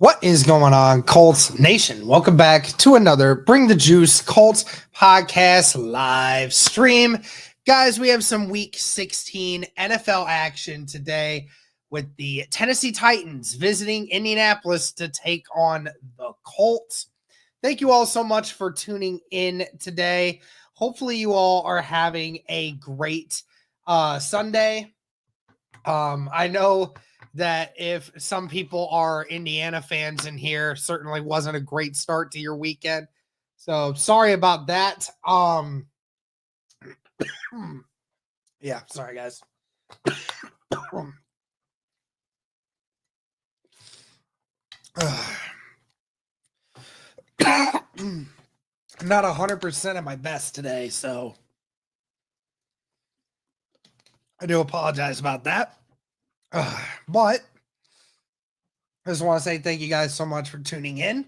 What is going on, Colts Nation? Welcome back to another Bring the Juice Colts podcast live stream. Guys, we have some Week 16 NFL action today with the Tennessee Titans visiting Indianapolis to take on the Colts. Thank you all so much for tuning in today. Hopefully you all are having a great Sunday. I know that if some people are Indiana fans in here, certainly wasn't a great start to your weekend. So sorry about that. Yeah, sorry guys. I'm not 100% at my best today, so I do apologize about that. But I just want to say thank you guys so much for tuning in.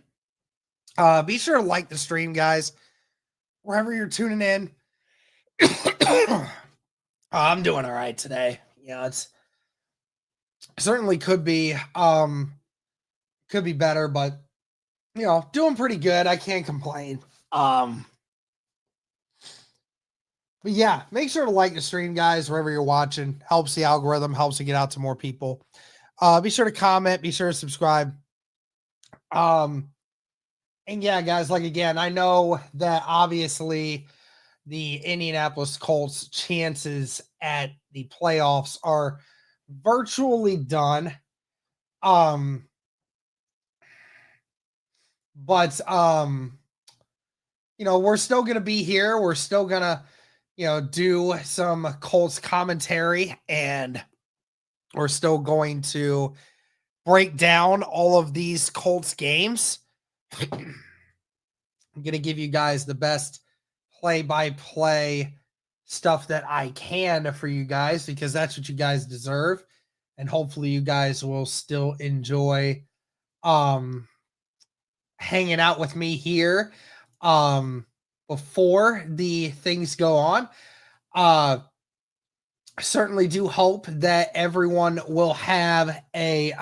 Be sure to like the stream, guys, wherever you're tuning in. I'm doing all right today. Yeah, it's certainly could be better, but doing pretty good. I can't complain. But yeah, make sure to like the stream, guys, wherever you're watching. Helps the algorithm, helps to get out to more people. Be sure to comment, be sure to subscribe. And yeah, guys, like again, I know that obviously the Indianapolis Colts chances at the playoffs are virtually done. But we're still gonna be here. We're still gonna, do some Colts commentary, and we're still going to break down all of these Colts games. I'm gonna give you guys the best play-by-play stuff that I can for you guys, because that's what you guys deserve. And hopefully you guys will still enjoy hanging out with me here before the things go on. I certainly do hope that everyone will have a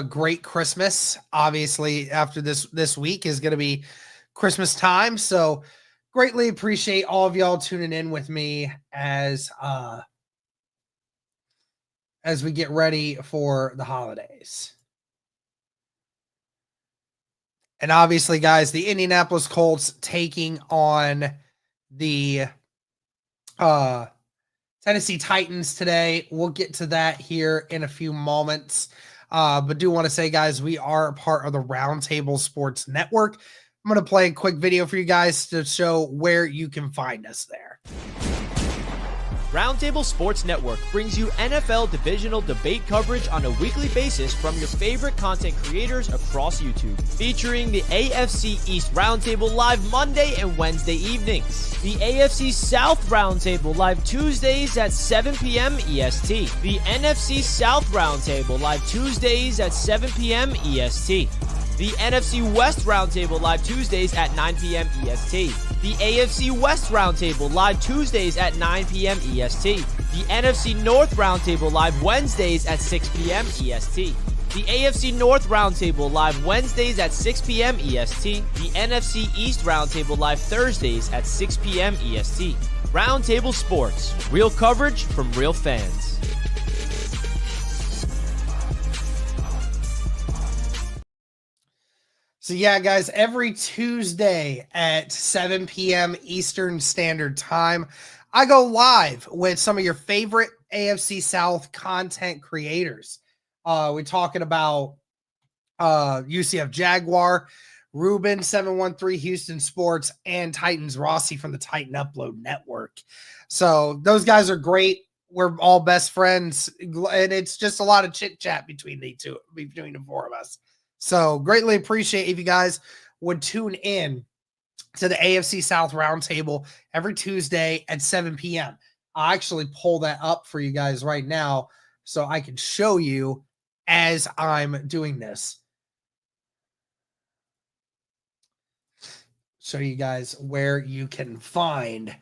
great Christmas. Obviously, after this week is going to be Christmas time, so greatly appreciate all of y'all tuning in with me as we get ready for the holidays. And obviously, guys, the Indianapolis Colts taking on the Tennessee Titans today. We'll get to that here in a few moments. But do want to say, guys, we are a part of the Roundtable Sports Network. I'm going to play a quick video for you guys to show where you can find us there. Roundtable Sports Network brings you NFL divisional debate coverage on a weekly basis from your favorite content creators across YouTube, featuring the AFC East Roundtable live Monday and Wednesday evenings, the AFC South Roundtable live Tuesdays at 7 p.m. EST, the NFC South Roundtable live Tuesdays at 7 p.m. EST, the NFC West Roundtable live Tuesdays at 9 p.m. EST, the AFC West Roundtable live Tuesdays at 9 p.m. EST, the NFC North Roundtable live Wednesdays at 6 p.m. EST, the AFC North Roundtable live Wednesdays at 6 p.m. EST, the NFC East Roundtable live Thursdays at 6 p.m. EST. Roundtable Sports, real coverage from real fans. So yeah, guys, every Tuesday at 7 p.m. Eastern Standard Time, I go live with some of your favorite AFC South content creators. We're talking about UCF Jaguar, Ruben 713 Houston Sports, and Titans Rossi from the Titan Upload Network. So those guys are great. We're all best friends, and it's just a lot of chit chat between the four of us. So greatly appreciate if you guys would tune in to the AFC South Roundtable every Tuesday at 7 p.m. I'll actually pull that up for you guys right now so I can show you as I'm doing this. Show you guys where you can find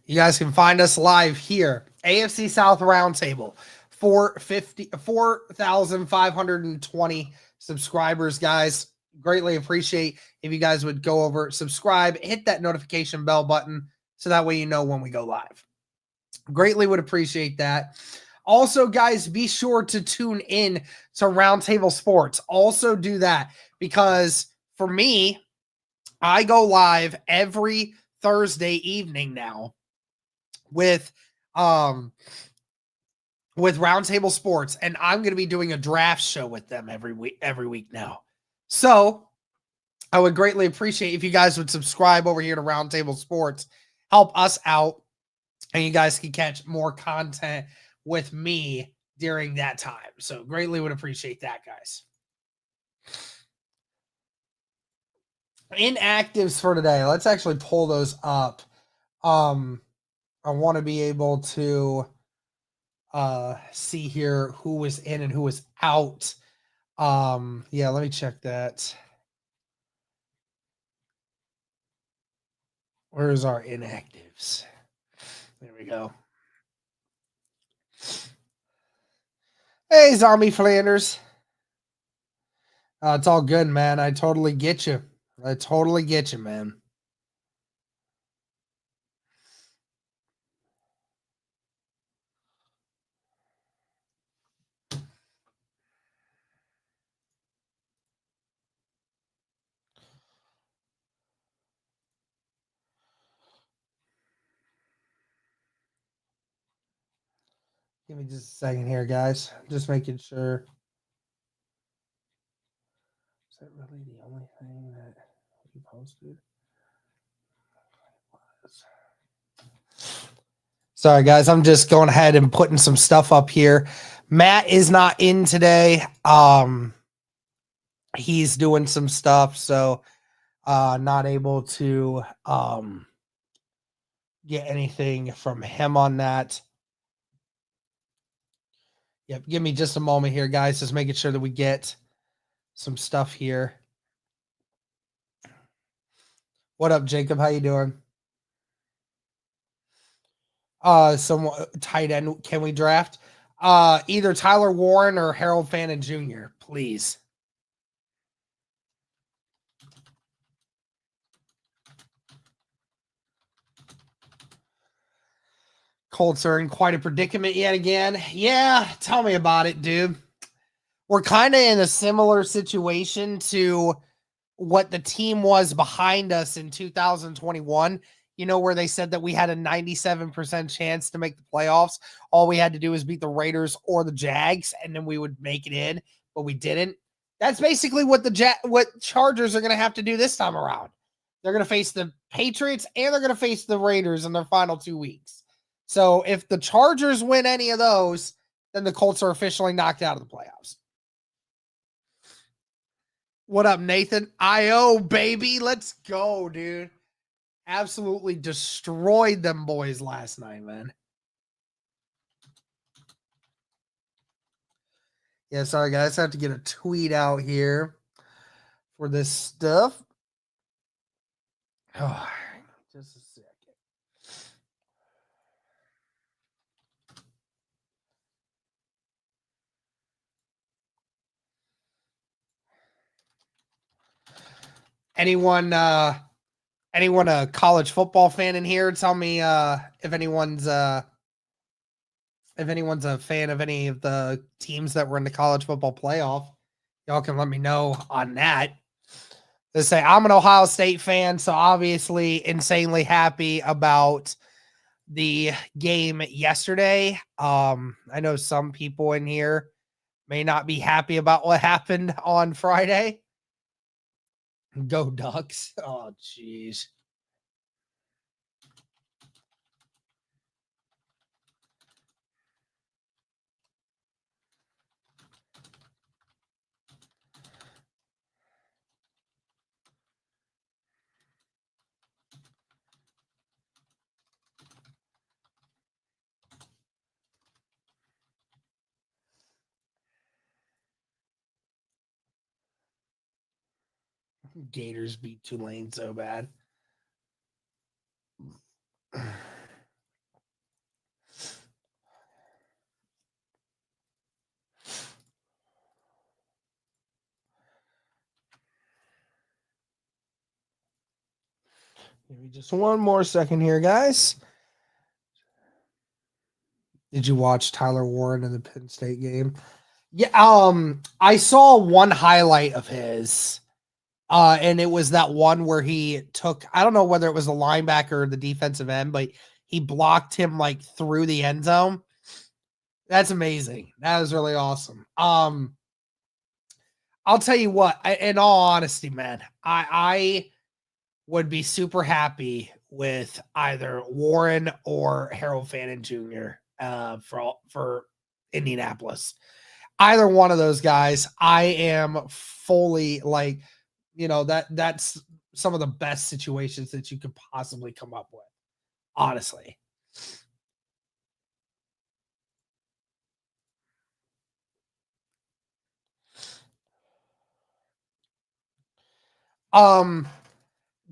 You guys can find us live here, AFC South Roundtable, 4,520 subscribers, guys. Greatly appreciate if you guys would go over, subscribe, hit that notification bell button so that way you know when we go live. Greatly would appreciate that. Also, guys, be sure to tune in to Roundtable Sports. Also do that because for me, I go live every Thursday evening now with Roundtable Sports, and I'm going to be doing a draft show with them every week now. So I would greatly appreciate if you guys would subscribe over here to Roundtable Sports, help us out, and you guys can catch more content with me during that time. So greatly would appreciate that, guys. Inactives for today. Let's actually pull those up. I want to be able to see here who was in and who was out. Yeah, let me check that. Where's our inactives? There we go. Hey, Zombie Flanders. It's all good, man. I totally get you. Man. Give me just a second here, guys. Just making sure. Is that really the only thing that we posted? Sorry, guys. I'm just going ahead and putting some stuff up here. Matt is not in today. He's doing some stuff, so not able to get anything from him on that. Yep, give me just a moment here, guys. Just making sure that we get some stuff here. What up, Jacob? How you doing? Some tight end can we draft? Either Tyler Warren or Harold Fannin Jr., please. Colts are in quite a predicament yet again. Yeah, tell me about it, dude. We're kind of in a similar situation to what the team was behind us in 2021, where they said that we had a 97% chance to make the playoffs. All we had to do was beat the Raiders or the Jags, and then we would make it in, but we didn't. That's basically what what Chargers are going to have to do this time around. They're going to face the Patriots and they're going to face the Raiders in their final 2 weeks. So if the Chargers win any of those, then the Colts are officially knocked out of the playoffs. What up, Nathan? IO, baby. Let's go, dude. Absolutely destroyed them boys last night, man. Yeah, sorry, guys. I have to get a tweet out here for this stuff. Oh, just a second. Anyone a college football fan in here? Tell me if anyone's a fan of any of the teams that were in the college football playoff. Y'all can let me know on that. They say I'm an Ohio State fan, so obviously insanely happy about the game yesterday. I know some people in here may not be happy about what happened on Friday. Go Ducks. Oh, jeez. Gators beat Tulane so bad. Give me just one more second here, guys. Did you watch Tyler Warren in the Penn State game? Yeah, I saw one highlight of his. And it was that one where he took, I don't know whether it was the linebacker or the defensive end, but he blocked him like through the end zone. That's amazing. That was really awesome. I'll tell you what, in all honesty, man, I would be super happy with either Warren or Harold Fannin Jr. For Indianapolis. Either one of those guys, I am fully like, that's some of the best situations that you could possibly come up with, honestly.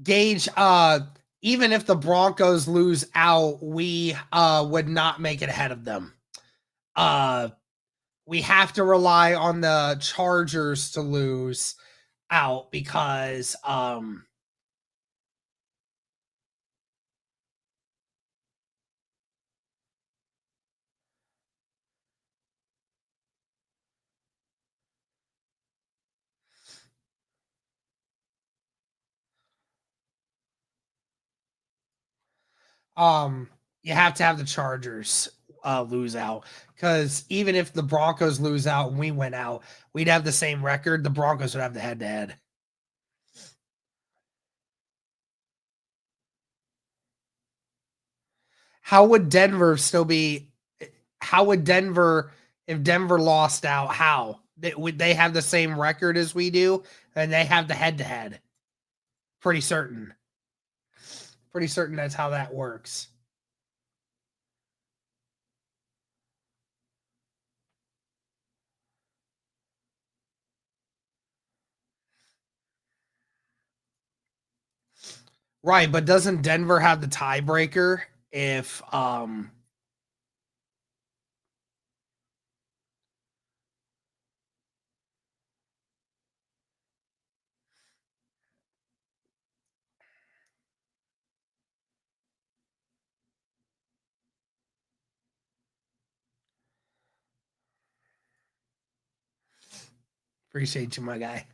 Gage, even if the Broncos lose out, we would not make it ahead of them. We have to rely on the Chargers to lose out because you have to have the Chargers lose out, because even if the Broncos lose out and we win out, we'd have the same record. The Broncos would have the head-to-head. How would Denver still be? How would Denver, if Denver lost out? How would they have the same record as we do, and they have the head-to-head? Pretty certain. Pretty certain that's how that works. Right, but doesn't Denver have the tiebreaker if appreciate you, my guy.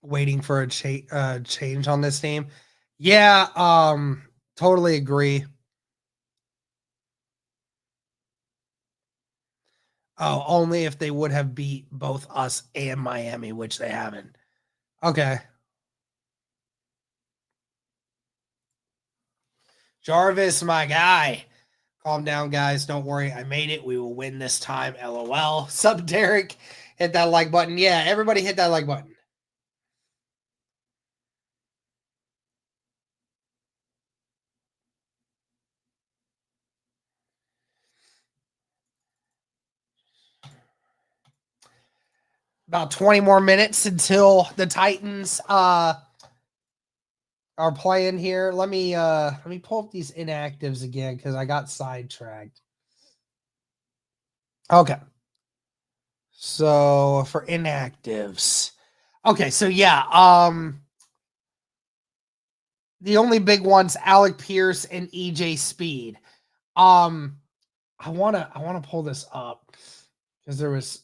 Waiting for a change on this team. Yeah, totally agree. Oh, only if they would have beat both us and Miami, which they haven't. Okay. Jarvis, my guy. Calm down, guys. Don't worry. I made it. We will win this time. LOL. Sup, Derek? Hit that like button. Yeah, everybody hit that like button. About 20 more minutes until the Titans are playing here. Let me pull up these inactives again because I got sidetracked. Okay. So for inactives. Okay, so yeah, the only big ones, Alec Pierce and EJ Speed. I wanna pull this up because there was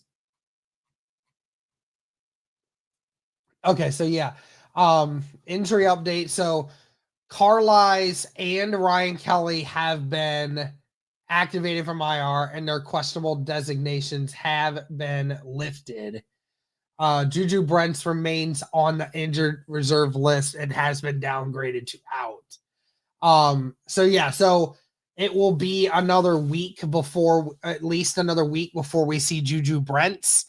okay, so yeah. Injury update. So Carlisle and Ryan Kelly have been activated from IR and their questionable designations have been lifted. Juju Brents remains on the injured reserve list and has been downgraded to out. So yeah, so it will be another week before, at least another week before we see Juju Brents,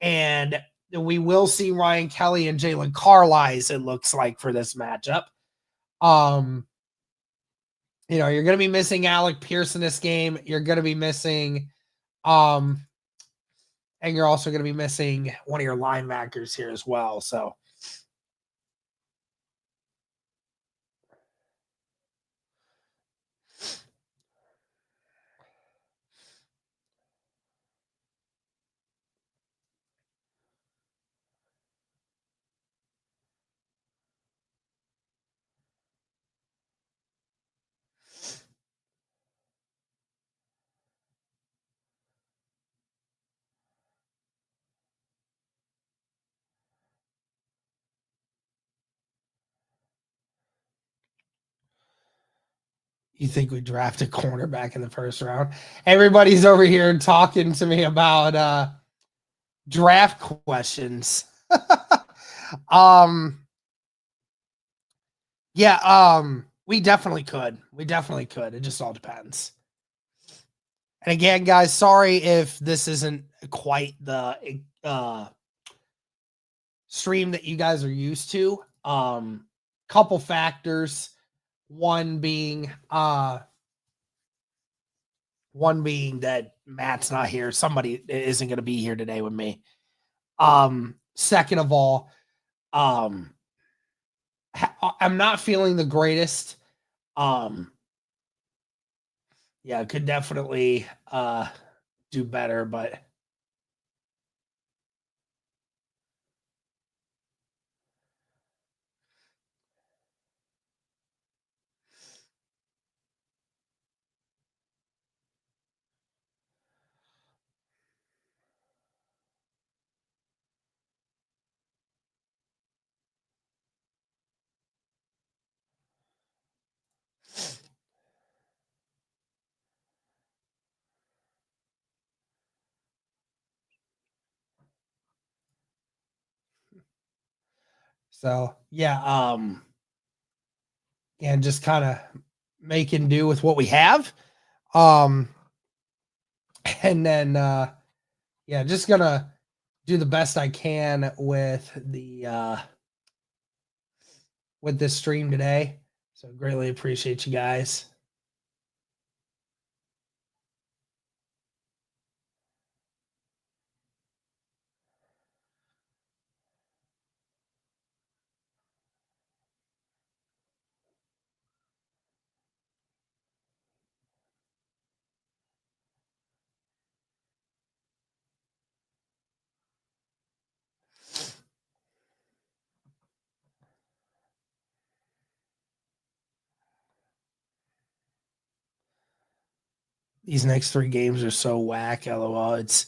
and we will see Ryan Kelly and Jalen Carlisle, it looks like, for this matchup. You're going to be missing Alec Pierce in this game. You're going to be missing, and you're also going to be missing one of your linebackers here as well. So, You think we draft a cornerback in the first round? Everybody's over here talking to me about draft questions. um yeah, we definitely could. We definitely could. It just all depends. And again, guys, sorry if this isn't quite the stream that you guys are used to. Couple factors. One being that Matt's not here. Somebody isn't going to be here today with me. Second of all, I'm not feeling the greatest. Yeah, could definitely do better, but so yeah, and just kind of making do with what we have. And then yeah, just gonna do the best I can with this stream today. So greatly appreciate you guys. These next 3 games are so whack. LOL. It's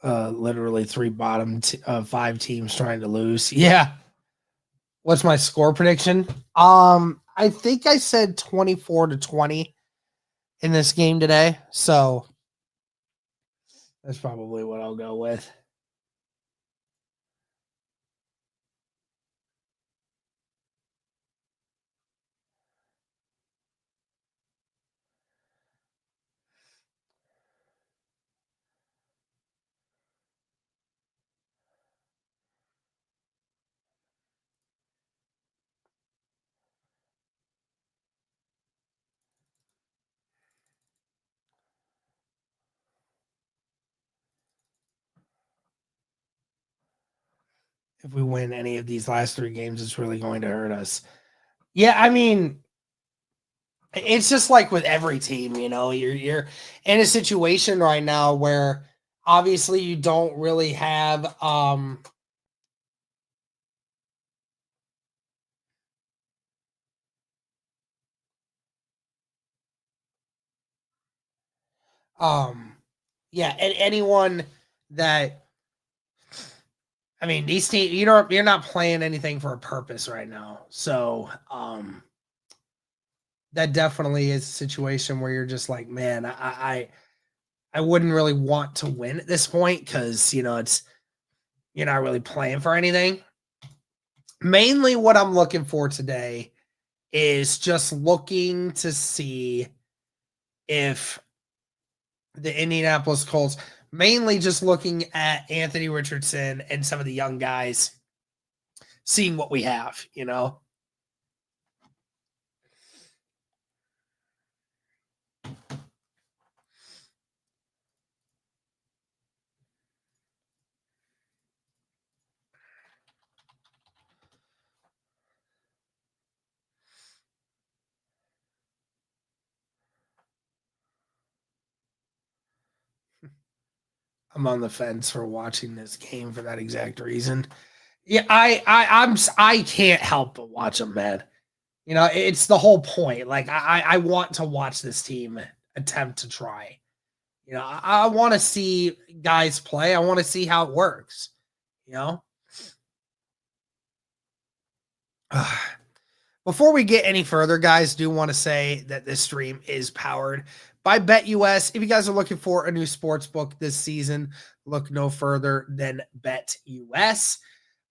literally 3 bottom 5 teams trying to lose. Yeah. What's my score prediction? I think I said 24-20 in this game today. So that's probably what I'll go with. If we win any of these last 3 games, it's really going to hurt us. Yeah, I mean, it's just like with every team, you're in a situation right now where obviously you don't really have yeah, and anyone that I mean, these teams, you're not playing anything for a purpose right now. So, that definitely is a situation where you're just like, man, I wouldn't really want to win at this point because it's you're not really playing for anything. Mainly, what I'm looking for today is just looking to see if the Indianapolis Colts, mainly just looking at Anthony Richardson and some of the young guys, seeing what we have, I'm on the fence for watching this game for that exact reason. Yeah, I can't help but watch them, man. It's the whole point. Like I want to watch this team attempt to try. I want to see guys play. I want to see how it works. Before we get any further, guys, do want to say that this stream is powered by BetUS. If you guys are looking for a new sports book this season, look no further than BetUS.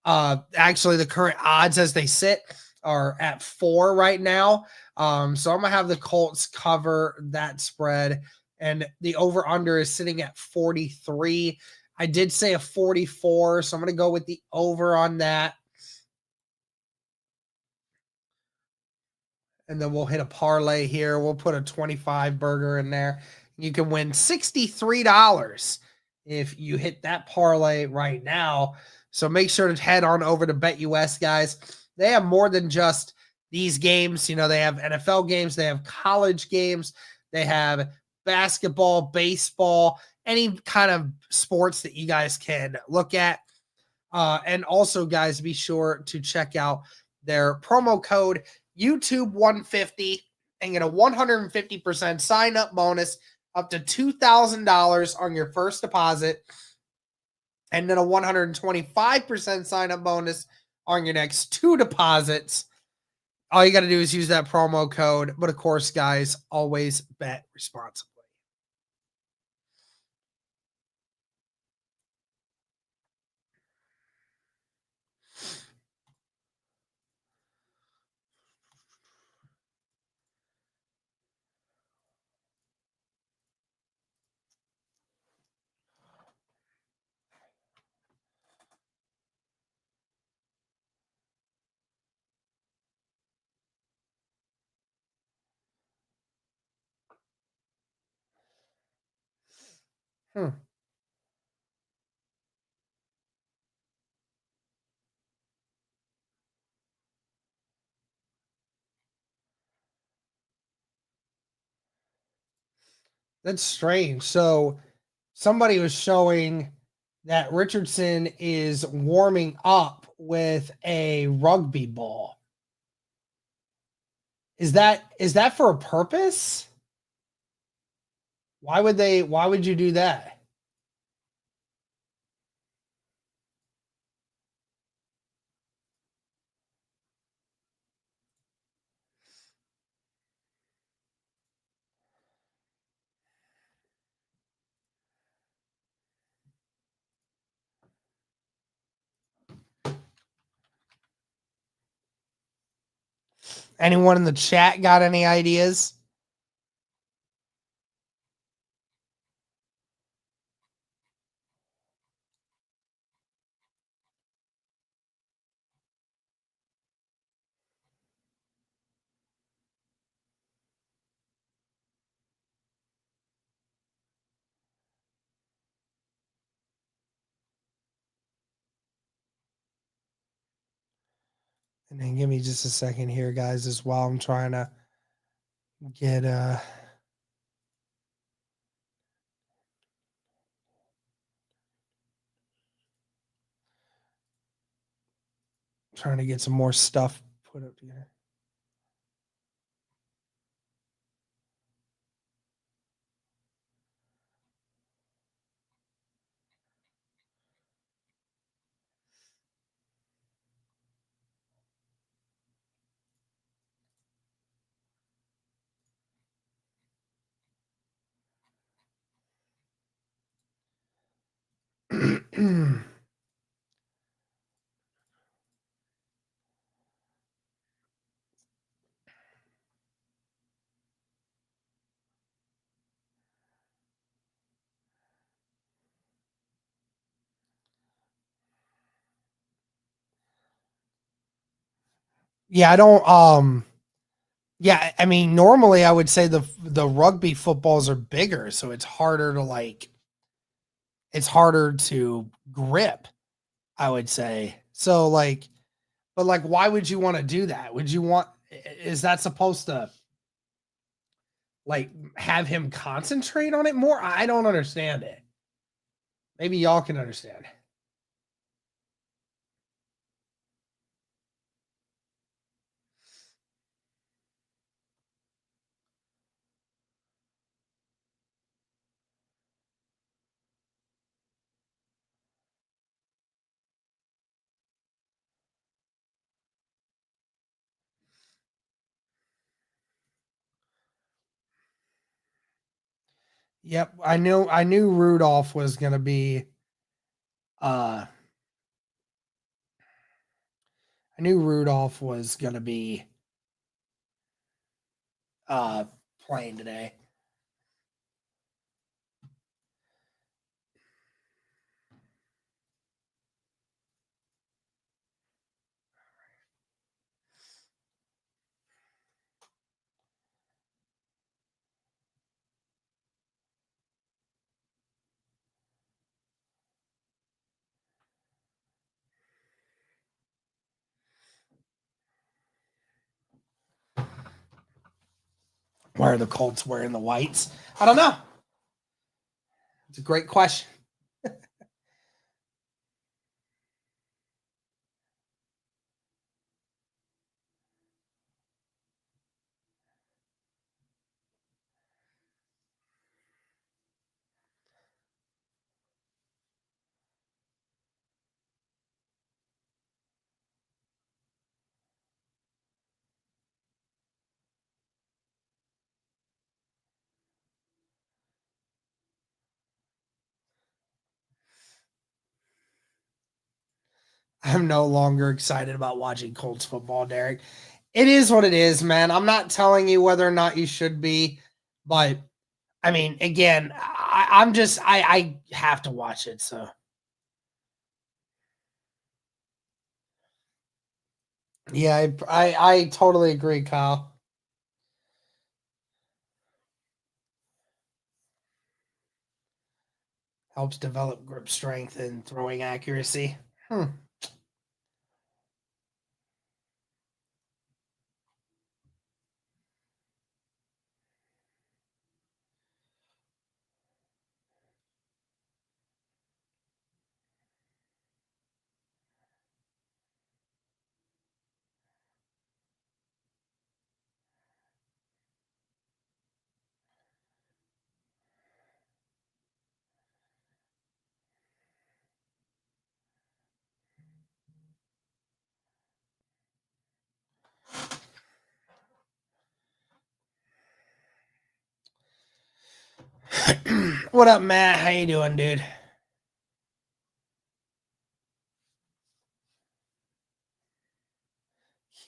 Actually, the current odds as they sit are at 4 right now. So I'm gonna have the Colts cover that spread, and the over under is sitting at 43. I did say a 44, so I'm gonna go with the over on that. And then we'll hit a parlay here. We'll put a 25 burger in there. You can win $63 if you hit that parlay right now. So make sure to head on over to BetUS, guys. They have more than just these games. You know, they have NFL games, they have college games, they have basketball, baseball, any kind of sports that you guys can look at. And also, guys, be sure to check out their promo code YouTube 150 and get a 150% sign up bonus up to $2,000 on your first deposit, and then a 125% sign up bonus on your next 2 deposits. All you got to do is use that promo code. But of course, guys, always bet responsibly. Hmm. That's strange. So somebody was showing that Richardson is warming up with a rugby ball. Is that for a purpose? Why would you do that? Anyone in the chat got any ideas? And then give me just a second here, guys, as while I'm trying to get trying to get some more stuff put up here. Yeah, I don't yeah, I mean normally I would say the rugby footballs are bigger, so it's harder to grip, I would say. So like but like why would you want to do that? Would you want is that supposed to like have him concentrate on it more? I don't understand it. Maybe y'all can understand. Yep, I knew Rudolph was gonna be uh I knew Rudolph was gonna be uh playing today. Why are the Colts wearing the whites? I don't know. It's a great question. I'm no longer excited about watching Colts football, Derek. It is what it is, man. I'm not telling you whether or not you should be, but I mean, again, I have to watch it. So yeah, I totally agree, Kyle. Helps develop grip strength and throwing accuracy. Hmm. What up, Matt? How you doing, dude?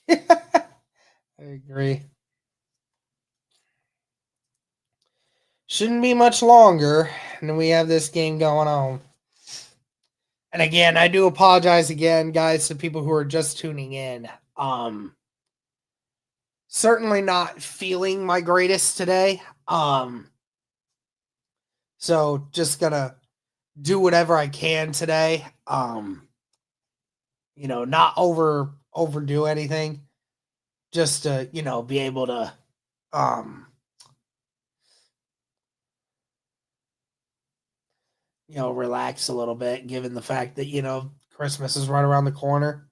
I agree. Shouldn't be much longer, and then we have this game going on. And again, I do apologize again, guys, to people who are just tuning in. Certainly not feeling my greatest today. So just gonna do whatever I can today. Not overdo anything. Just to, be able to um relax a little bit, given the fact that, Christmas is right around the corner.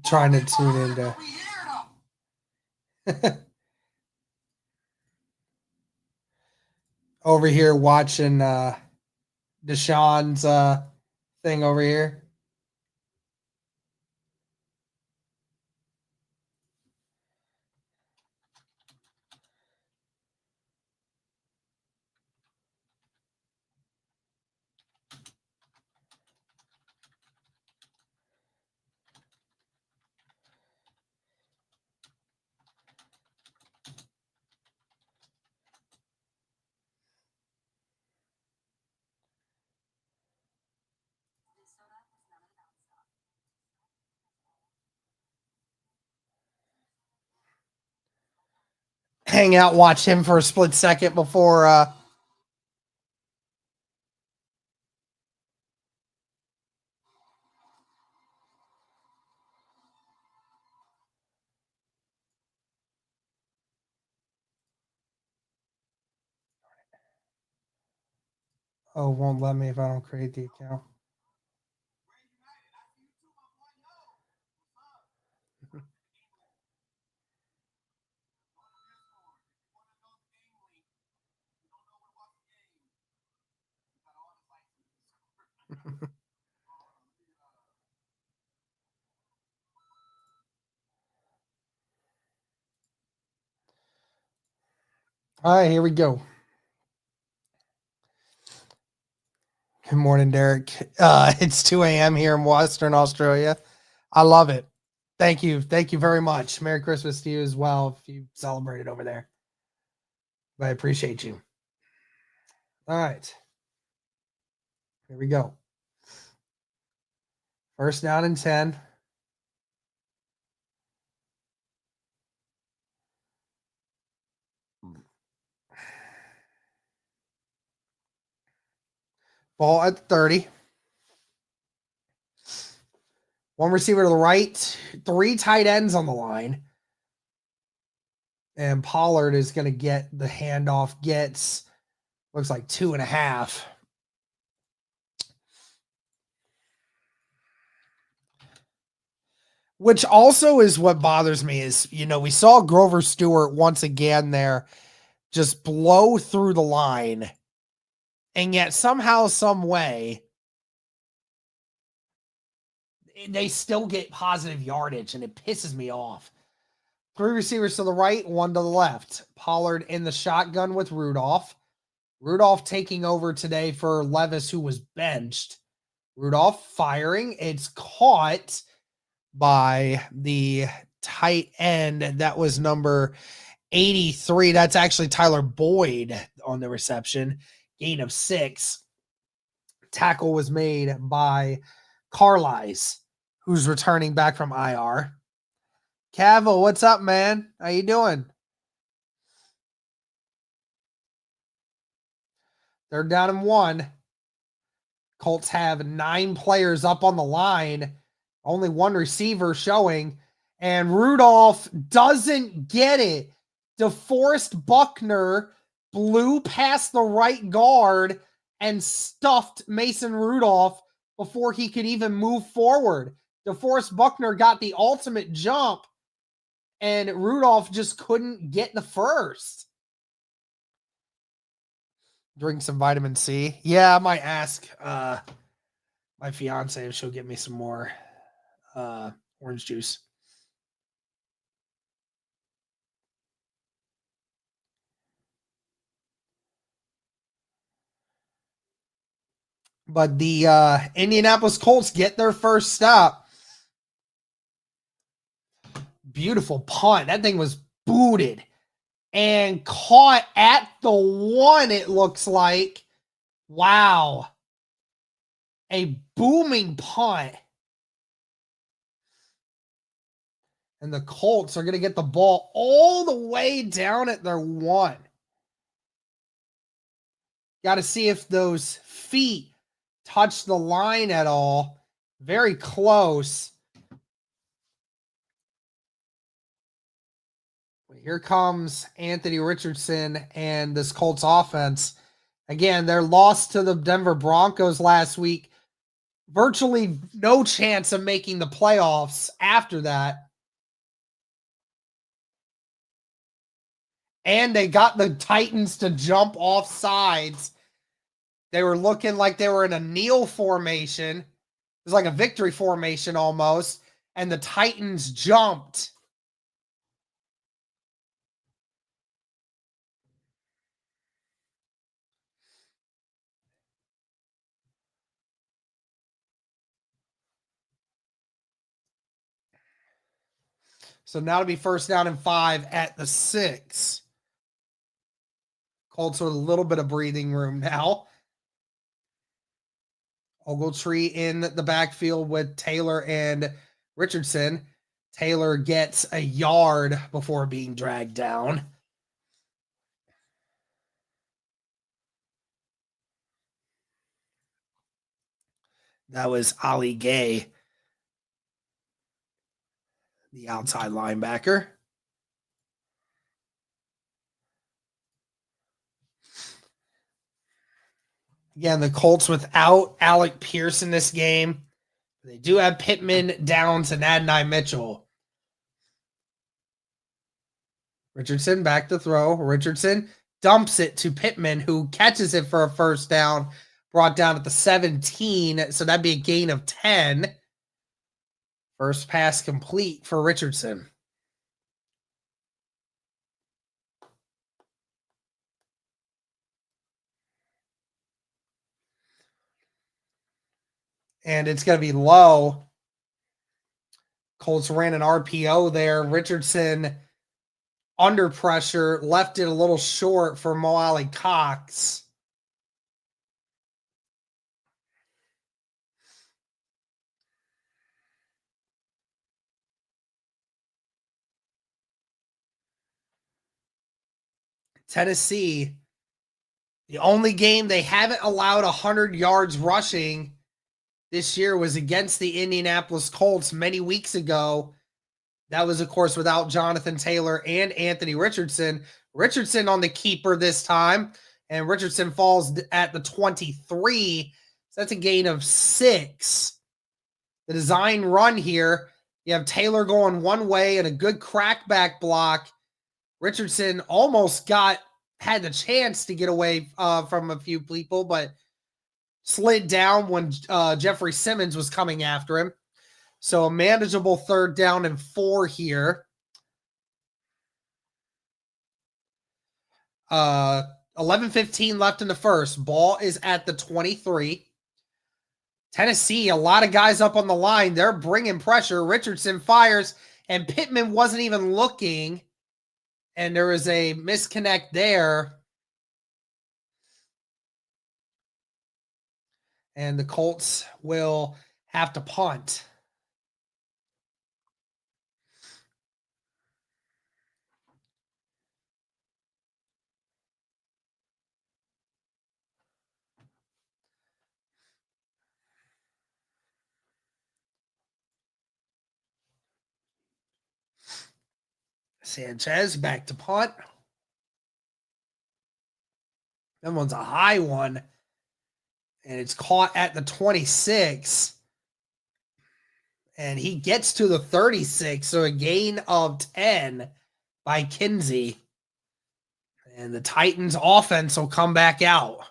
Trying to tune into over here watching Deshaun's thing over here. Hang out, watch him for a split second before Oh, it won't let me if I don't create the account. All right, here we go. Good morning, Derek. It's 2 a.m. here in Western Australia. I love it. Thank you. Thank you very much. Merry Christmas to you as well if you celebrated over there. But I appreciate you. All right. Here we go. First down and 10. Ball at 30. One receiver to the right. 3 tight ends on the line. And Pollard is going to get the handoff. Looks like 2.5. Which also is what bothers me is, we saw Grover Stewart once again there just blow through the line. And yet somehow, some way, they still get positive yardage, and it pisses me off. 3 receivers to the right, 1 to the left. Pollard in the shotgun with Rudolph. Rudolph taking over today for Levis, who was benched. Rudolph firing. It's caught by the tight end. That was number 83. That's actually Tyler Boyd on the reception. Gain of 6. Tackle was made by Carlisle, who's returning back from IR. Cavill, what's up, man? How you doing? They're down in 1. Colts have 9 players up on the line. Only 1 receiver showing. And Rudolph doesn't get it. DeForest Buckner blew past the right guard and stuffed Mason Rudolph before he could even move forward. DeForest Buckner got the ultimate jump, and Rudolph just couldn't get the first. Drink some vitamin C. Yeah, I might ask my fiance if she'll get me some more orange juice. But the Indianapolis Colts get their first stop. Beautiful punt. That thing was booted and caught at the 1, it looks like. Wow. A booming punt. And the Colts are going to get the ball all the way down at their 1. Got to see if those feet touch the line at all. Very close. Here comes Anthony Richardson and this Colts offense. Again, their loss to the Denver Broncos last week. Virtually no chance of making the playoffs after that. And they got the Titans to jump off sides. They were looking like they were in a kneel formation. It was like a victory formation almost. And the Titans jumped. So now to be first down and 5 at the 6. Colts with a little bit of breathing room now. Ogletree in the backfield with Taylor and Richardson. Taylor gets a yard before being dragged down. That was Ali Gay, the outside linebacker. Again, the Colts without Alec Pierce in this game. They do have Pittman, Downs, and Adonai Mitchell. Richardson back to throw. Richardson dumps it to Pittman, who catches it for a first down, brought down at the 17. So that'd be a gain of 10. First pass complete for Richardson. And it's going to be low. Colts ran an RPO there. Richardson under pressure, left it a little short for Mo Alley Cox. Tennessee, the only game they haven't allowed 100 yards rushing this year was against the Indianapolis Colts many weeks ago. That was, of course, without Jonathan Taylor and Anthony Richardson. Richardson on the keeper this time, and Richardson falls at the 23. So that's a gain of 6. The design run here, you have Taylor going one way and a good crackback block. Richardson almost had the chance to get away from a few people, but slid down when Jeffrey Simmons was coming after him. So a manageable 3rd down and 4 here. 11:15 left in the first. Ball is at the 23. Tennessee, a lot of guys up on the line. They're bringing pressure. Richardson fires, and Pittman wasn't even looking. And there was a misconnect there. And the Colts will have to punt. Sanchez back to punt. That one's a high one. And it's caught at the 26. And he gets to the 36. So a gain of 10 by Kinsey. And the Titans offense will come back out.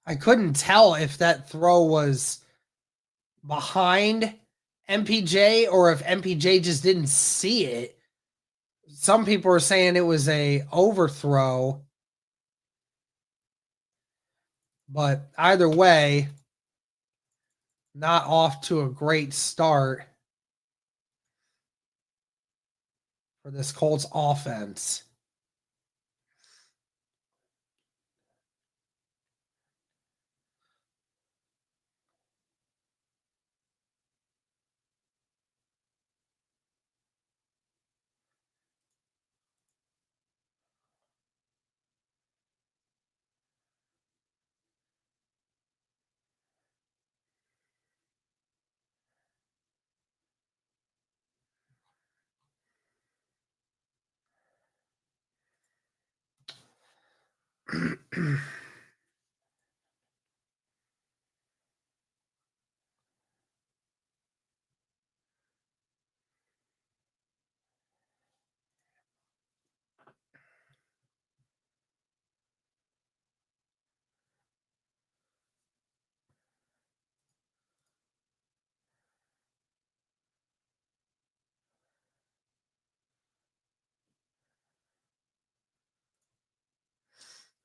I couldn't tell if that throw was behind MPJ or if MPJ just didn't see it. Some people are saying it was a overthrow. But either way, not off to a great start for this Colts offense.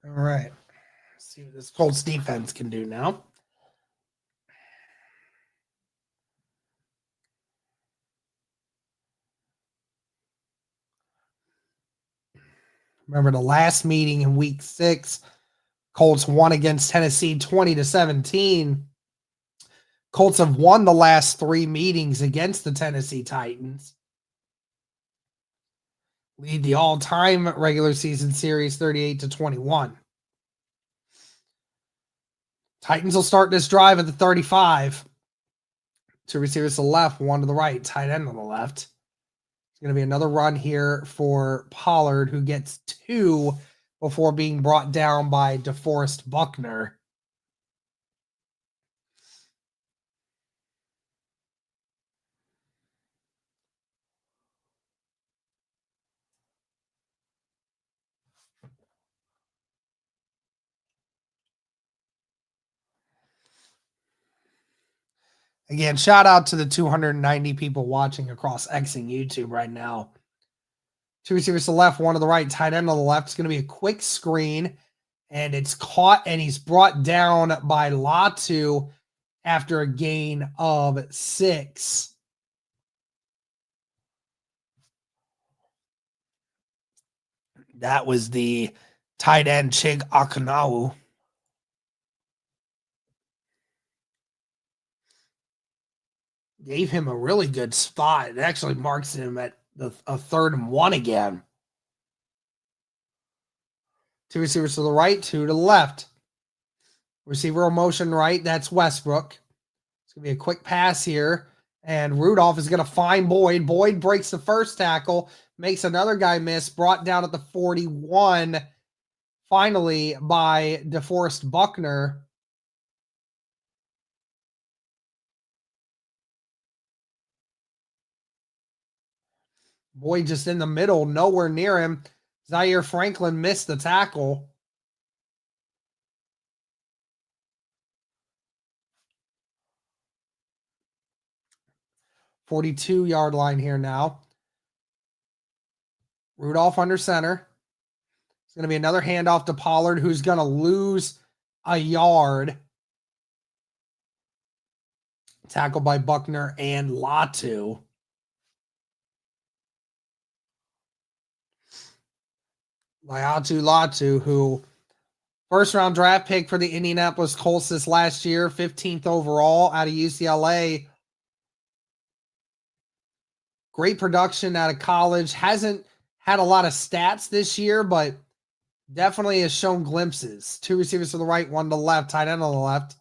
All right. Let's see what this Colts defense can do now. Remember the last meeting in week 6, Colts won against Tennessee 20-17. Colts have won the last 3 meetings against the Tennessee Titans. Lead the all-time regular season series 38-21. Titans will start this drive at the 35. 2 receivers to the left, 1 to the right, tight end on the left. It's going to be another run here for Pollard, who gets 2 before being brought down by DeForest Buckner. Again, shout out to the 290 people watching across X and YouTube right now. 2 receivers to the left, 1 to the right, tight end on the left. It's going to be a quick screen, and it's caught, and he's brought down by Latu after a gain of 6. That was the tight end, Chig Akanawu. Gave him a really good spot. It actually marks him at a 3rd and 1 again. 2 receivers to the right, 2 to the left. Receiver motion right, that's Westbrook. It's going to be a quick pass here, and Rudolph is going to find Boyd. Boyd breaks the first tackle, makes another guy miss, brought down at the 41, finally by DeForest Buckner. Boyd just in the middle, nowhere near him. Zaire Franklin missed the tackle. "42-yard line here now. Rudolph under center. It's going to be another handoff to Pollard, who's going to lose a yard. Tackled by Buckner and Latu. Latu, who first-round draft pick for the Indianapolis Colts this last year, 15th overall out of UCLA. Great production out of college. Hasn't had a lot of stats this year, but definitely has shown glimpses. 2 receivers to the right, 1 to the left, tight end on the left.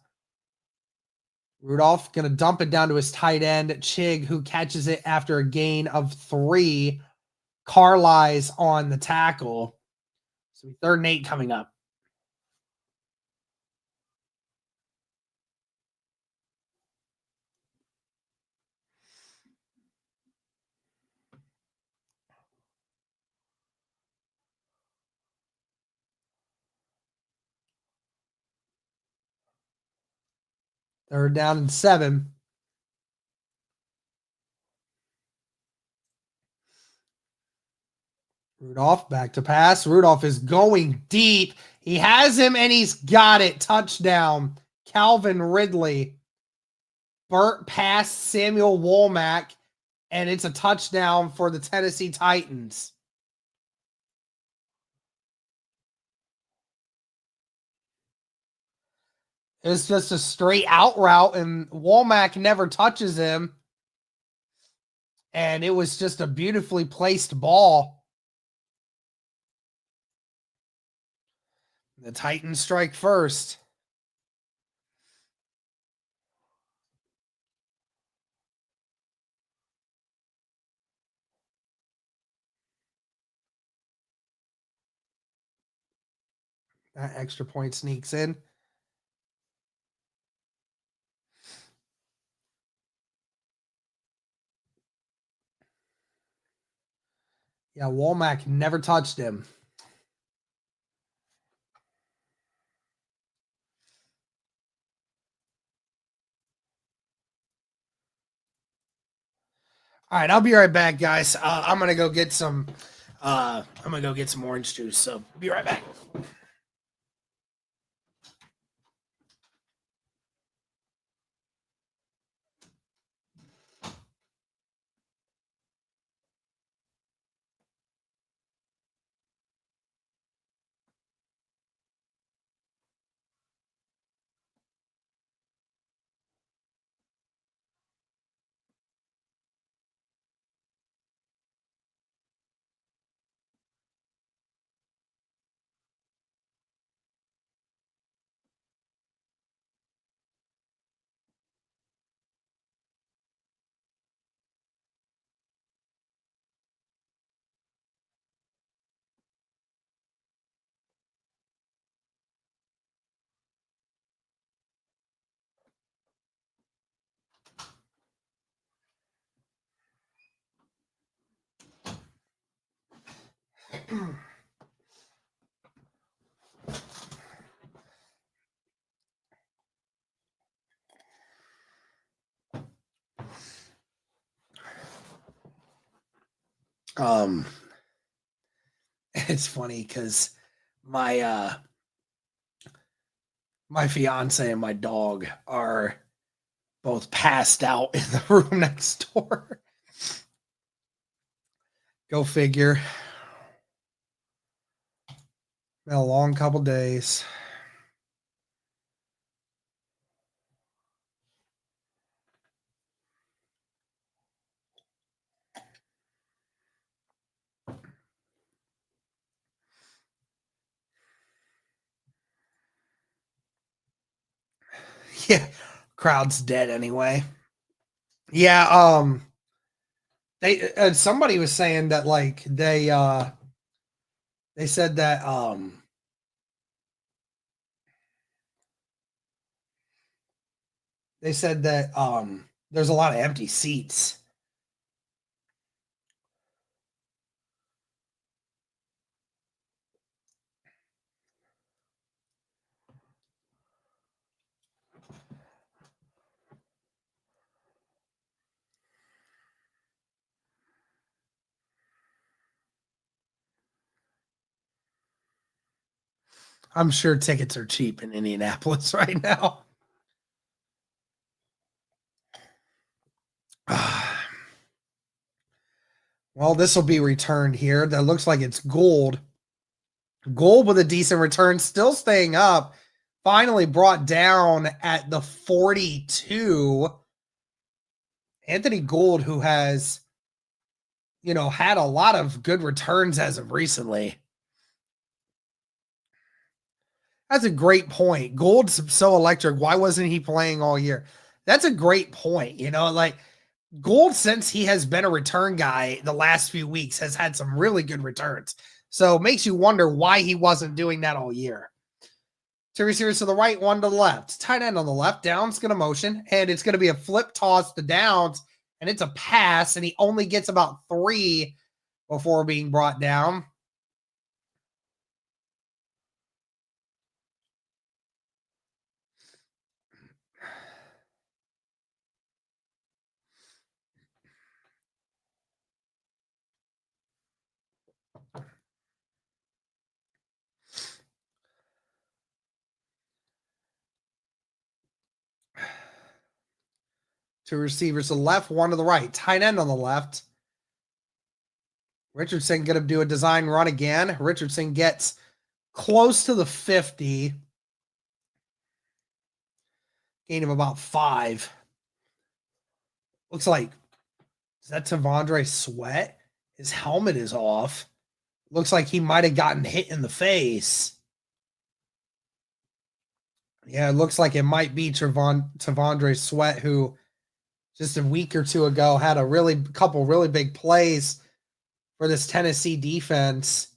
Rudolph going to dump it down to his tight end, Chig, who catches it after a gain of 3. Carlies on the tackle. So 3rd and 8 coming up. They're down in 7. Rudolph back to pass. Rudolph is going deep. He has him, and he's got it. Touchdown. Calvin Ridley. Burt past Samuel Womack, and it's a touchdown for the Tennessee Titans. It's just a straight out route, and Womack never touches him. And it was just a beautifully placed ball. The Titans strike first. That extra point sneaks in. Yeah, Womack never touched him. All right, I'll be right back, guys. I'm gonna go get some. I'm gonna go get some orange juice. So be right back. It's funny because my my fiance and my dog are both passed out in the room next door. Go figure. Been a long couple days. Yeah, crowd's dead anyway. Yeah, they somebody was saying that like they said that there's a lot of empty seats. I'm sure tickets are cheap in Indianapolis right now. Well, this will be returned here. That looks like it's gold. Gold with a decent return, still staying up. Finally brought down at the 42. Anthony Gould, who has, had a lot of good returns as of recently. That's a great point. Gould's so electric. Why wasn't he playing all year? That's a great point. Like Gould, since he has been a return guy the last few weeks, has had some really good returns. So it makes you wonder why he wasn't doing that all year. Series to the right, one to the left. Tight end on the left. Downs going to motion, and it's going to be a flip toss to Downs, and it's a pass, and he only gets about 3 before being brought down. Two receivers to the left, one to the right. Tight end on the left. Richardson going to do a design run again. Richardson gets close to the 50. Gain of about 5. Looks like, is that Tavondre Sweat? His helmet is off. Looks like he might have gotten hit in the face. Yeah, it looks like it might be Tavondre Sweat, who just a week or two ago had a couple really big plays for this Tennessee defense.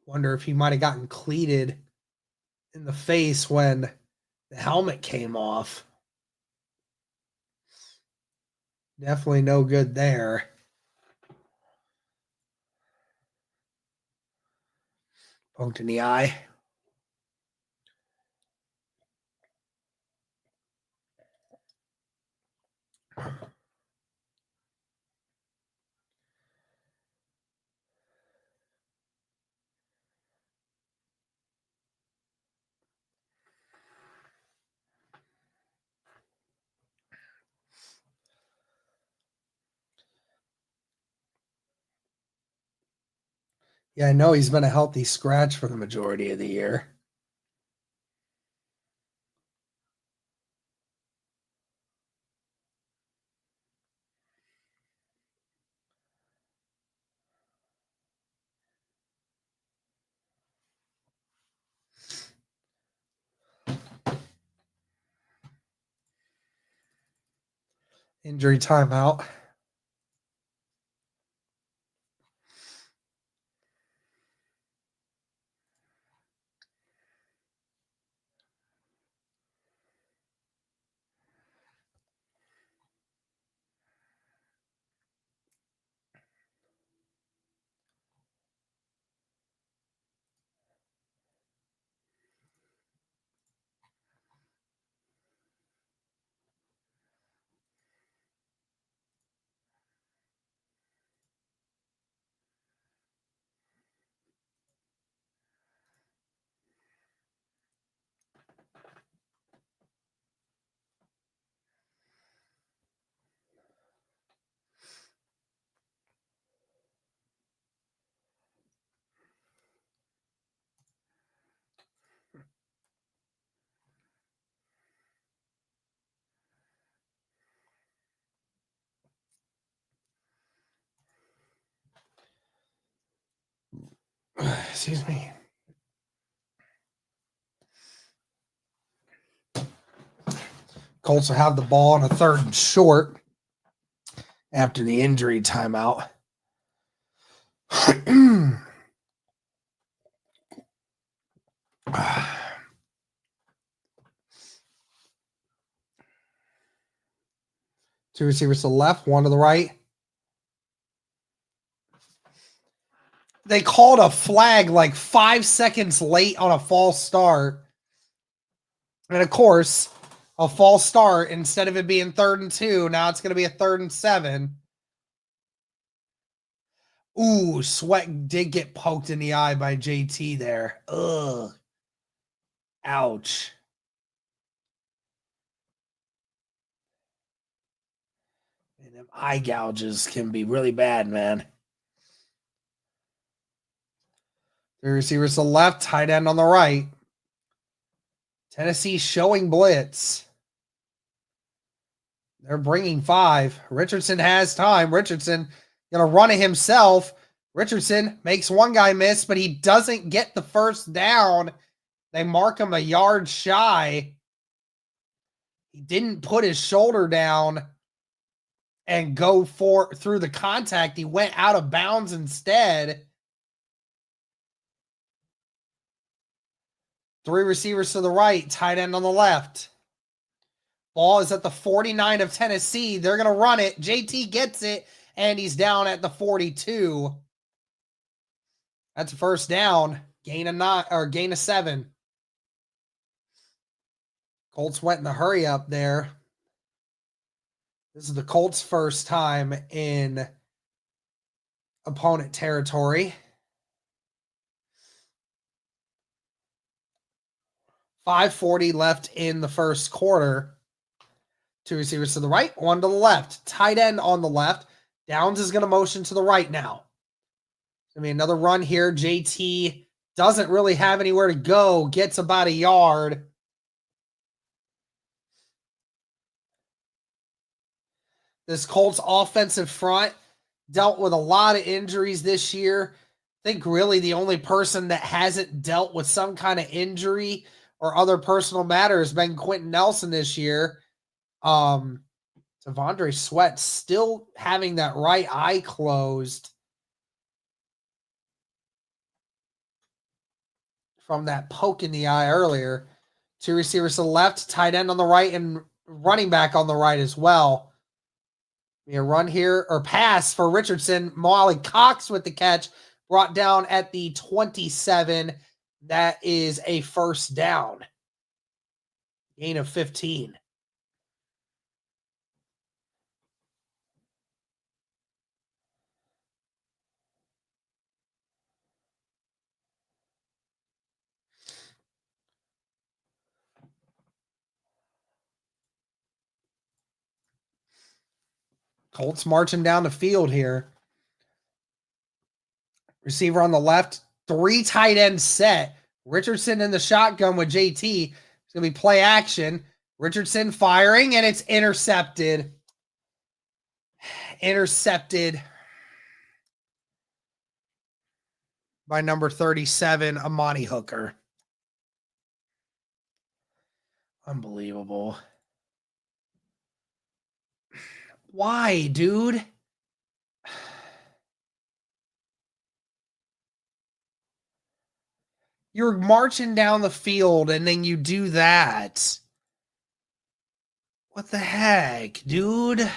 Wonder if he might have gotten cleated in the face when the helmet came off. Definitely no good there. Poked in the eye. Yeah, I know he's been a healthy scratch for the majority of the year. Injury timeout. Excuse me. Colts will have the ball on a 3rd and short after the injury timeout. Two receivers to the left, one to the right. They called a flag like 5 seconds late on a false start. And of course, a false start, instead of it being 3rd and 2, now it's going to be a 3rd and 7. Ooh, Sweat did get poked in the eye by JT there. Ugh. Ouch. And them eye gouges can be really bad, man. The receivers to the left, tight end on the right. Tennessee showing blitz. They're bringing 5. Richardson has time. Richardson going to run it himself. Richardson makes one guy miss, but he doesn't get the first down. They mark him a yard shy. He didn't put his shoulder down and go through the contact. He went out of bounds instead. 3 receivers to the right, tight end on the left. Ball is at the 49 of Tennessee. They're going to run it. JT gets it, and he's down at the 42. That's a first down. Gain of 7. Colts went in the hurry up there. This is the Colts' first time in opponent territory. 5:40 left in the first quarter. 2 receivers to the right, 1 to the left. Tight end on the left. Downs is going to motion to the right now. I mean, another run here. JT doesn't really have anywhere to go. Gets about a yard. This Colts offensive front dealt with a lot of injuries this year. I think really the only person that hasn't dealt with some kind of injury or other personal matter has been Quentin Nelson this year. Devondre Sweat still having that right eye closed from that poke in the eye earlier. 2 receivers to the left, tight end on the right, and running back on the right as well. A run here, or pass for Richardson. Molly Cox with the catch, brought down at the 27. That is a first down. Gain of 15. Colts marching down the field here. Receiver on the left, 3 tight end set. Richardson in the shotgun with JT. It's going to be play action. Richardson firing, and it's intercepted. Intercepted by number 37, Amani Hooker. Unbelievable. Why, dude? You're marching down the field and then you do that. What the heck, dude?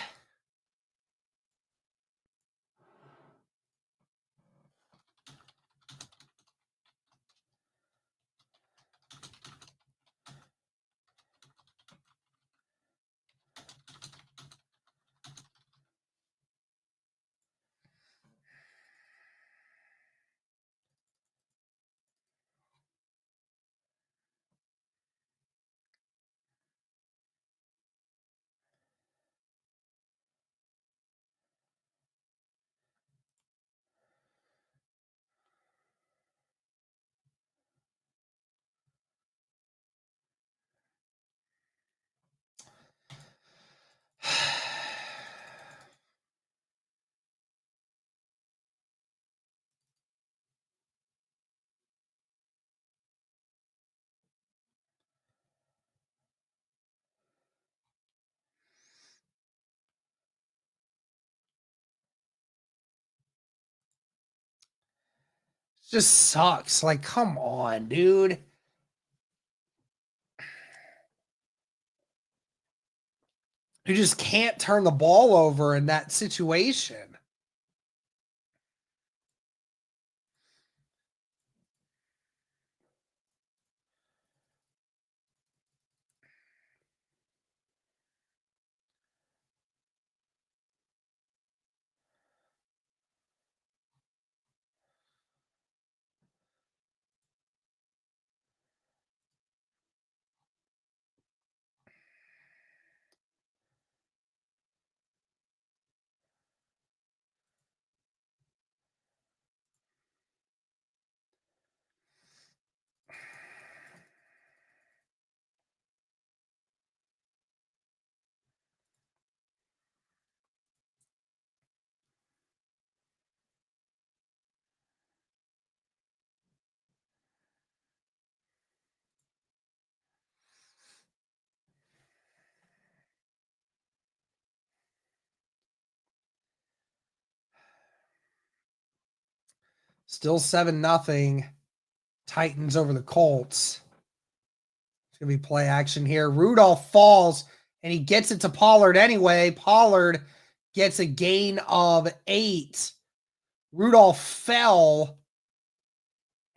Just sucks. Like, come on, dude. You just can't turn the ball over in that situation. Still 7-0. Titans over the Colts. It's going to be play action here. Rudolph falls, and he gets it to Pollard anyway. Pollard gets a gain of 8. Rudolph fell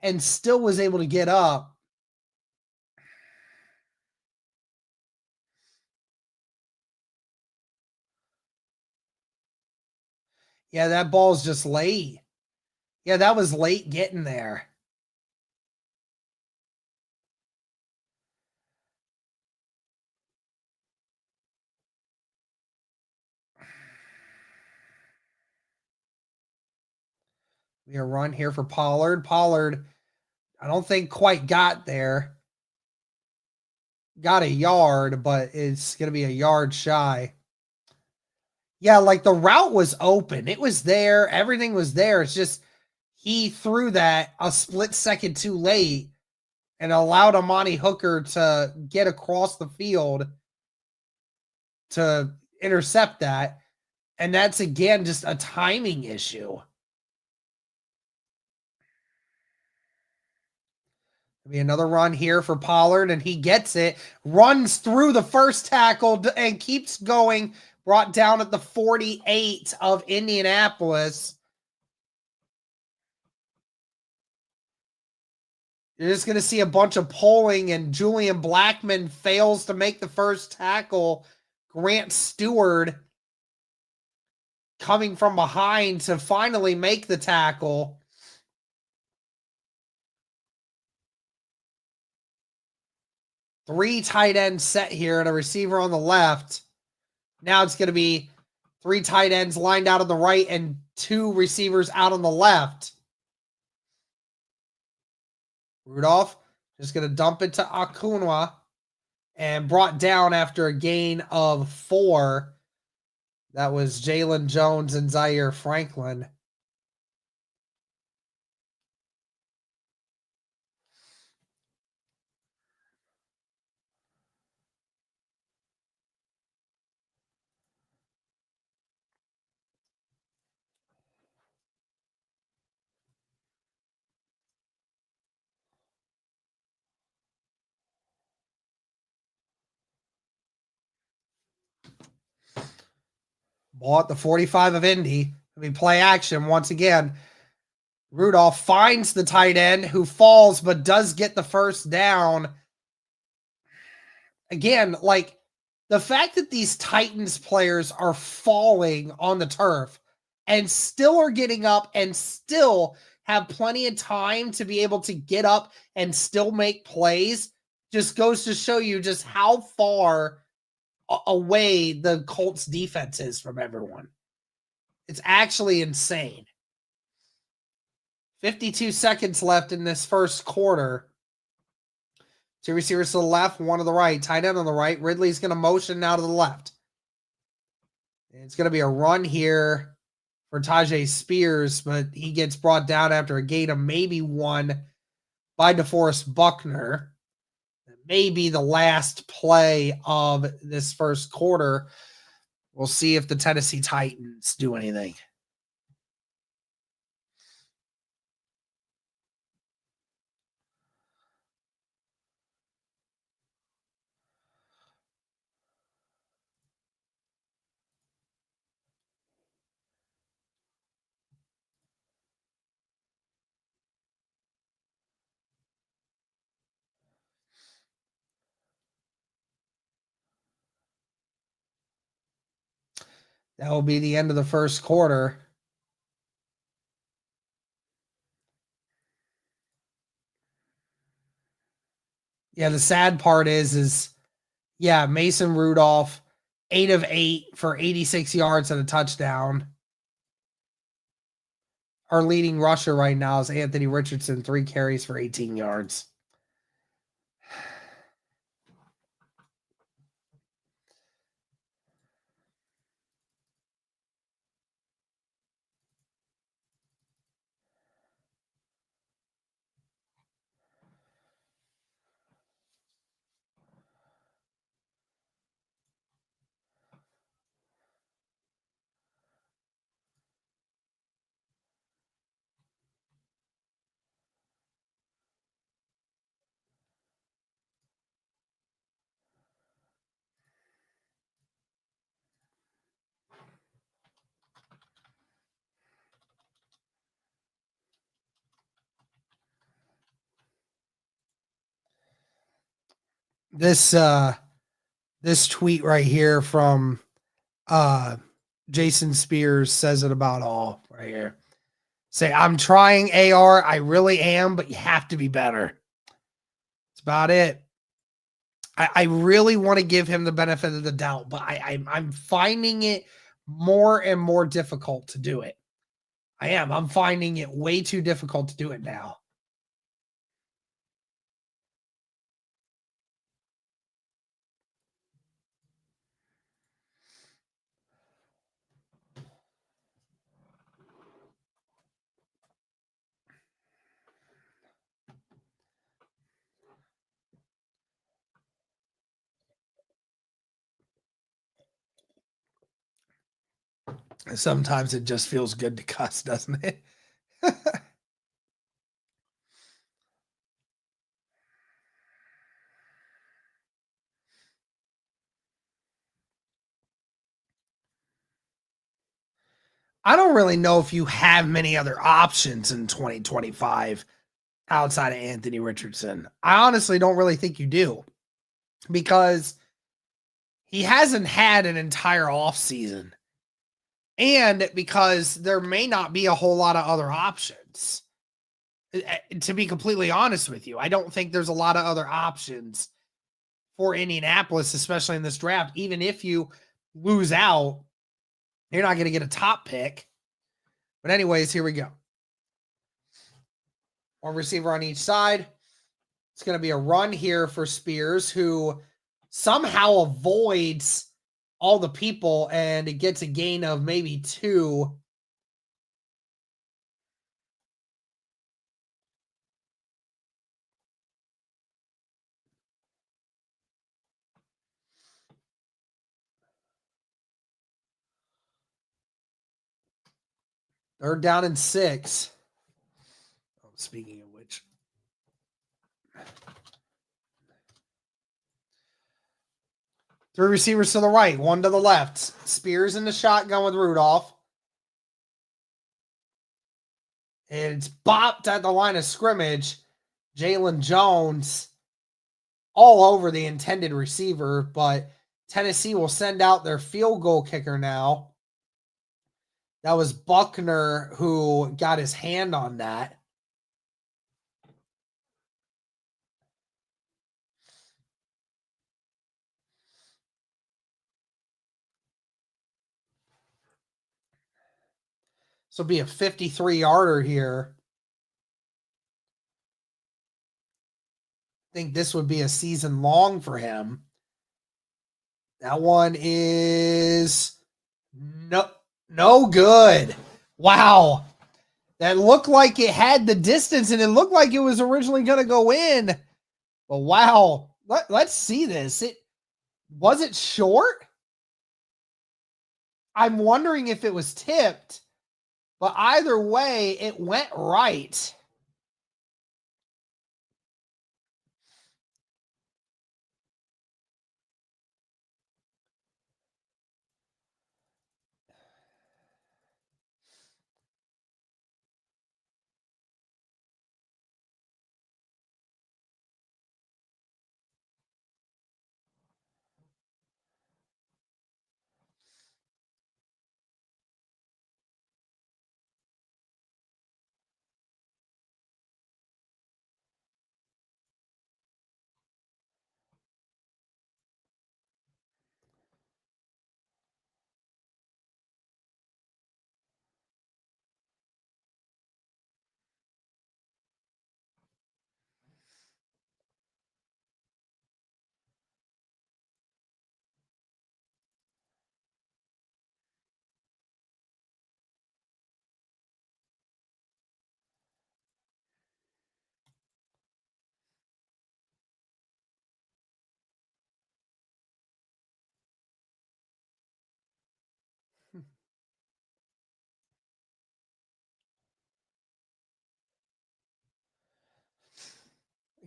and still was able to get up. Yeah, that ball's just late. Yeah, that was late getting there. We have a run here for Pollard. Pollard, I don't think quite got there. Got a yard, but it's going to be a yard shy. Yeah, like the route was open. It was there. Everything was there. It's just he threw that a split second too late and allowed Amani Hooker to get across the field to intercept that. And that's, again, just a timing issue. Be another run here for Pollard, and he gets it. Runs through the first tackle and keeps going. Brought down at the 48 of Indianapolis. You're just going to see a bunch of pulling, and Julian Blackman fails to make the first tackle. Grant Stewart coming from behind to finally make the tackle. Three tight ends set here and a receiver on the left. Now it's going to be 3 tight ends lined out on the right and 2 receivers out on the left. Rudolph just going to dump it to Akunwa and brought down after a gain of 4. That was Jalen Jones and Zaire Franklin. Ball at the 45 of Indy. Play action once again. Rudolph finds the tight end who falls but does get the first down. Again, like the fact that these Titans players are falling on the turf and still are getting up and still have plenty of time to be able to get up and still make plays just goes to show you just how far away the Colts defense is from everyone. It's actually insane. 52 seconds left in this first quarter. 2 receivers to the left, 1 to the right. Tight end on the right. Ridley's going to motion now to the left. It's going to be a run here for Tajay Spears, but he gets brought down after a gain of maybe 1 by DeForest Buckner. Maybe the last play of this first quarter. We'll see if the Tennessee Titans do anything. That will be the end of the first quarter. Yeah, the sad part is yeah, Mason Rudolph, 8 of 8 for 86 yards and a touchdown. Our leading rusher right now is Anthony Richardson, 3 carries for 18 yards. This tweet right here from Jason Spears says it about all right here. Say, I'm trying AR. I really am, but you have to be better. That's about it. I really want to give him the benefit of the doubt, but I'm finding it more and more difficult to do it. I am. I'm finding it way too difficult to do it now. Sometimes it just feels good to cuss, doesn't it? I don't really know if you have many other options in 2025 outside of Anthony Richardson. I honestly don't really think you do because he hasn't had an entire offseason and because there may not be a whole lot of other options. To be completely honest with you, I don't think there's a lot of other options for Indianapolis, especially in this draft. Even if you lose out, you're not going to get a top pick. But anyways, here we go. One receiver on each side. It's going to be a run here for Spears, who somehow avoids all the people and it gets a gain of maybe 2. They're down in 6. Oh, speaking of which, 3 receivers to the right, 1 to the left. Spears in the shotgun with Rudolph. And it's bopped at the line of scrimmage. Jalen Jones all over the intended receiver, but Tennessee will send out their field goal kicker now. That was Buckner who got his hand on that. So it'll be a 53-yarder here. I think this would be a season long for him. That one is no good. Wow. That looked like it had the distance and it looked like it was originally going to go in. But wow. Let's see this. Was it short? I'm wondering if it was tipped. But either way, it went right.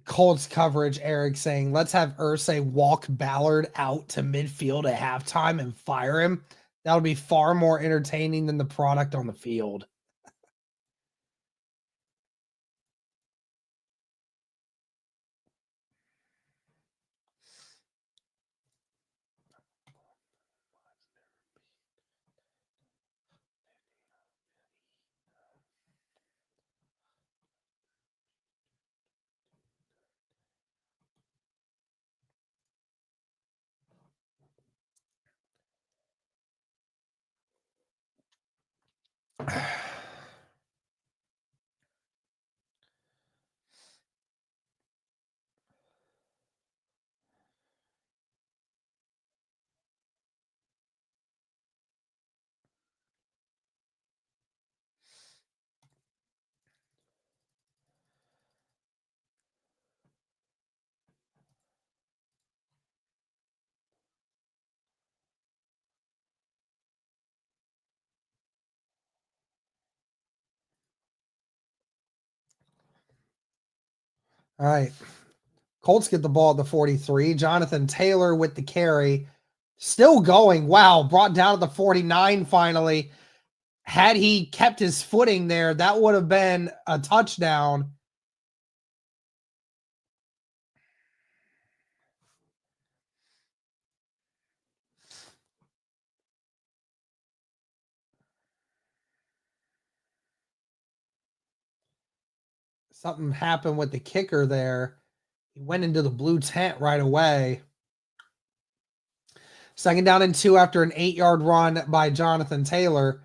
Colts coverage, Eric saying, let's have Irsay walk Ballard out to midfield at halftime and fire him. That'll be far more entertaining than the product on the field. All right. Colts get the ball at the 43. Jonathan Taylor with the carry. Still going. Wow. Brought down at the 49 finally. Had he kept his footing there, that would have been a touchdown. Something happened with the kicker there. He went into the blue tent right away. Second down and 2 after an 8-yard run by Jonathan Taylor.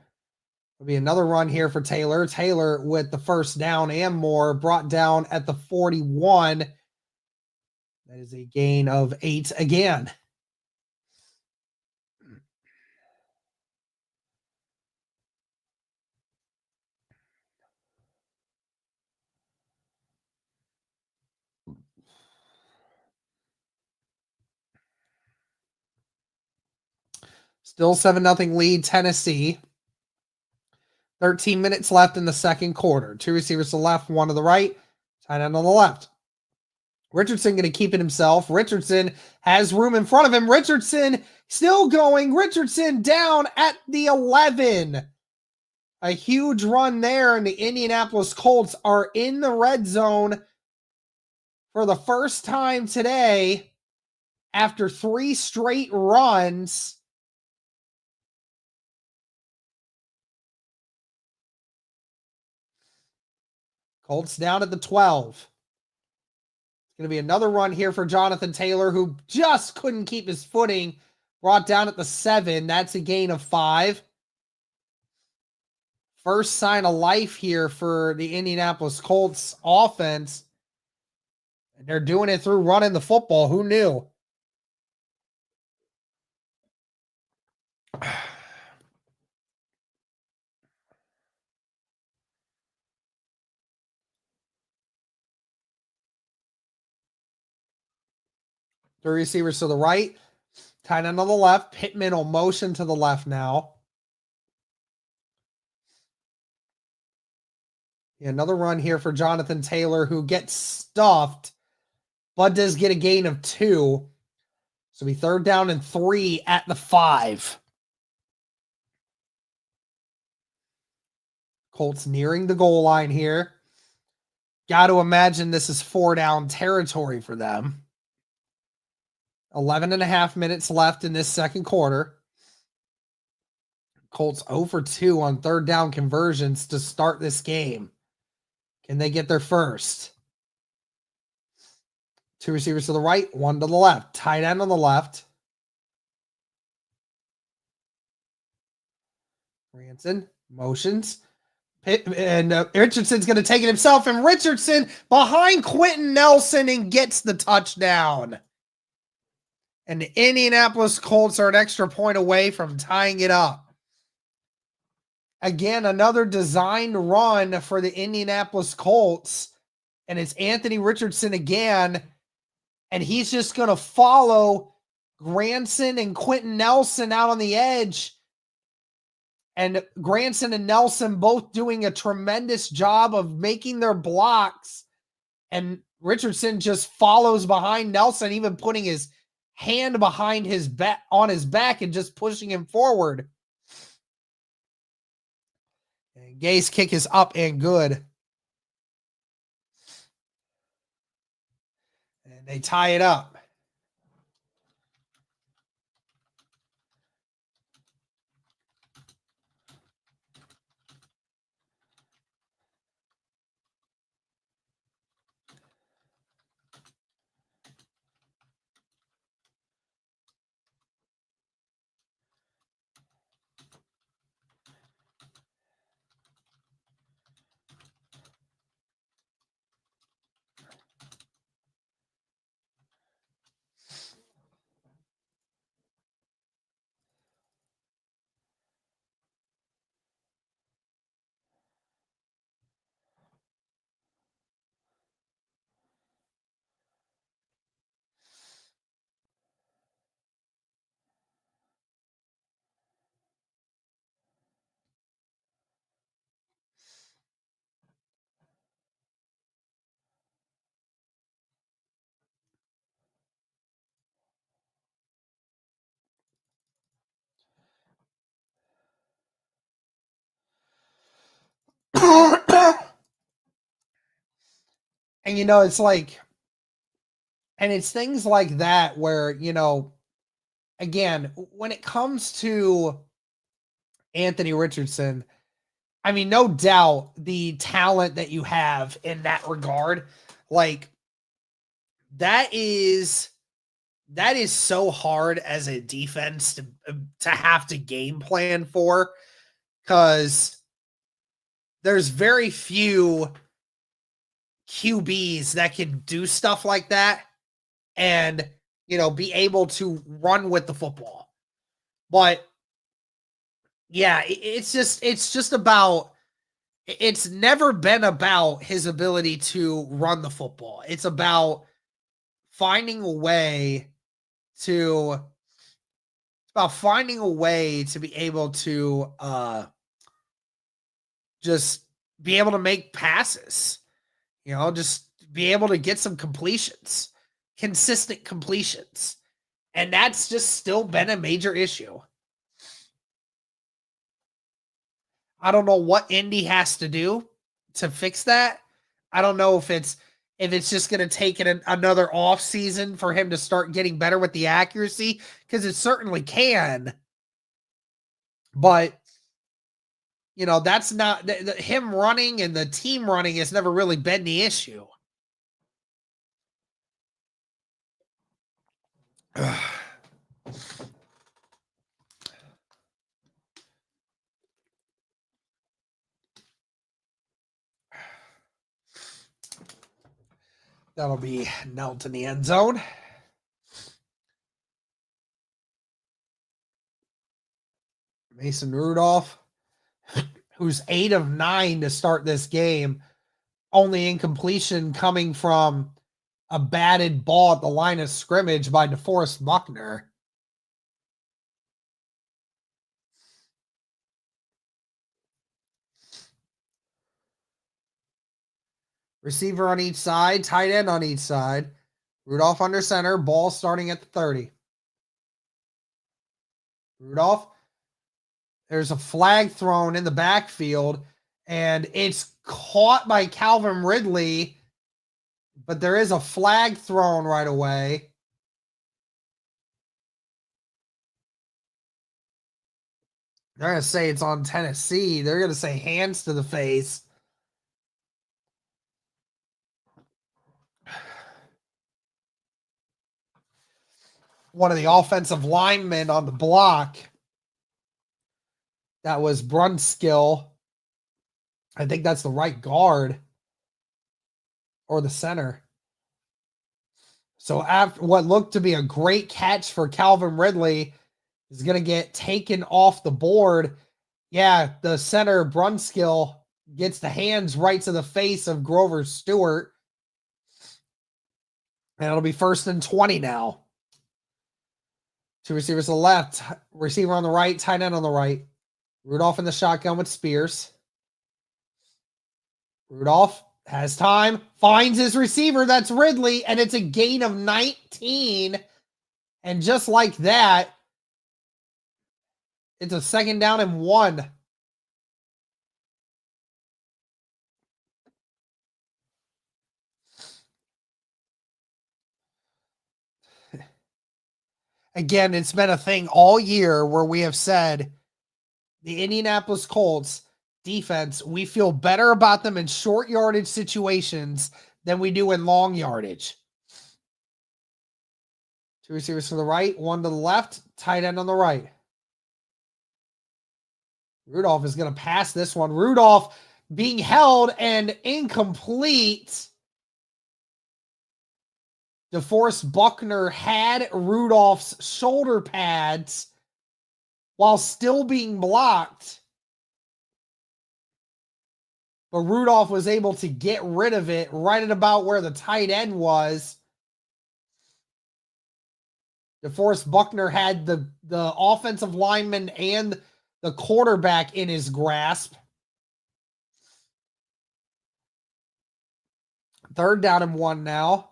There'll be another run here for Taylor. Taylor with the first down and more, brought down at the 41. That is a gain of 8 again. Still 7-0 lead, Tennessee. 13 minutes left in the second quarter. 2 receivers to the left, 1 to the right. Tight end on the left. Richardson going to keep it himself. Richardson has room in front of him. Richardson still going. Richardson down at the 11. A huge run there, and the Indianapolis Colts are in the red zone for the first time today after 3 straight runs. Colts down at the 12. It's going to be another run here for Jonathan Taylor, who just couldn't keep his footing. Brought down at the 7. That's a gain of 5. First sign of life here for the Indianapolis Colts offense. And they're doing it through running the football. Who knew? The receivers to the right. Tight end on the left. Pittman will motion to the left now. Another run here for Jonathan Taylor, who gets stuffed, but does get a gain of 2. So be 3rd down and 3 at the 5. Colts nearing the goal line here. Got to imagine this is 4-down territory for them. 11 and a half minutes left in this second quarter. Colts 0 for 2 on 3rd down conversions to start this game. Can they get their first? 2 receivers to the right, 1 to the left. Tight end on the left. Ranson motions. Richardson's going to take it himself, and Richardson behind Quentin Nelson and gets the touchdown. And the Indianapolis Colts are an extra point away from tying it up. Again, another designed run for the Indianapolis Colts. And it's Anthony Richardson again. And he's just going to follow Granson and Quentin Nelson out on the edge. And Granson and Nelson both doing a tremendous job of making their blocks And Richardson just follows behind Nelson, even putting his hand behind his back on his back and just pushing him forward. And Gay's kick is up and good. And they tie it up. And, it's like, and it's things like that where, again, when it comes to Anthony Richardson, I mean, no doubt the talent that you have in that regard, like, that is so hard as a defense to have to game plan for, because there's very few QBs that can do stuff like that and, be able to run with the football. But yeah, it's just about, it's never been about his ability to run the football. It's about finding a way to, be able to just be able to make passes, just be able to get some completions, consistent completions. And that's just still been a major issue. I don't know what Indy has to do to fix that. I don't know if it's just going to take another off season for him to start getting better with the accuracy, because it certainly can. But, that's not him running, and the team running has never really been the issue. That'll be knelt in the end zone. Mason Rudolph, who's 8 of 9 to start this game, only incompletion coming from a batted ball at the line of scrimmage by DeForest Buckner. Receiver on each side, tight end on each side. Rudolph under center, ball starting at the 30. Rudolph, there's a flag thrown in the backfield, and it's caught by Calvin Ridley, but there is a flag thrown right away. They're going to say it's on Tennessee. They're going to say hands to the face. One of the offensive linemen on the block, that was Brunskill. I think that's the right guard or the center. So after what looked to be a great catch for Calvin Ridley is going to get taken off the board. Yeah, the center Brunskill gets the hands right to the face of Grover Stewart. And it'll be 1st and 20 now. 2 receivers to the left, receiver on the right, tight end on the right. Rudolph in the shotgun with Spears. Rudolph Has time, finds his receiver. That's Ridley, and it's a gain of 19. And just like that, it's a 2nd down and 1. Again, it's been a thing all year where we have said the Indianapolis Colts defense, we feel better about them in short yardage situations than we do in long yardage. 2 receivers to the right, 1 to the left, tight end on the right. Rudolph is going to pass this one. Rudolph being held and incomplete. DeForest Buckner had Rudolph's shoulder pads while still being blocked. But Rudolph was able to get rid of it right at about where the tight end was. DeForest Buckner had the offensive lineman and the quarterback in his grasp. 3rd down and 1 now.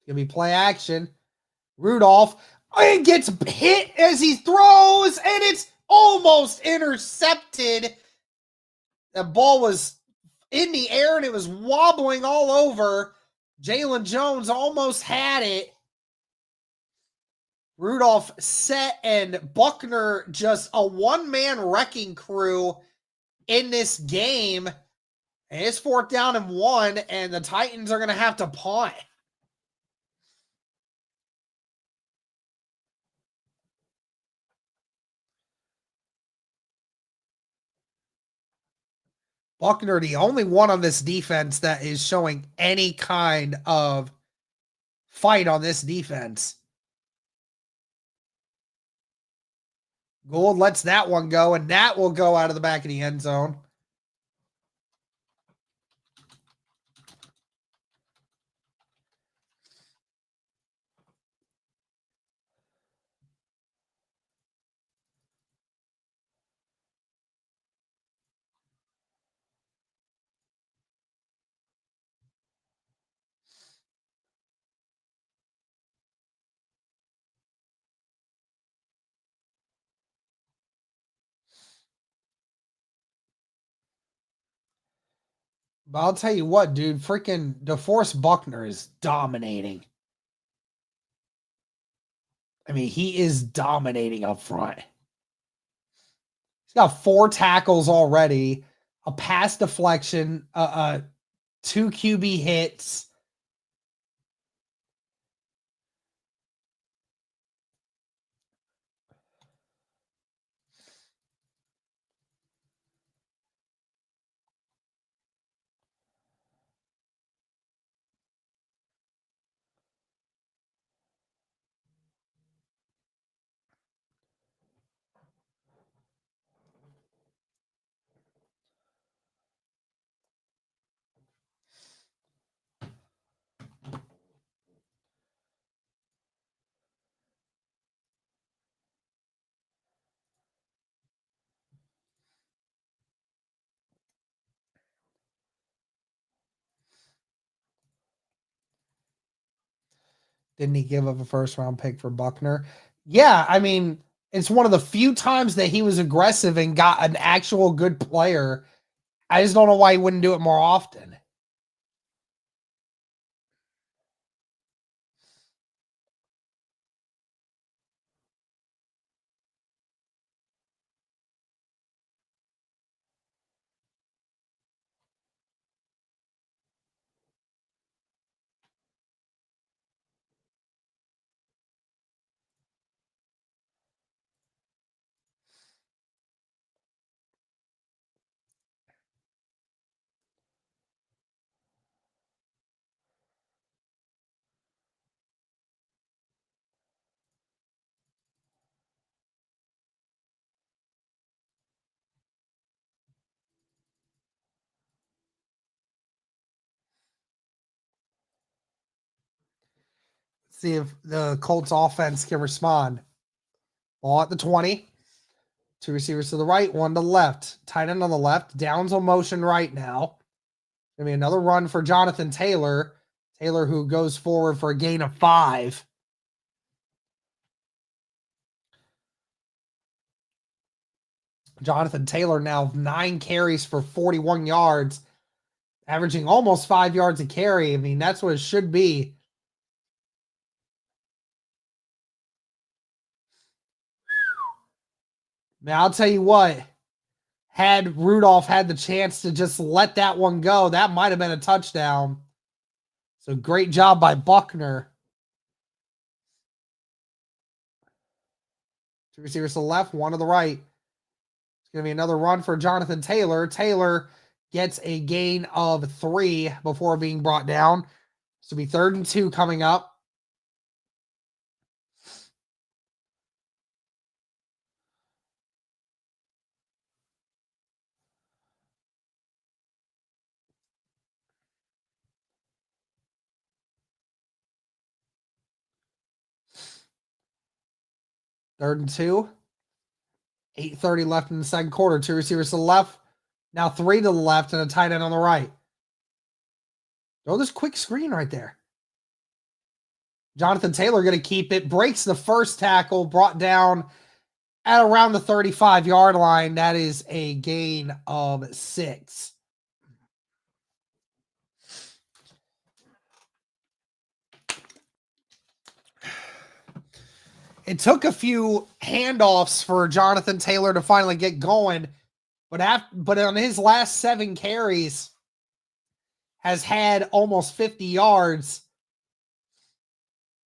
Gonna be play action. Rudolph gets hit as he throws, and it's almost intercepted. The ball was in the air and it was wobbling all over. Jalen Jones almost had it. Rudolph set, and Buckner just a one-man wrecking crew in this game. And it's 4th down and 1, and the Titans are going to have to punt. Buckner, the only one on this defense that is showing any kind of fight on this defense. Gould lets that one go, and that will go out of the back of the end zone. But I'll tell you what, dude, freaking DeForest Buckner is dominating. I mean, he is dominating up front. He's got 4 tackles already, a pass deflection, 2 QB hits. Didn't he give up a 1st-round pick for Buckner? Yeah, I mean, it's one of the few times that he was aggressive and got an actual good player. I just don't know why he wouldn't do it more often. See if the Colts offense can respond. Ball at the 20. Two receivers to the right, one to the left. Tight end on the left. Downs on motion right now. Going to be another run for Jonathan Taylor. Taylor who goes forward for a gain of 5. Jonathan Taylor now 9 carries for 41 yards, averaging almost 5 yards a carry. I mean, that's what it should be. Now, I'll tell you what, had Rudolph had the chance to just let that one go, that might have been a touchdown. So great job by Buckner. Two receivers to the left, one to the right. It's going to be another run for Jonathan Taylor. Taylor gets a gain of 3 before being brought down. So it'll be 3rd and 2 coming up. Third and 2. 8:30 left in the second quarter. 2 receivers to the left. Now 3 to the left and a tight end on the right. Oh, this quick screen right there. Jonathan Taylor going to keep it. Breaks the first tackle. Brought down at around the 35-yard line. That is a gain of 6. It took a few handoffs for Jonathan Taylor to finally get going, but on his last 7 carries has had almost 50 yards.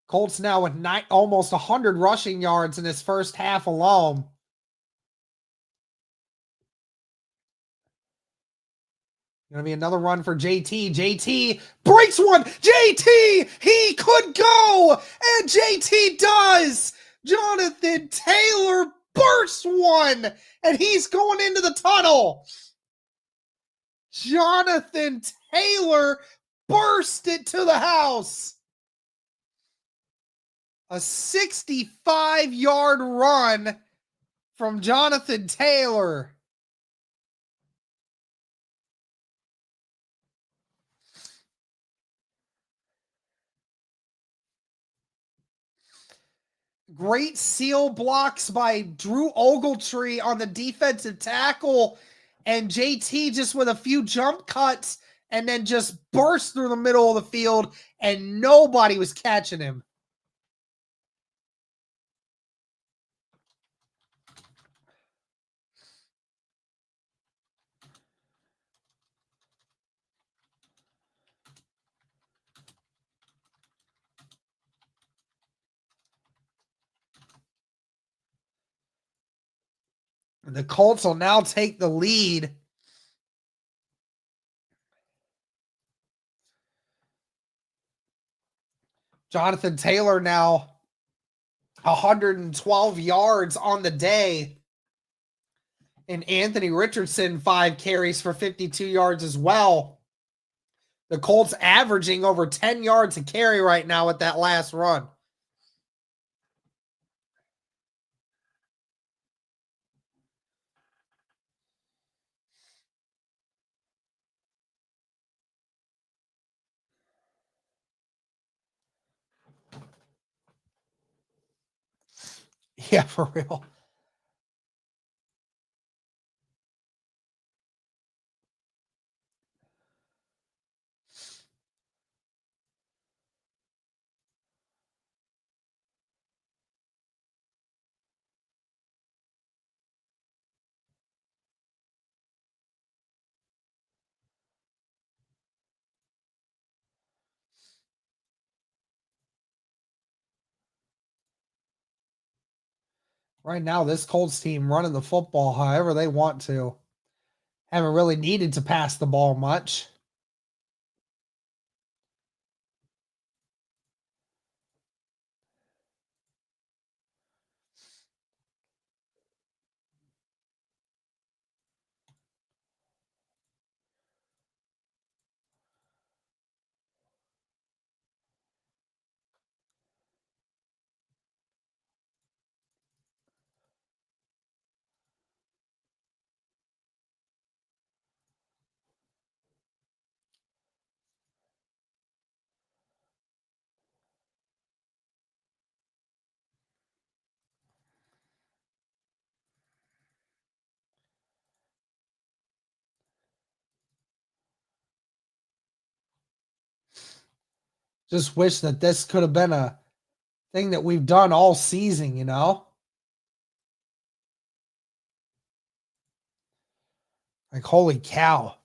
Colts now with almost 100 rushing yards in his first half alone. Going to be another run for JT. JT breaks one. JT, he could go, and JT does. Jonathan Taylor bursts one, and he's going into the tunnel. Jonathan Taylor burst it to the house. A 65-yard run from Jonathan Taylor. Great seal blocks by Drew Ogletree on the defensive tackle. And JT just with a few jump cuts and then just burst through the middle of the field, and nobody was catching him. The Colts will now take the lead. Jonathan Taylor now 112 yards on the day. And Anthony Richardson 5 carries for 52 yards as well. The Colts averaging over 10 yards a carry right now with that last run. Yeah, for real. Right now, this Colts team running the football however they want to. Haven't really needed to pass the ball much. Just wish that this could have been a thing that we've done all season, you know? Like, holy cow.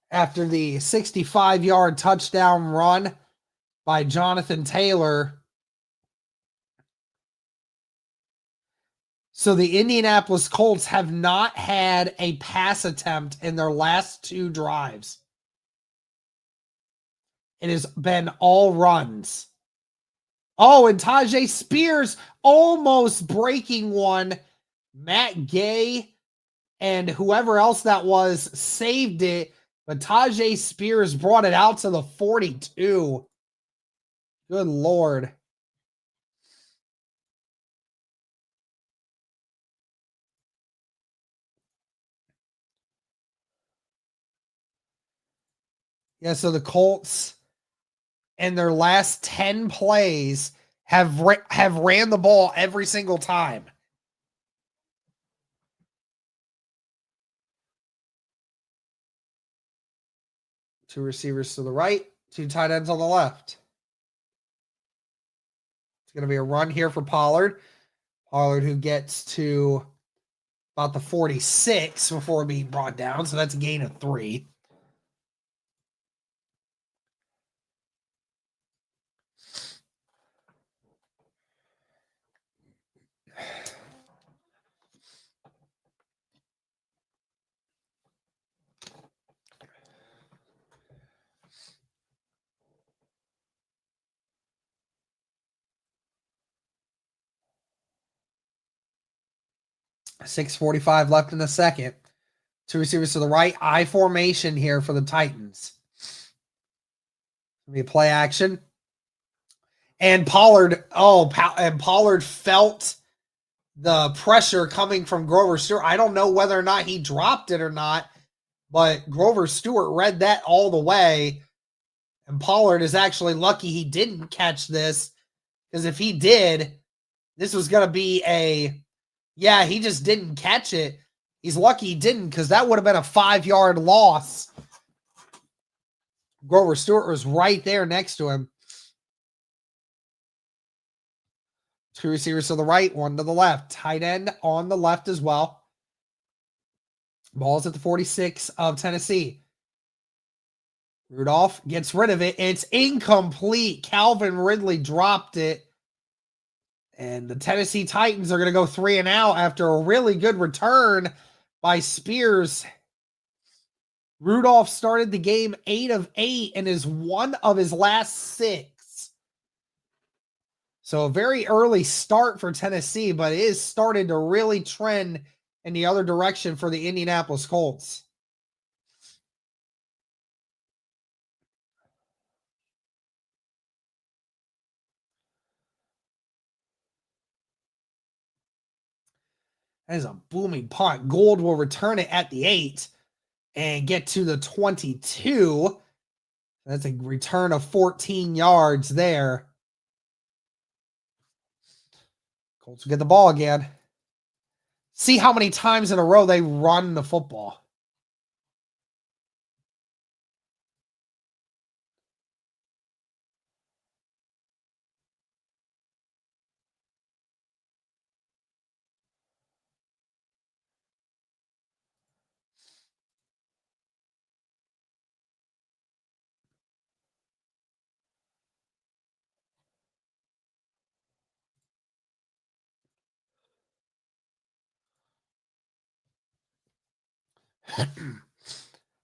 After the 65-yard touchdown run by Jonathan Taylor. So the Indianapolis Colts have not had a pass attempt in their last 2 drives. It has been all runs. Oh, and Tajay Spears almost breaking one. Matt Gay and whoever else that was saved it, but Tajay Spears brought it out to the 42. Good Lord. Yeah, so the Colts in their last 10 plays have ran the ball every single time. Two receivers to the right, 2 tight ends on the left. It's going to be a run here for Pollard. Pollard, who gets to about the 46 before being brought down, so that's a gain of 3. .645 left in the second. 2 receivers to the right. I formation here for the Titans. It'll be a play action. And Pollard, Pollard felt the pressure coming from Grover Stewart. I don't know whether or not he dropped it or not, but Grover Stewart read that all the way. And Pollard is actually lucky he didn't catch this, because if he did, this was going to be he just didn't catch it. He's lucky he didn't, because that would have been a 5-yard loss. Grover Stewart was right there next to him. 2 receivers to the right, 1 to the left. Tight end on the left as well. Ball's at the 46 of Tennessee. Rudolph gets rid of it. It's incomplete. Calvin Ridley dropped it. And the Tennessee Titans are going to go 3 and out after a really good return by Spears. Rudolph started the game 8 of 8 and is 1 of his last 6. So a very early start for Tennessee, but it is started to really trend in the other direction for the Indianapolis Colts. That is a booming punt. Gould will return it at the 8 and get to the 22. That's a return of 14 yards there. Colts will get the ball again. See how many times in a row they run the football.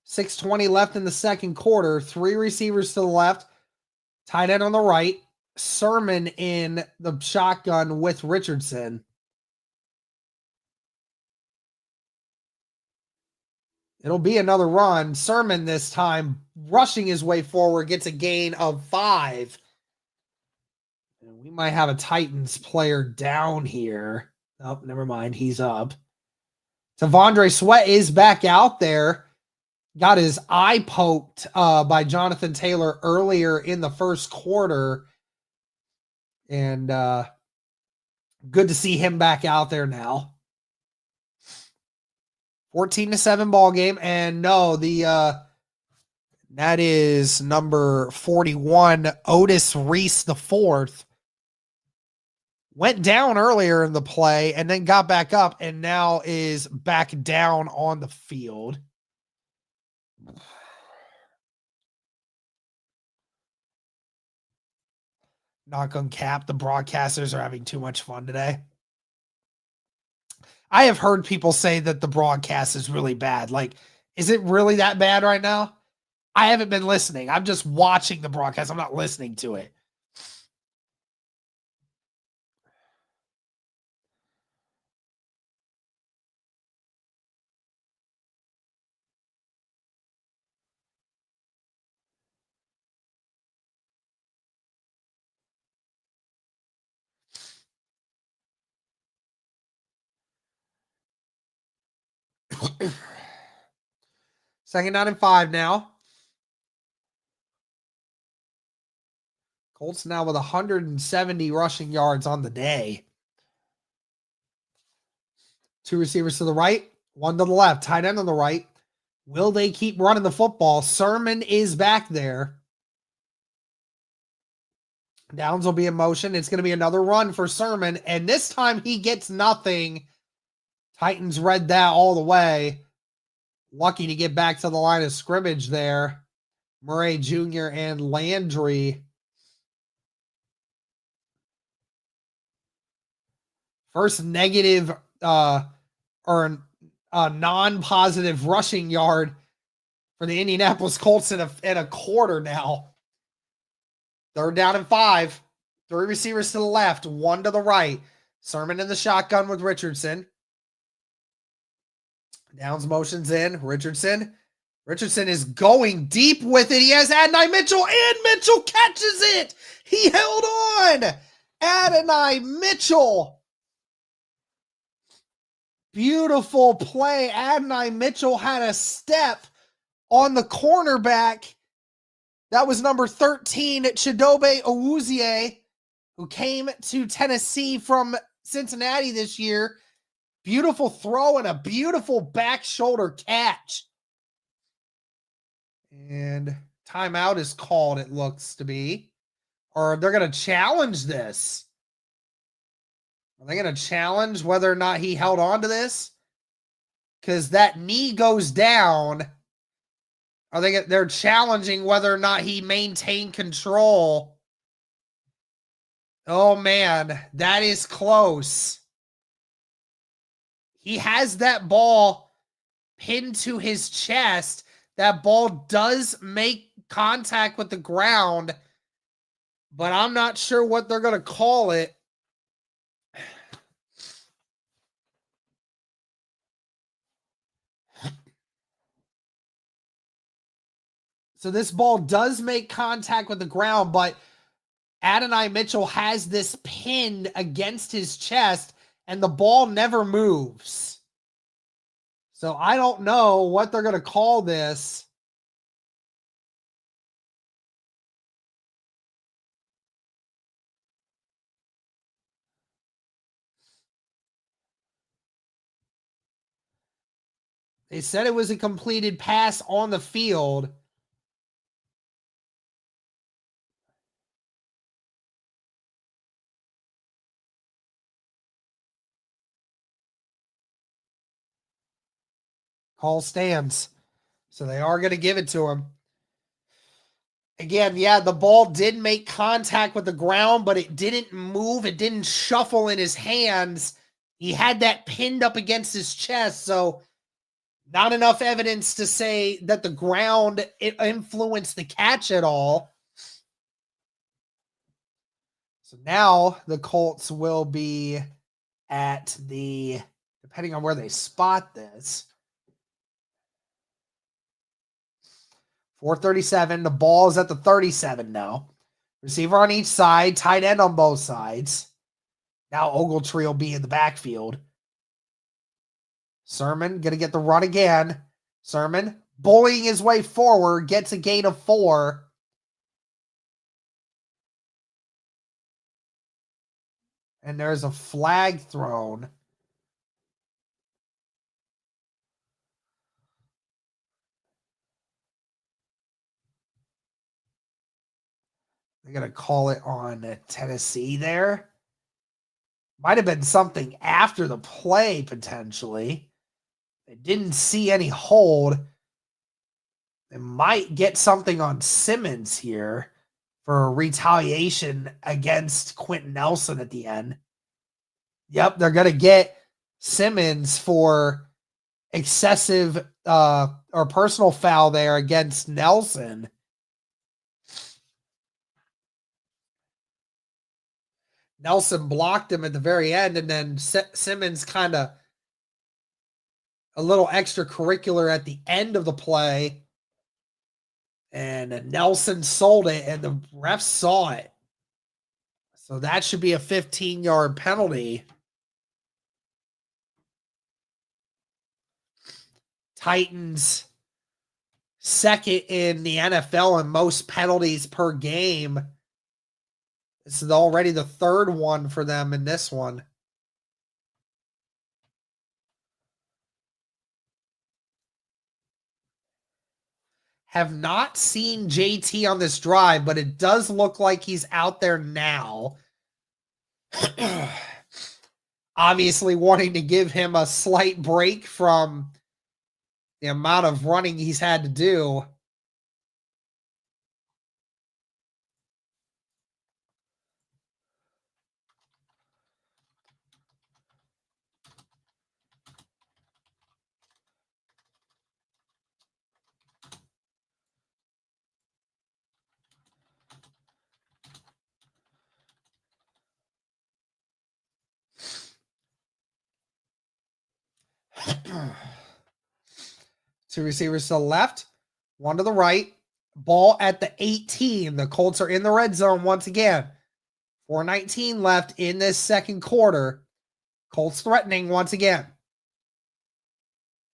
.620 left in the second quarter. 3 receivers to the left. Tight end on the right. Sermon in the shotgun with Richardson. It'll be another run. Sermon this time rushing his way forward, gets a gain of 5. And we might have a Titans player down here. Oh, never mind. He's up. Tavondre Sweat is back out there. got his eye poked by Jonathan Taylor earlier in the first quarter. And good to see him back out there now. 14-7 ball game. And no, that is number 41, Otis Reese the fourth. Went down earlier in the play and then got back up and now is back down on the field. Knock on cap. The broadcasters are having too much fun today. I have heard people say that the broadcast is really bad. Like, is it really that bad right now? I haven't been listening. I'm just watching the broadcast. I'm not listening to it. Second down and 5 now. Colts now with 170 rushing yards on the day. 2 receivers to the right, 1 to the left, tight end on the right. Will they keep running the football? Sermon is back there. Downs will be in motion. It's going to be another run for Sermon, and this time he gets nothing. Titans read that all the way. Lucky to get back to the line of scrimmage there. Murray Jr. and Landry. First negative or non-positive rushing yard for the Indianapolis Colts in a quarter now. Third down and 5. 3 receivers to the left, 1 to the right. Sermon in the shotgun with Richardson. Downs motions in. Richardson is going deep with it. He has Adonai Mitchell, and Mitchell catches it. He held on. Adonai Mitchell. Beautiful play. Adonai Mitchell had a step on the cornerback. That was number 13, Chidobe Awuzie, who came to Tennessee from Cincinnati this year. Beautiful throw and a beautiful back shoulder catch. And timeout is called, it looks to be. Or they're going to challenge this. Are they going to challenge whether or not he held on to this? Because that knee goes down. They're challenging whether or not he maintained control. Oh, man. That is close. He has that ball pinned to his chest. That ball does make contact with the ground, but I'm not sure what they're going to call it. So this ball does make contact with the ground, but Adonai Mitchell has this pinned against his chest, and the ball never moves. So I don't know what they're going to call this. They said it was a completed pass on the field. Call stands. So they are going to give it to him. Again, yeah, the ball did make contact with the ground, but it didn't move. It didn't shuffle in his hands. He had that pinned up against his chest, so not enough evidence to say that the ground influenced the catch at all. So now the Colts will be at the, depending on where they spot this, 437. The ball is at the 37 now. Receiver on each side, tight end on both sides. Now Ogletree will be in the backfield. Sermon going to get the run again. Sermon bullying his way forward, gets a gain of 4. And there's a flag thrown. They're going to call it on Tennessee there. Might have been something after the play, potentially. They didn't see any hold. They might get something on Simmons here for retaliation against Quentin Nelson at the end. Yep, they're going to get Simmons for excessive or personal foul there against Nelson. Nelson blocked him at the very end, and then Simmons kind of a little extracurricular at the end of the play. And Nelson sold it, and the refs saw it. So that should be a 15-yard penalty. Titans second in the NFL in most penalties per game. This is already the third one for them in this one. Have not seen JT on this drive, but it does look like he's out there now. Obviously wanting to give him a slight break from the amount of running he's had to do. Two receivers to the left, one to the right. Ball at the 18. The Colts are in the red zone once again. 4:19 left in this second quarter. Colts threatening once again.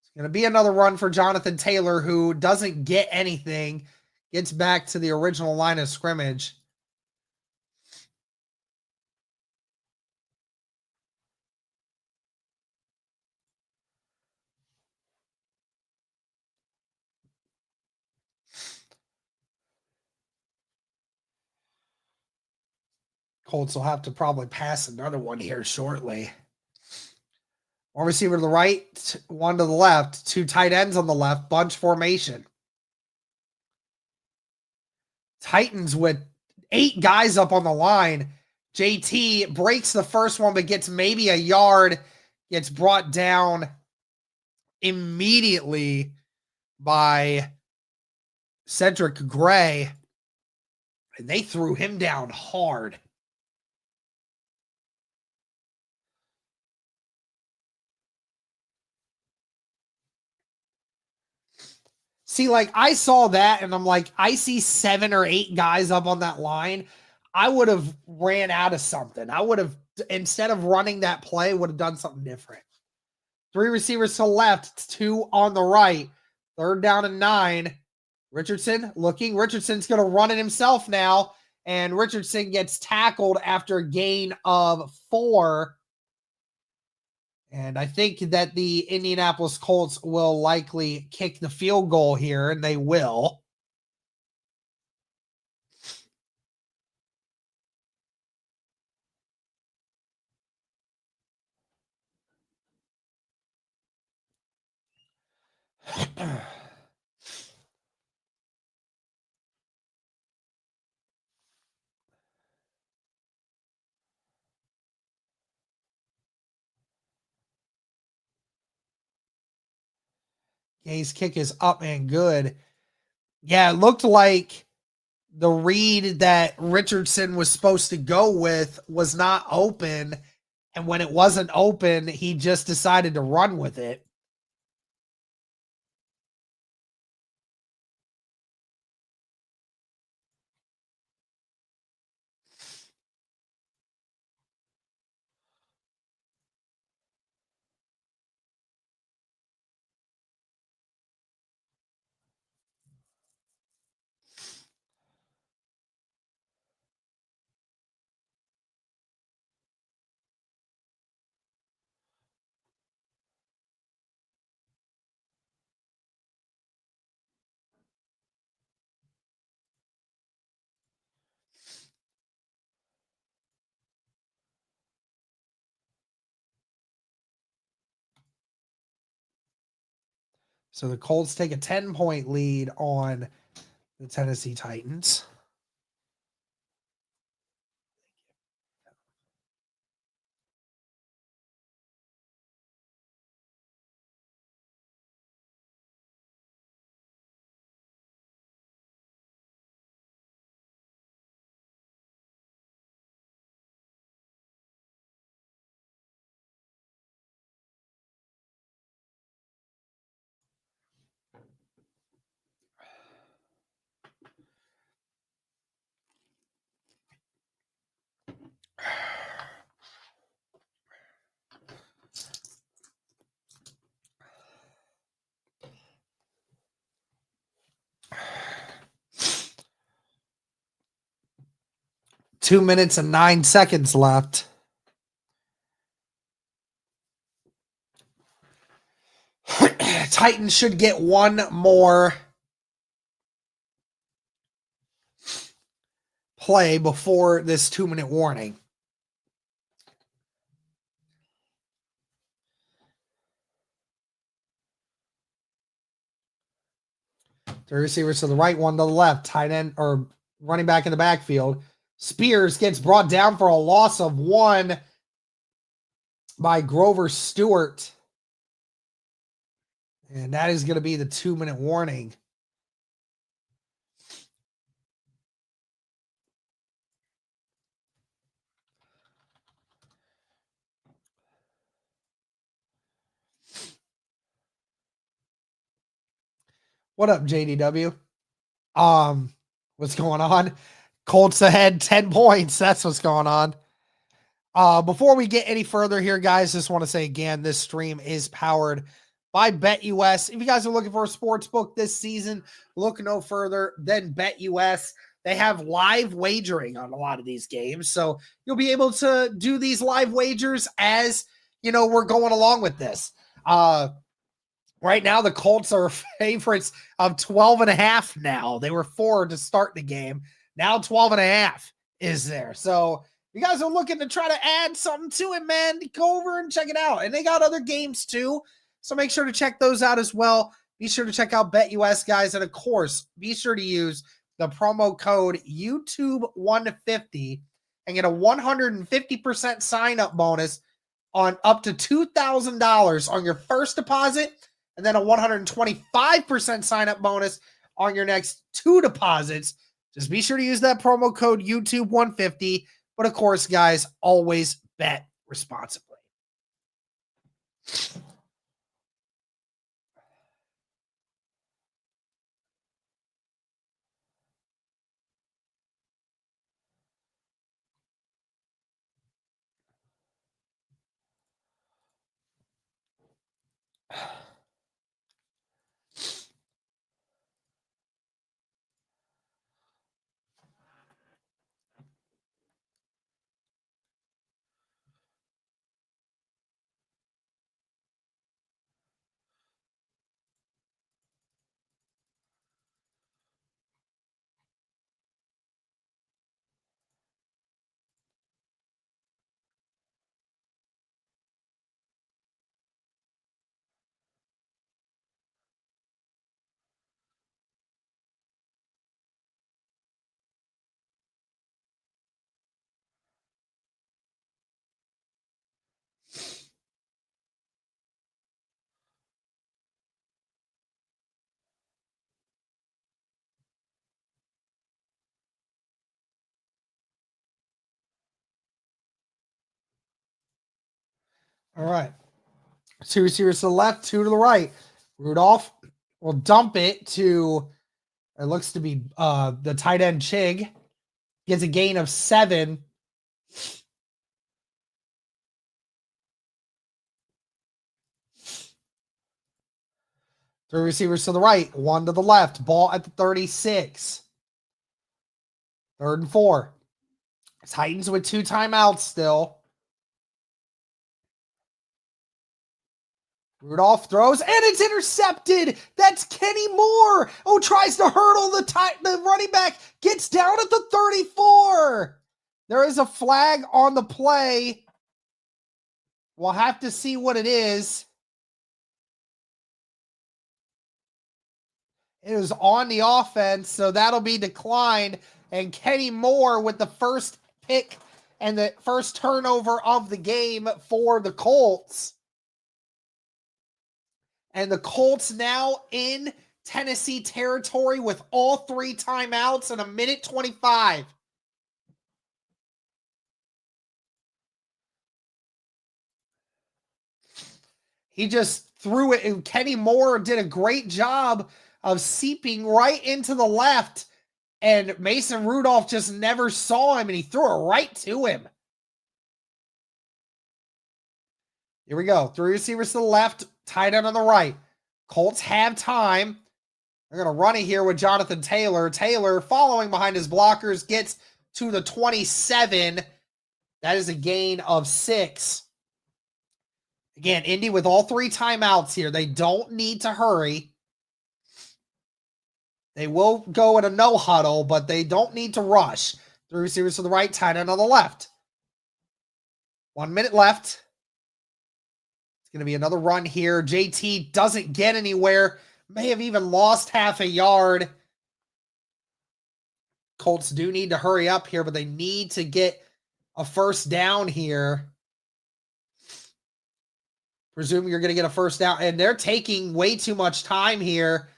It's going to be another run for Jonathan Taylor, who doesn't get anything. Gets back to the original line of scrimmage. Colts will have to probably pass another one here shortly. One receiver to the right, one to the left, two tight ends on the left, bunch formation. Titans with 8 guys up on the line. JT breaks the first one, but gets maybe a yard, gets brought down immediately by Cedric Gray, and they threw him down hard. See, like, I saw that, and I'm like, I see 7 or 8 guys up on that line. I would have ran out of something. I would have, instead of running that play, would have done something different. 3 receivers to the left, 2 on the right. 3rd down and 9. Richardson looking. Richardson's going to run it himself now, and Richardson gets tackled after a gain of 4. And I think that the Indianapolis Colts will likely kick the field goal here, and they will. Gay's kick is up and good. Yeah, it looked like the read that Richardson was supposed to go with was not open. And when it wasn't open, he just decided to run with it. So the Colts take a 10-point lead on the Tennessee Titans. Two minutes and 9 seconds left. Titans should get one more play before this 2-minute warning. The receivers to the right, one to the left. Tight end or running back in the backfield. Spears gets brought down for a loss of 1 by Grover Stewart. And that is going to be the 2-minute warning. What up, JDW? What's going on? Colts ahead 10 points. That's what's going on. Before we get any further here, guys, just want to say again, this stream is powered by BetUS. If you guys are looking for a sports book this season, look no further than BetUS. They have live wagering on a lot of these games, so you'll be able to do these live wagers as, you know, we're going along with this. Right now, the Colts are favorites of 12.5 now. They were 4 to start the game. Now 12.5 is there. So you guys are looking to try to add something to it, man, go over and check it out. And they got other games too, so make sure to check those out as well. Be sure to check out BetUS, guys. And of course, be sure to use the promo code YouTube150 and get a 150% sign-up bonus on up to $2,000 on your first deposit, and then a 125% sign-up bonus on your next 2 deposits. Just be sure to use that promo code YouTube150. But of course, guys, always bet responsibly. All right. 2 receivers to the left, 2 to the right. Rudolph will dump it to, it looks to be the tight end Chig. Gets a gain of 7. Three receivers to the right, 1 to the left. Ball at the 36. 3rd and 4. Titans with 2 timeouts still. Rudolph throws, and it's intercepted. That's Kenny Moore. Oh, tries to hurdle the running back. Gets down at the 34. There is a flag on the play. We'll have to see what it is. It was on the offense, so that'll be declined. And Kenny Moore with the first pick and the first turnover of the game for the Colts. And the Colts now in Tennessee territory with all 3 timeouts in 1:25. He just threw it, and Kenny Moore did a great job of seeping right into the left, and Mason Rudolph just never saw him, and he threw it right to him. Here we go. 3 receivers to the left, tight end on the right. Colts have time. They're going to run it here with Jonathan Taylor. Taylor, following behind his blockers, gets to the 27. That is a gain of 6. Again, Indy with all 3 timeouts here. They don't need to hurry. They will go in a no huddle, but they don't need to rush. 3 receivers to the right, tight end on the left. 1 minute left. It's going to be another run here. JT doesn't get anywhere. May have even lost half a yard. Colts do need to hurry up here, but they need to get a first down here. Presume you're going to get a first down, and they're taking way too much time here.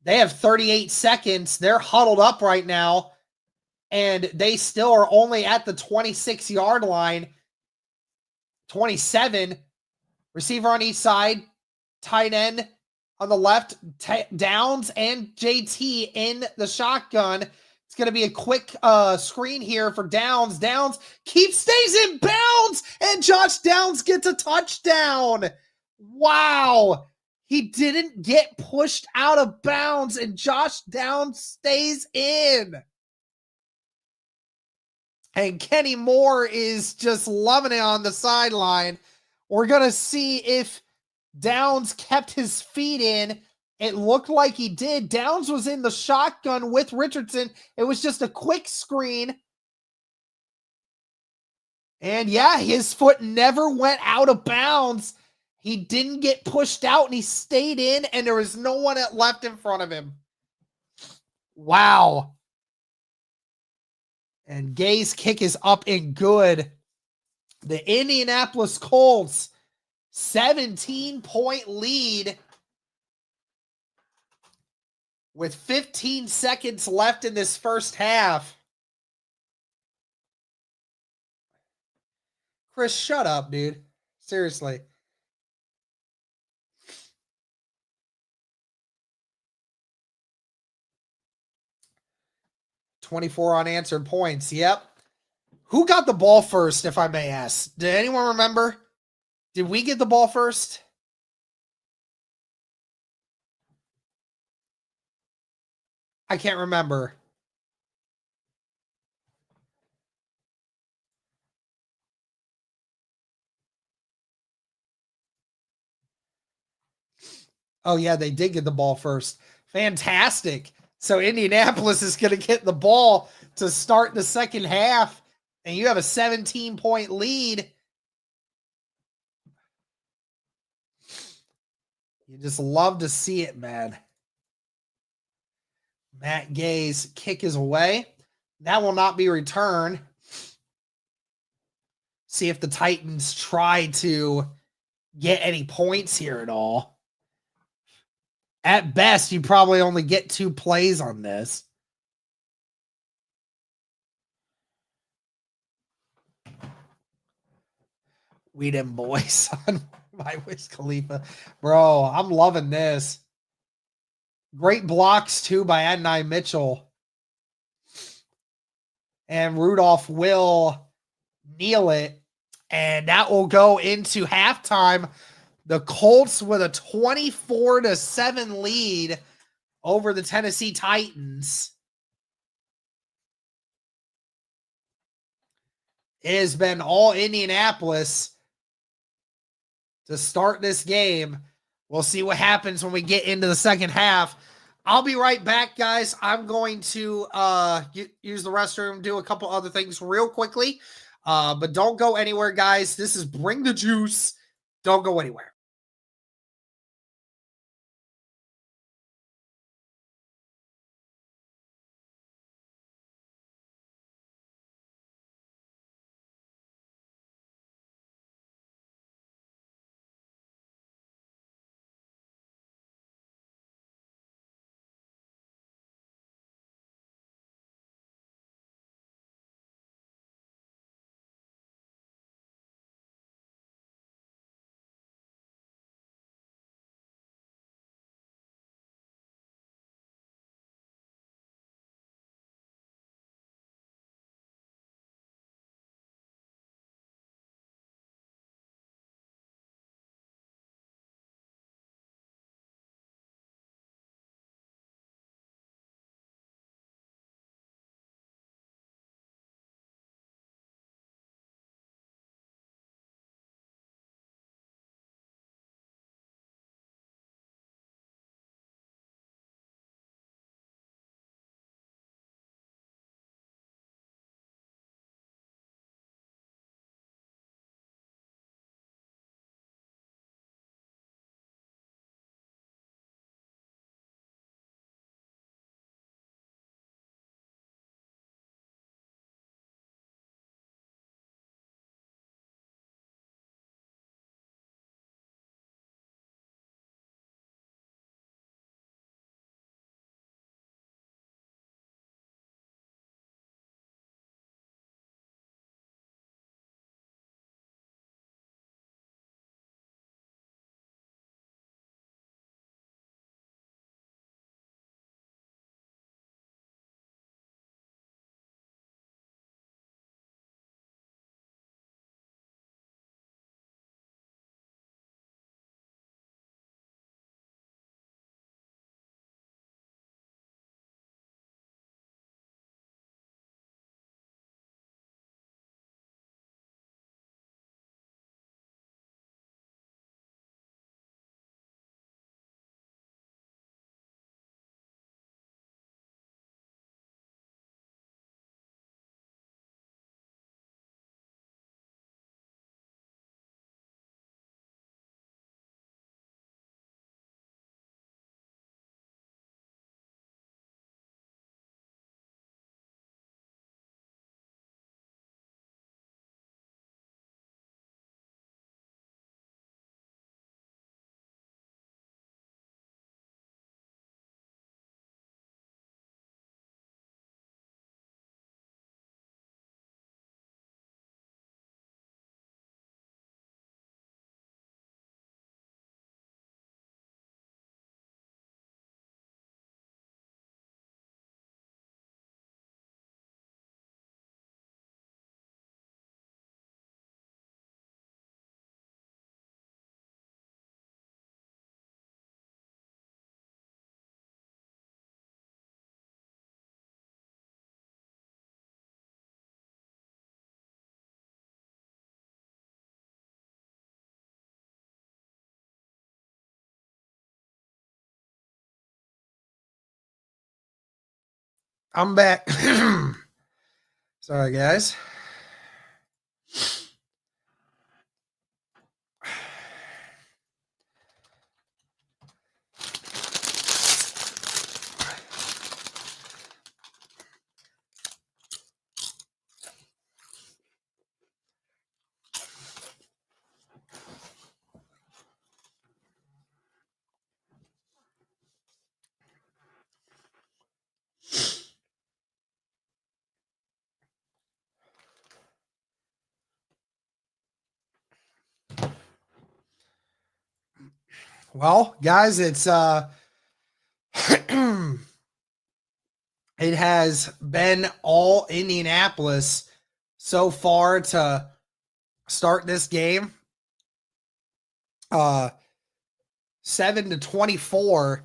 They have 38 seconds. They're huddled up right now, and they still are only at the 26-yard line. 27. Receiver on each side. Tight end on the left. Downs and JT in the shotgun. It's going to be a quick screen here for Downs. Downs stays in bounds, and Josh Downs gets a touchdown. Wow. He didn't get pushed out of bounds, and Josh Downs stays in. And Kenny Moore is just loving it on the sideline. We're going to see if Downs kept his feet in. It looked like he did. Downs was in the shotgun with Richardson. It was just a quick screen. And yeah, his foot never went out of bounds. He didn't get pushed out, and he stayed in, and there was no one left in front of him. Wow. And Gay's kick is up and good. The Indianapolis Colts, 17-point lead with 15 seconds left in this first half. Chris, shut up, dude. Seriously. $24 unanswered points. Yep. Who got the ball first, if I may ask? Did anyone remember? Did we get the ball first? I can't remember. Oh, yeah, they did get the ball first. Fantastic. So Indianapolis is going to get the ball to start the second half, and you have a 17-point lead. You just love to see it, man. Matt Gay's kick is away. That will not be returned. See if the Titans try to get any points here at all. At best, you probably only get 2 plays on this. We them boys on my Wiz Khalifa. Bro, I'm loving this. Great blocks, too, by Adonai Mitchell. And Rudolph will kneel it. And that will go into halftime. The Colts with a 24-7 lead over the Tennessee Titans. It has been all Indianapolis to start this game. We'll see what happens when we get into the second half. I'll be right back, guys. I'm going to use the restroom, do a couple other things real quickly. But don't go anywhere, guys. This is Bring the Juice. Don't go anywhere. I'm back. Sorry, guys. Well, guys, it's it has been all Indianapolis so far to start this game. 7-24.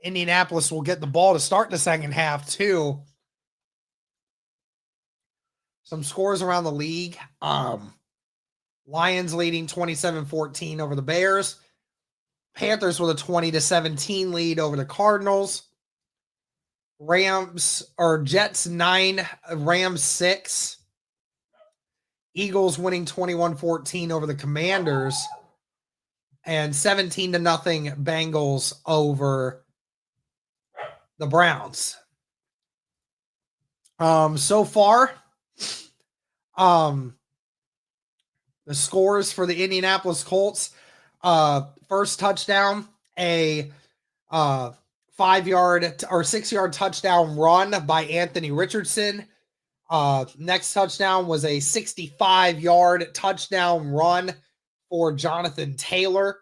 Indianapolis will get the ball to start the second half too. Some scores around the league. Lions leading 27-14 over the Bears. Panthers with a 20-17 lead over the Cardinals. Jets 9, Rams 6. Eagles winning 21-14 over the Commanders. And 17-0 Bengals over the Browns. So far, the scores for the Indianapolis Colts, first touchdown, a 5-yard or 6-yard touchdown run by Anthony Richardson. Next touchdown was a 65-yard touchdown run for Jonathan Taylor.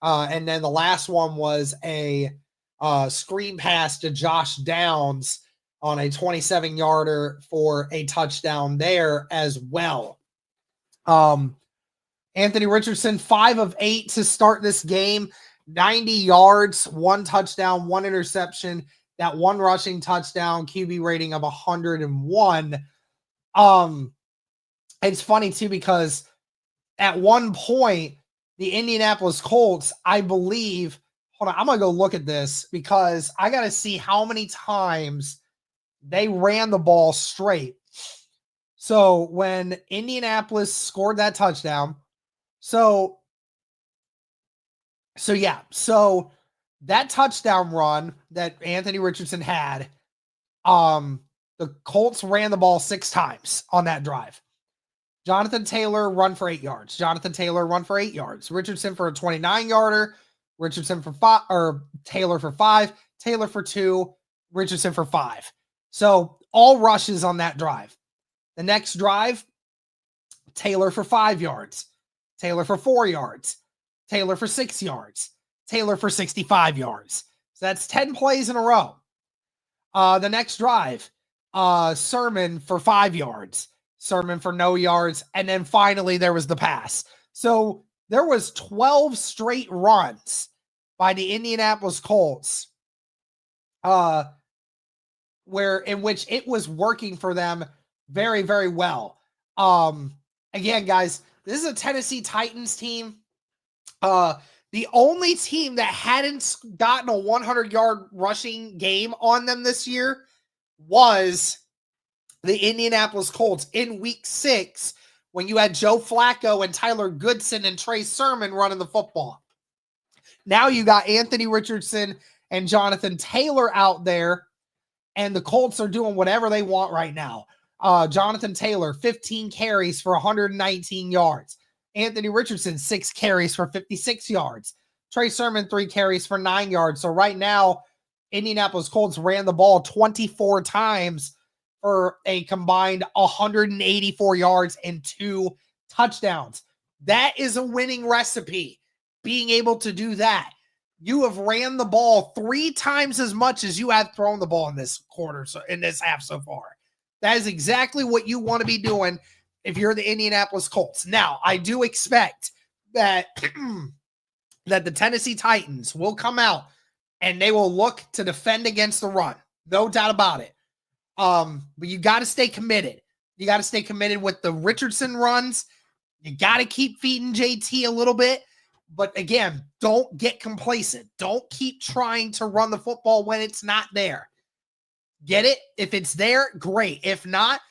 And then the last one was a screen pass to Josh Downs on a 27-yarder for a touchdown there as well. Anthony Richardson, 5 of 8 to start this game, 90 yards, 1 touchdown, 1 interception, that 1 rushing touchdown, QB rating of 101. It's funny too, because at one point, the Indianapolis Colts, I believe, hold on, I'm going to go look at this because I got to see how many times they ran the ball straight. So when Indianapolis scored that touchdown, so that touchdown run that Anthony Richardson had, the Colts ran the ball 6 times on that drive. Jonathan Taylor run for 8 yards. Jonathan Taylor run for 8 yards. Richardson for a 29-yarder. Richardson for 5, or Taylor for 5. Taylor for 2. Richardson for 5. So all rushes on that drive. The next drive, Taylor for 5 yards. Taylor for 4 yards. Taylor for 6 yards. Taylor for 65 yards. So that's 10 plays in a row. The next drive, Sermon for 5 yards. Sermon for no yards. And then finally there was the pass. So there was 12 straight runs by the Indianapolis Colts in which it was working for them very, very well. Again, guys, this is a Tennessee Titans team. The only team that hadn't gotten a 100-yard rushing game on them this year was the Indianapolis Colts in week 6, when you had Joe Flacco and Tyler Goodson and Trey Sermon running the football. Now you got Anthony Richardson and Jonathan Taylor out there, and the Colts are doing whatever they want right now. Jonathan Taylor, 15 carries for 119 yards. Anthony Richardson, 6 carries for 56 yards. Trey Sermon, 3 carries for 9 yards. So right now, Indianapolis Colts ran the ball 24 times for a combined 184 yards and 2 touchdowns. That is a winning recipe, being able to do that. You have ran the ball 3 times as much as you have thrown the ball in this quarter, so in this half so far. That is exactly what you want to be doing if you're the Indianapolis Colts. Now, I do expect that, that the Tennessee Titans will come out and they will look to defend against the run. No doubt about it. But you got to stay committed. You got to stay committed with the Richardson runs. You got to keep feeding JT a little bit. But again, don't get complacent. Don't keep trying to run the football when it's not there. get it. If it's there, great. If not,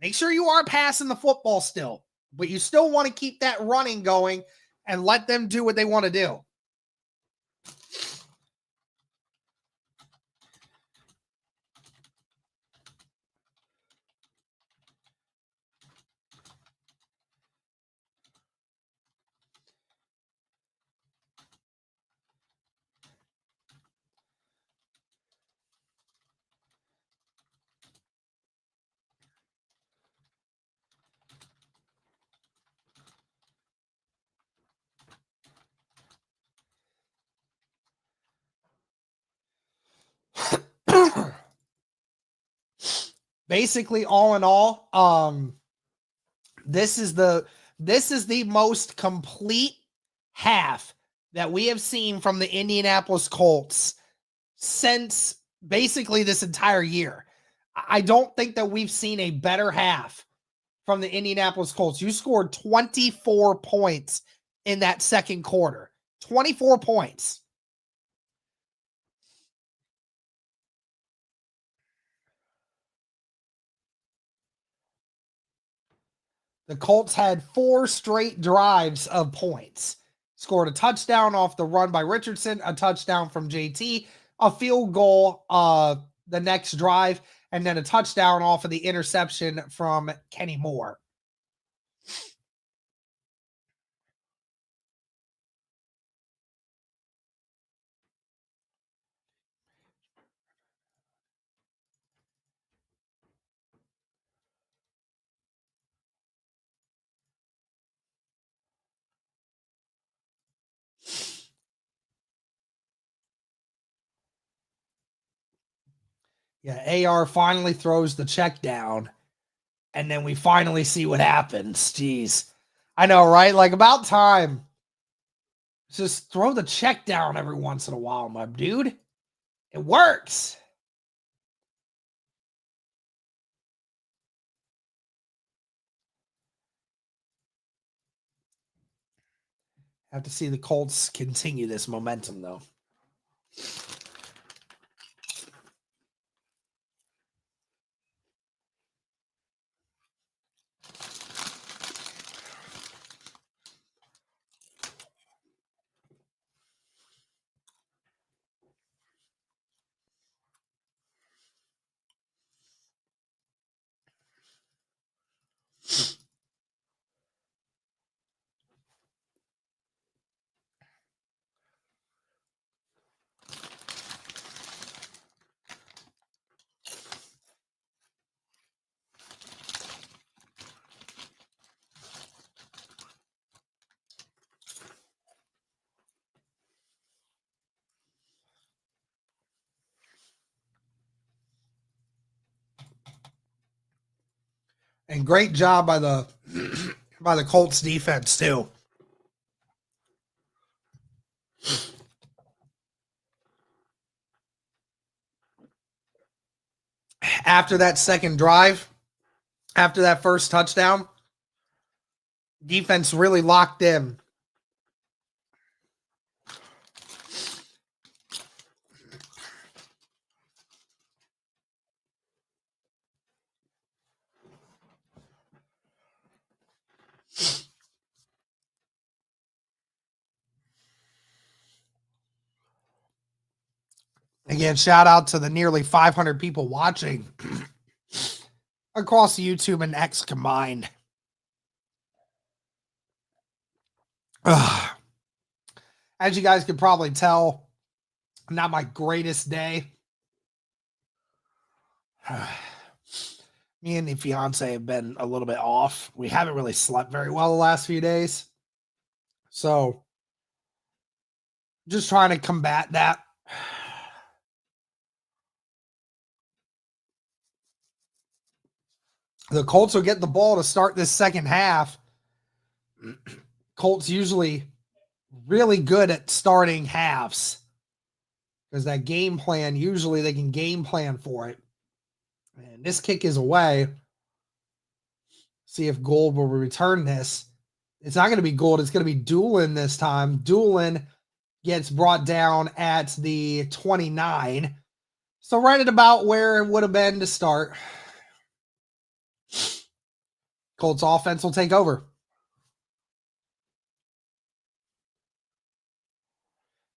make sure you are passing the football still. But you still want to keep that running going and let them do what they want to do. Basically, all in all, this is the most complete half that we have seen from the Indianapolis Colts since basically this entire year. I don't think that we've seen a better half from the Indianapolis Colts. You scored 24 points in that second quarter. 24 points. The Colts had 4 straight drives of points. Scored a touchdown off the run by Richardson, a touchdown from JT, a field goal the next drive, and then a touchdown off of the interception from Kenny Moore. Yeah, AR finally throws the check down, and then we finally see what happens. Jeez. I know, right? Like, about time. Just throw the check down every once in a while, my dude. It works. Have to see the Colts continue this momentum, though. And great job by the Colts defense too. After that second drive, after that first touchdown, defense really locked in. Again, shout out to the nearly 500 people watching across YouTube and X combined. Ugh. As you guys could probably tell, not my greatest day. Me and the fiance have been a little bit off. We haven't really slept very well the last few days. So, just trying to combat that. The Colts will get the ball to start this second half. Colts usually really good at starting halves because that game plan, usually they can game plan for it. And this kick is away. See if Gould will return this. It's not going to be Gould. It's going to be Doolin this time. Doolin gets brought down at the 29. So right at about where it would have been to start. Colts offense will take over.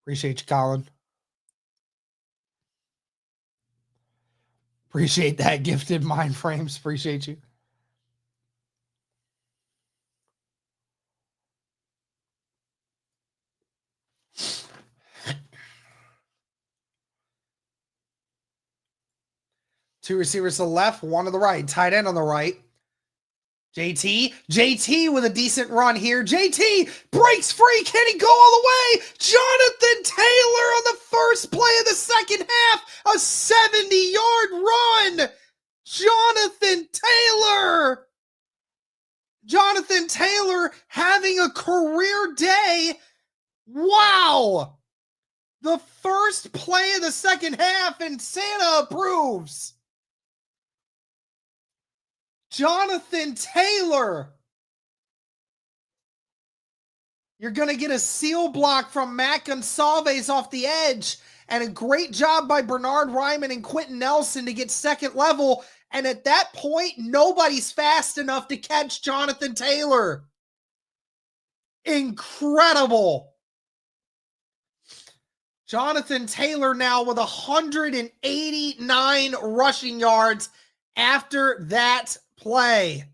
Appreciate you, Colin. Appreciate that, Gifted Mind Frames. Appreciate you. Two receivers to the left, one to the right. Tight end on the right. JT with a decent run here. JT breaks free. Can he go all the way? Jonathan Taylor on the first play of the second half. A 70-yard run. Jonathan Taylor. Jonathan Taylor having a career day. Wow. The first play of the second half, and Santa approves. Jonathan Taylor. You're going to get a seal block from Matt Gonsalves off the edge, and a great job by Bernard Ryman and Quentin Nelson to get second level. And at that point, nobody's fast enough to catch Jonathan Taylor. Incredible. Jonathan Taylor now with 189 rushing yards after that play.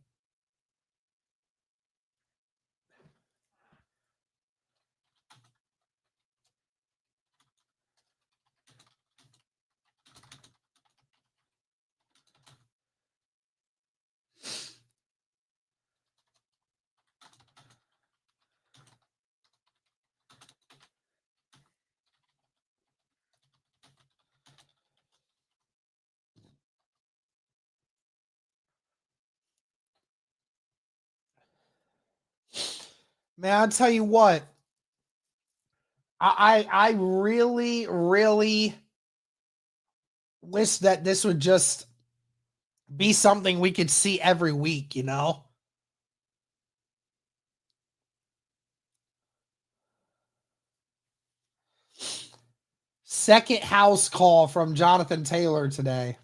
Man, I'll tell you what. I really, really wish that this would just be something we could see every week, you know? Second house call from Jonathan Taylor today.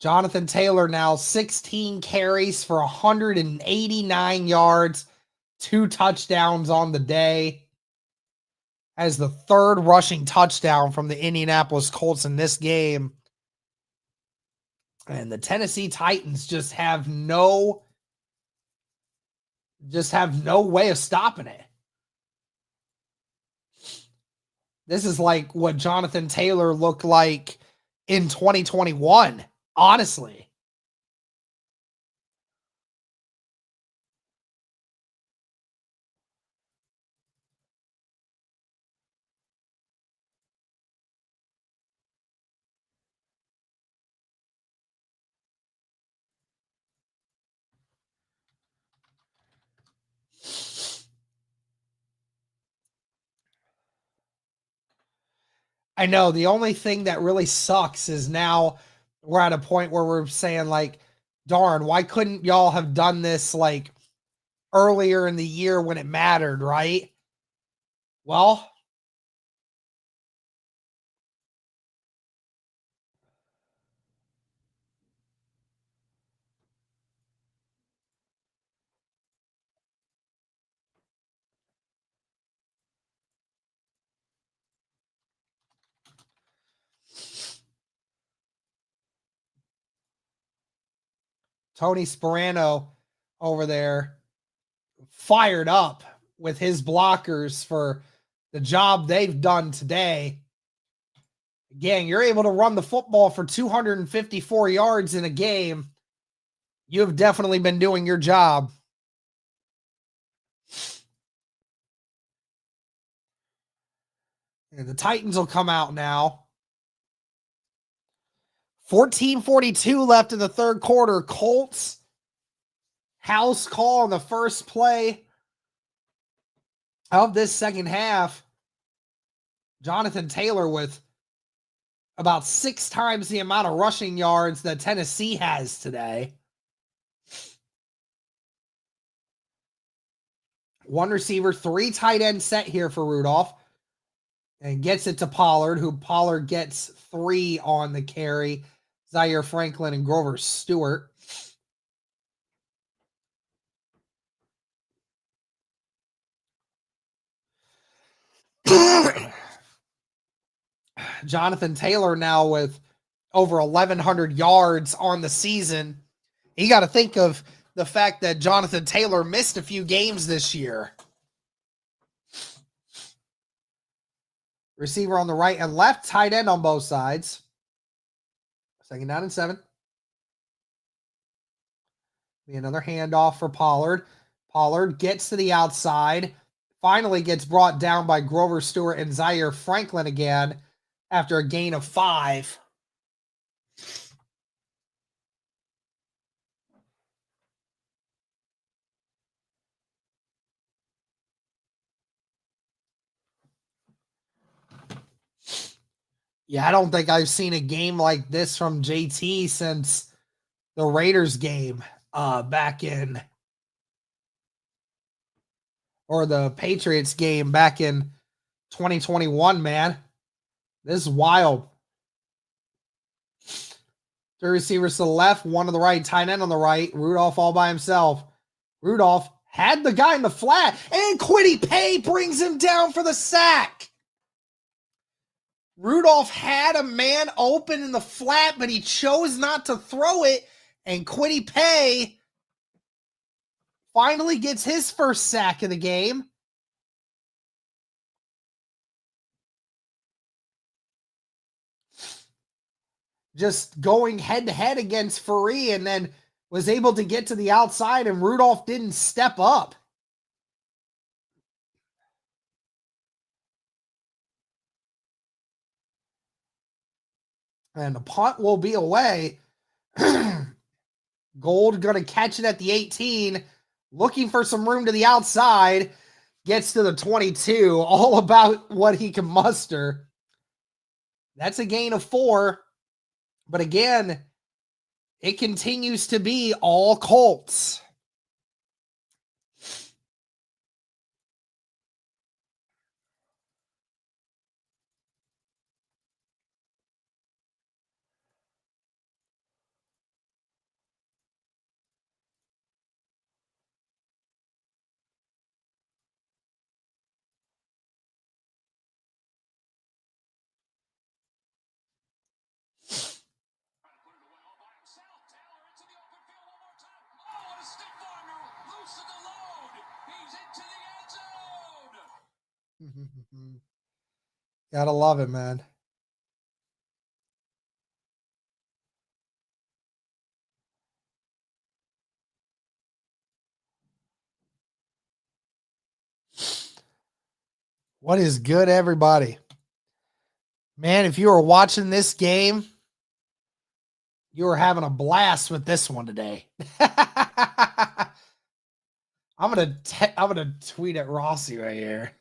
Jonathan Taylor now 16 carries for 189 yards, 2 touchdowns on the day. As the third rushing touchdown from the Indianapolis Colts in this game. And the Tennessee Titans just have no way of stopping it. This is like what Jonathan Taylor looked like in 2021, honestly. I know the only thing that really sucks is now we're at a point where we're saying like, darn, why couldn't y'all have done this like earlier in the year when it mattered, right? Well, Tony Sperano over there fired up with his blockers for the job they've done today. Again, you're able to run the football for 254 yards in a game. You have definitely been doing your job. And the Titans will come out now. 14:42 left in the third quarter. Colts house call on the first play of this second half. Jonathan Taylor with about 6 times the amount of rushing yards that Tennessee has today. One receiver, 3 tight end set here for Rudolph. And gets it to Pollard, who Pollard gets 3 on the carry. Zaire Franklin and Grover Stewart. Jonathan Taylor now with over 1,100 yards on the season. You got to think of the fact that Jonathan Taylor missed a few games this year. Receiver on the right and left, tight end on both sides. 2nd down and 7. Be another handoff for Pollard. Pollard gets to the outside. Finally gets brought down by Grover Stewart and Zaire Franklin again after a gain of 5. Yeah, I don't think I've seen a game like this from JT since the Raiders game back in, or the Patriots game back in 2021, man. This is wild. 3 receivers to the left, 1 to the right, tight end on the right. Rudolph all by himself. Rudolph had the guy in the flat, and Kwity Paye brings him down for the sack. Rudolph had a man open in the flat, but he chose not to throw it, and Kwity Paye finally gets his first sack of the game. Just going head-to-head against Faree, and then was able to get to the outside, and Rudolph didn't step up. And the punt will be away. Gold going to catch it at the 18, looking for some room to the outside, gets to the 22, all about what he can muster. That's a gain of 4, but again, it continues to be all Colts. Gotta love it, man. What is good, everybody? Man, if you were watching this game, you were having a blast with this one today. I'm gonna tweet at Rossi right here.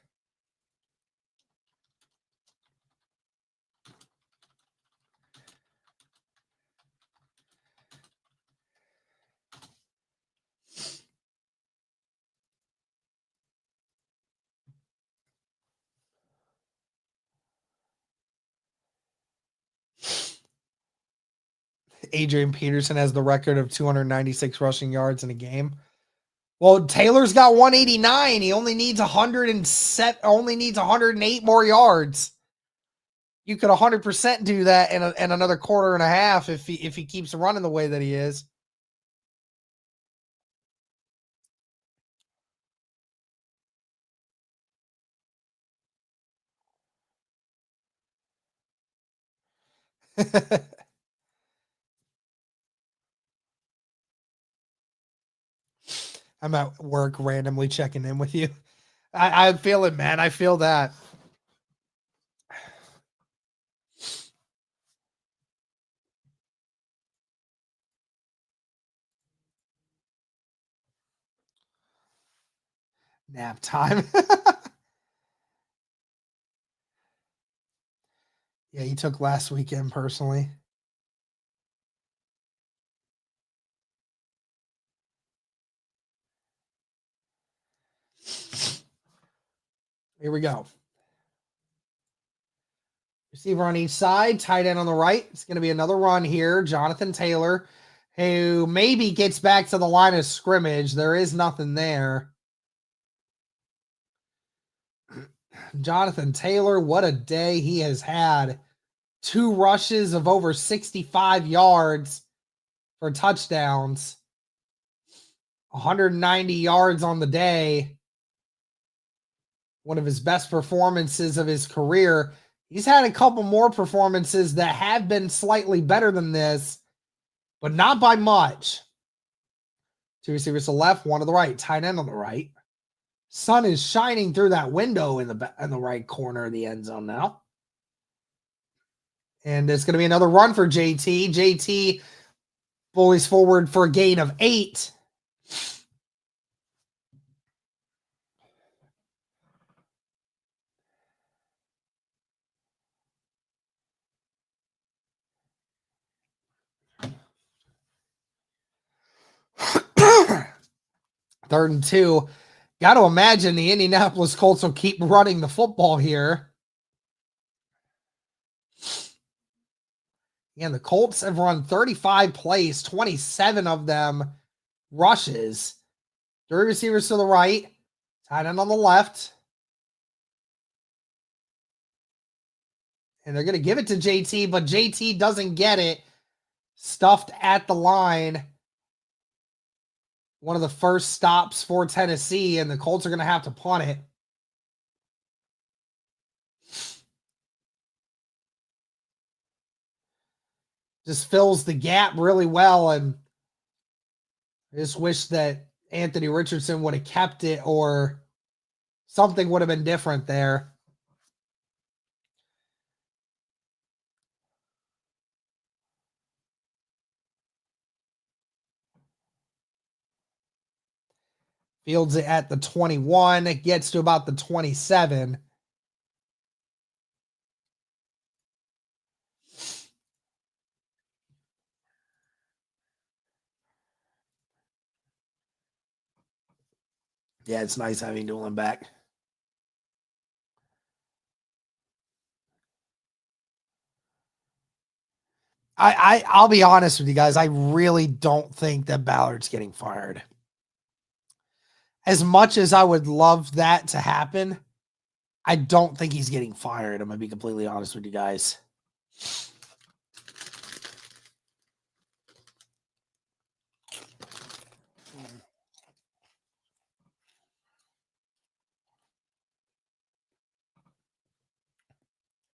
Adrian Peterson has the record of 296 rushing yards in a game. Well, Taylor's got 189. He only needs 108 more yards. You could 100% do that in another quarter and a half if he keeps running the way that he is. I'm at work randomly checking in with you. I feel it, man. I feel that. Nap time. Yeah, he took last weekend personally. Here we go. Receiver on each side, tight end on the right. It's going to be another run here. Jonathan Taylor, who maybe gets back to the line of scrimmage. There is nothing there. Jonathan Taylor, what a day he has had. 2 rushes of over 65 yards for touchdowns. 190 yards on the day. One of his best performances of his career. He's had a couple more performances that have been slightly better than this, but not by much. 2 receivers to the left, 1 to the right, tight end on the right. Sun is shining through that window in the right corner of the end zone now. And it's going to be another run for JT. JT bullies forward for a gain of 8. Third and 2. Got to imagine the Indianapolis Colts will keep running the football here. And the Colts have run 35 plays, 27 of them rushes. 3 receivers to the right, tight end on the left. And they're going to give it to JT, but JT doesn't get it. Stuffed at the line. One of the first stops for Tennessee, and the Colts are going to have to punt it. Just fills the gap really well, and I just wish that Anthony Richardson would have kept it or something would have been different there. Fields it at the 21. It gets to about the 27. Yeah, it's nice having Doolin back. I'll be honest with you guys. I really don't think that Ballard's getting fired. As much as I would love that to happen, I don't think he's getting fired. I'm going to be completely honest with you guys.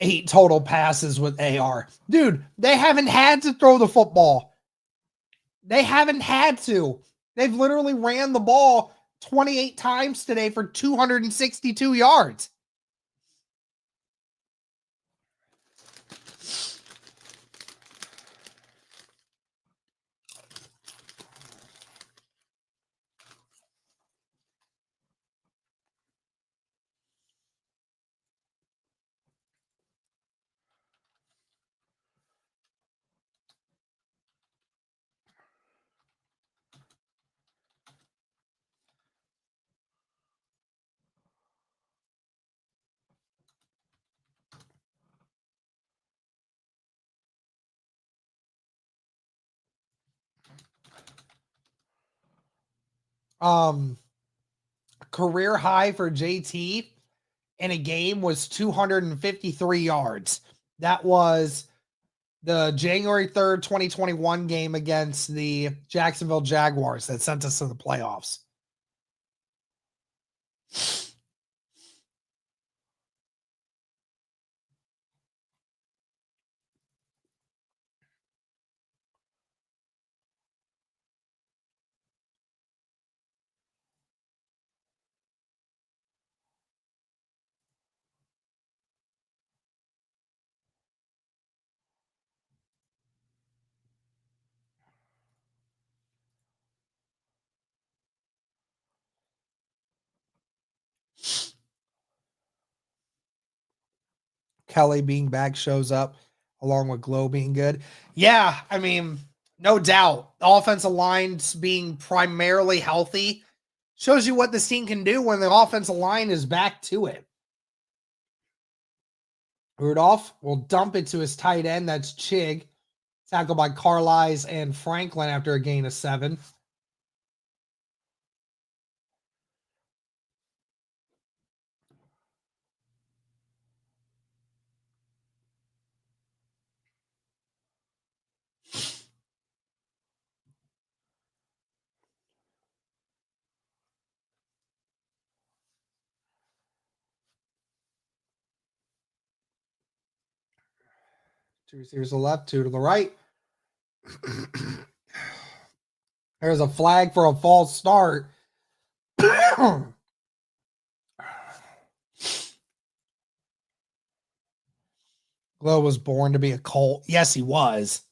Eight total passes with AR. Dude, they haven't had to throw the football. They haven't had to. They've literally ran the ball 28 times today for 262 yards. Career high for JT in a game was 253 yards. That was the January 3rd, 2021 game against the Jacksonville Jaguars that sent us to the playoffs. Kelly being back shows up along with Glow being good. Yeah, I mean, no doubt. The offensive lines being primarily healthy shows you what this team can do when the offensive line is back to it. Rudolph will dump it to his tight end. That's Chig. Tackled by Carlisle and Franklin after a gain of 7. Two receivers to the left, 2 to the right. There's a flag for a false start. Glow was born to be a Colt. Yes, he was.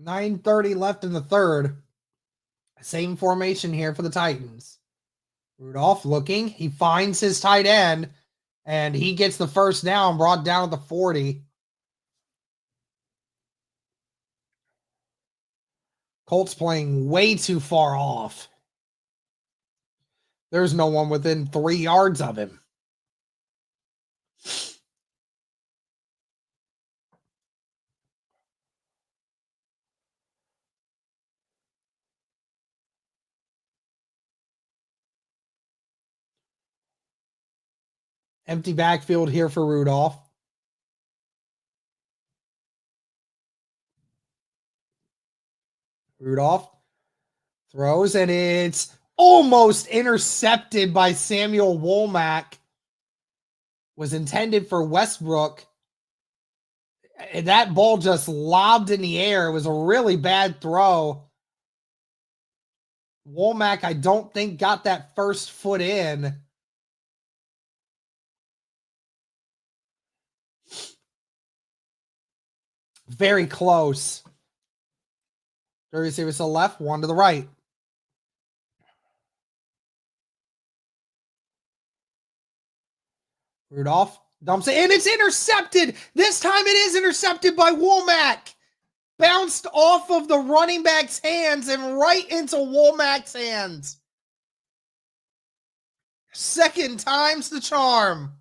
.930 left in the third. Same formation here for the Titans. Rudolph looking. He finds his tight end, and he gets the first down, brought down at the 40. Colts playing way too far off. There's no one within 3 yards of him. Empty backfield here for Rudolph. Rudolph throws, and it's almost intercepted by Samuel Womack. Was intended for Westbrook. And that ball just lobbed in the air. It was a really bad throw. Womack, I don't think, got that first foot in. Very close. 3 receivers to the left, 1 to the right. Rudolph dumps it, and it's intercepted. This time it is intercepted by Womack. Bounced off of the running back's hands and right into Womack's hands. Second time's the charm.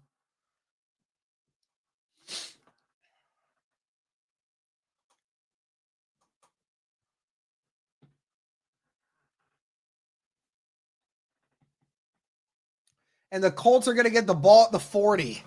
And the Colts are going to get the ball at the 40.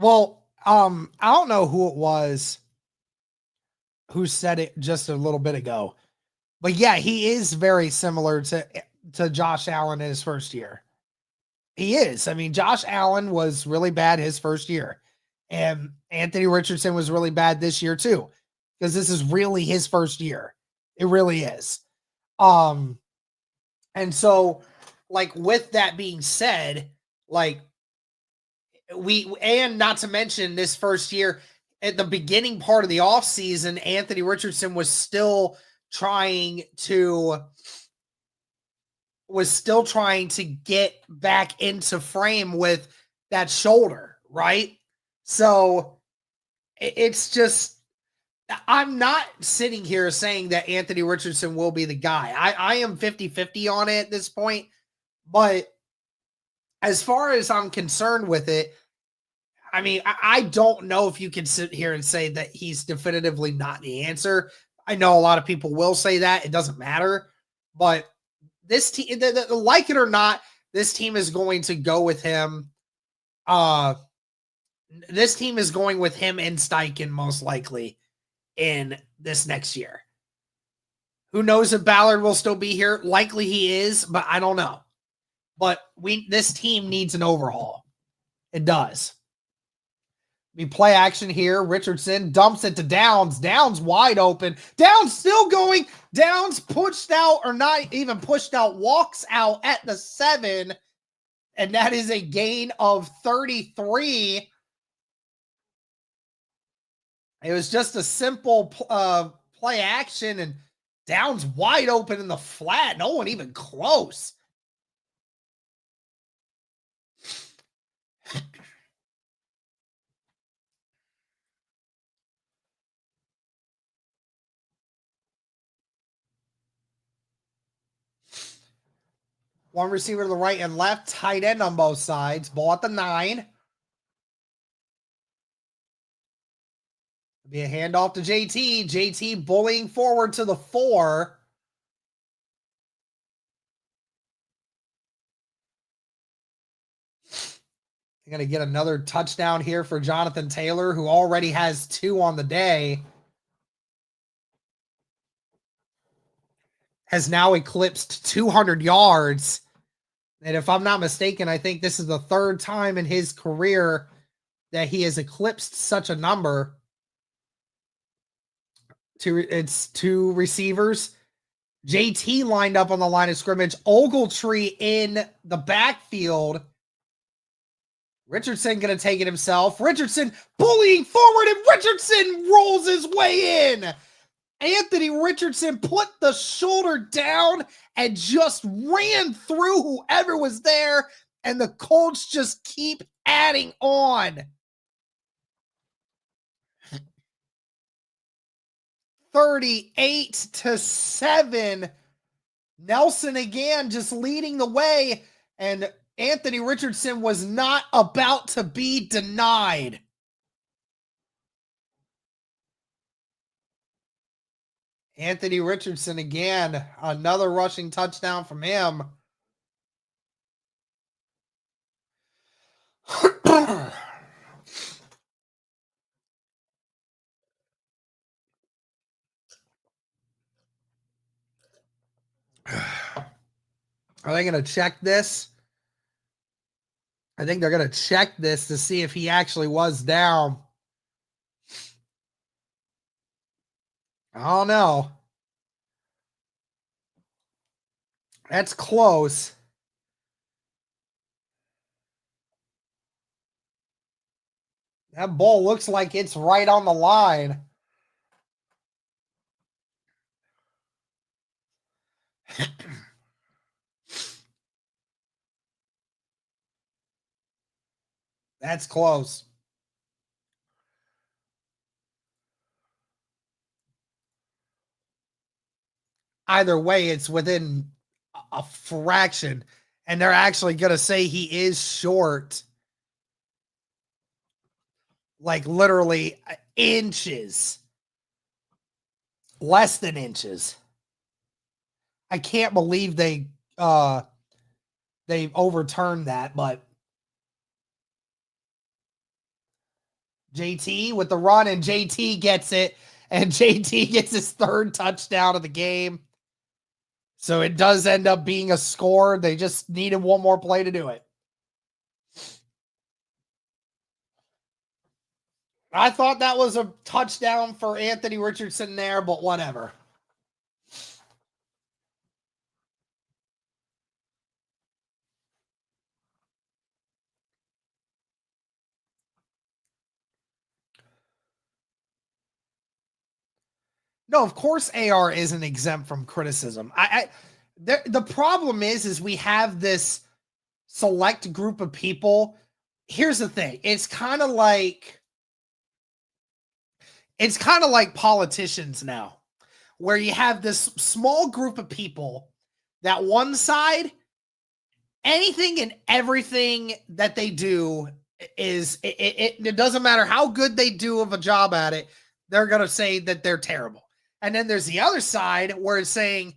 Well, I don't know who it was who said it just a little bit ago, but yeah, he is very similar to Josh Allen in his first year. He is. I mean, Josh Allen was really bad his first year, and Anthony Richardson was really bad this year too, because this is really his first year. It really is. And so, like, with that being said, like, and not to mention this first year, at the beginning part of the offseason, Anthony Richardson was still trying to was still trying to get back into frame with that shoulder, right? So it's just, I'm not sitting here saying that Anthony Richardson will be the guy. I am 50-50 on it at this point. But as far as I'm concerned with it, I mean, I don't know if you can sit here and say that he's definitively not the answer. I know a lot of people will say that. It doesn't matter. But this team, like it or not, this team is going to go with him. This team is going with him and Steichen most likely in this next year. Who knows if Ballard will still be here? Likely he is, but I don't know. But this team needs an overhaul. It does. We play action here. Richardson dumps it to Downs. Downs wide open. Downs still going. Downs pushed out, or not even pushed out, walks out at the 7. And that is a gain of 33. It was just a simple play action, and Downs wide open in the flat. No one even close. One receiver to the right and left, tight end on both sides. Ball at the 9. Be a handoff to JT. JT bullying forward to the 4. They're going to get another touchdown here for Jonathan Taylor, who already has 2 on the day. Has now eclipsed 200 yards. And if I'm not mistaken, I think this is the 3rd time in his career that he has eclipsed such a number. It's 2 receivers. JT lined up on the line of scrimmage. Ogletree in the backfield. Richardson going to take it himself. Richardson bullying forward, and Richardson rolls his way in. Anthony Richardson put the shoulder down and just ran through whoever was there, and the Colts just keep adding on. 38-7. Nelson again just leading the way, and Anthony Richardson was not about to be denied. Anthony Richardson again, another rushing touchdown from him. Are they going to check this? I think they're going to check this to see if he actually was down. I don't know. That's close. That ball looks like it's right on the line. That's close. Either way, it's within a fraction. And they're actually going to say he is short. Like literally inches. Less than inches. I can't believe they overturned that, but JT with the run, and JT gets it, and JT gets his 3rd touchdown of the game. So it does end up being a score. They just needed one more play to do it. I thought that was a touchdown for Anthony Richardson there, but whatever. No, of course AR isn't exempt from criticism. The problem is we have this select group of people. Here's the thing. It's kind of like politicians now, where you have this small group of people that one side, anything and everything that they do is it doesn't matter how good they do of a job at it, they're going to say that they're terrible. And then there's the other side where it's saying,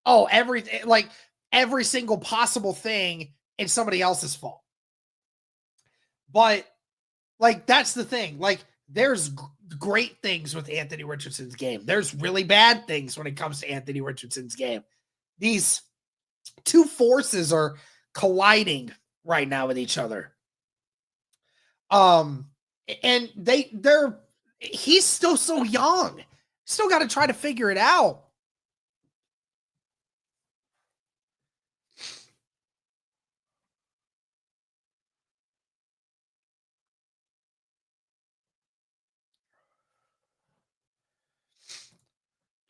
oh, everything, like every single possible thing is somebody else's fault. But like, that's the thing. Like, there's great things with Anthony Richardson's game. There's really bad things when it comes to Anthony Richardson's game. These two forces are colliding right now with each other. And he's still so young. Still got to try to figure it out.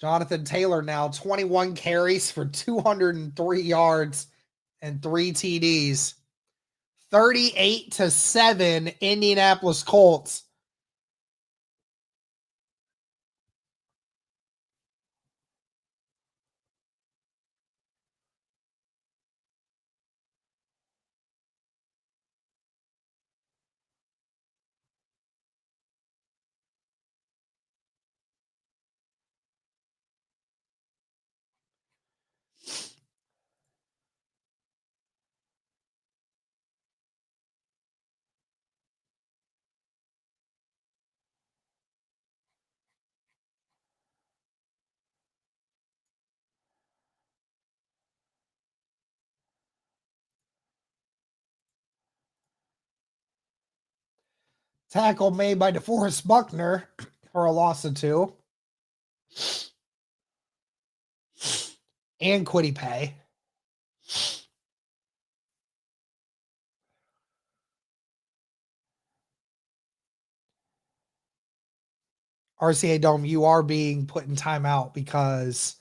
Jonathan Taylor now 21 carries for 203 yards and 3 TDs. 38-7 Indianapolis Colts. Tackle made by DeForest Buckner for a loss of 2. And Quiddy Pay. RCA Dome, you are being put in timeout because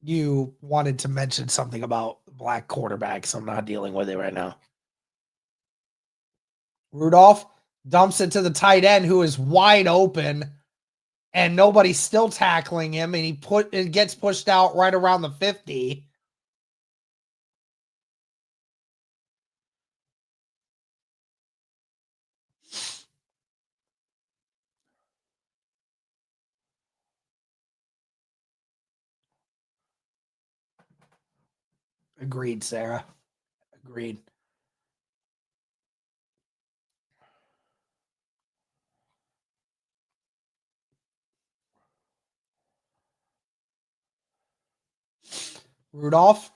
you wanted to mention something about black quarterbacks. I'm not dealing with it right now. Rudolph dumps it to the tight end, who is wide open, and nobody's still tackling him, and he gets pushed out right around the 50. Agreed, Sarah. Agreed. Rudolph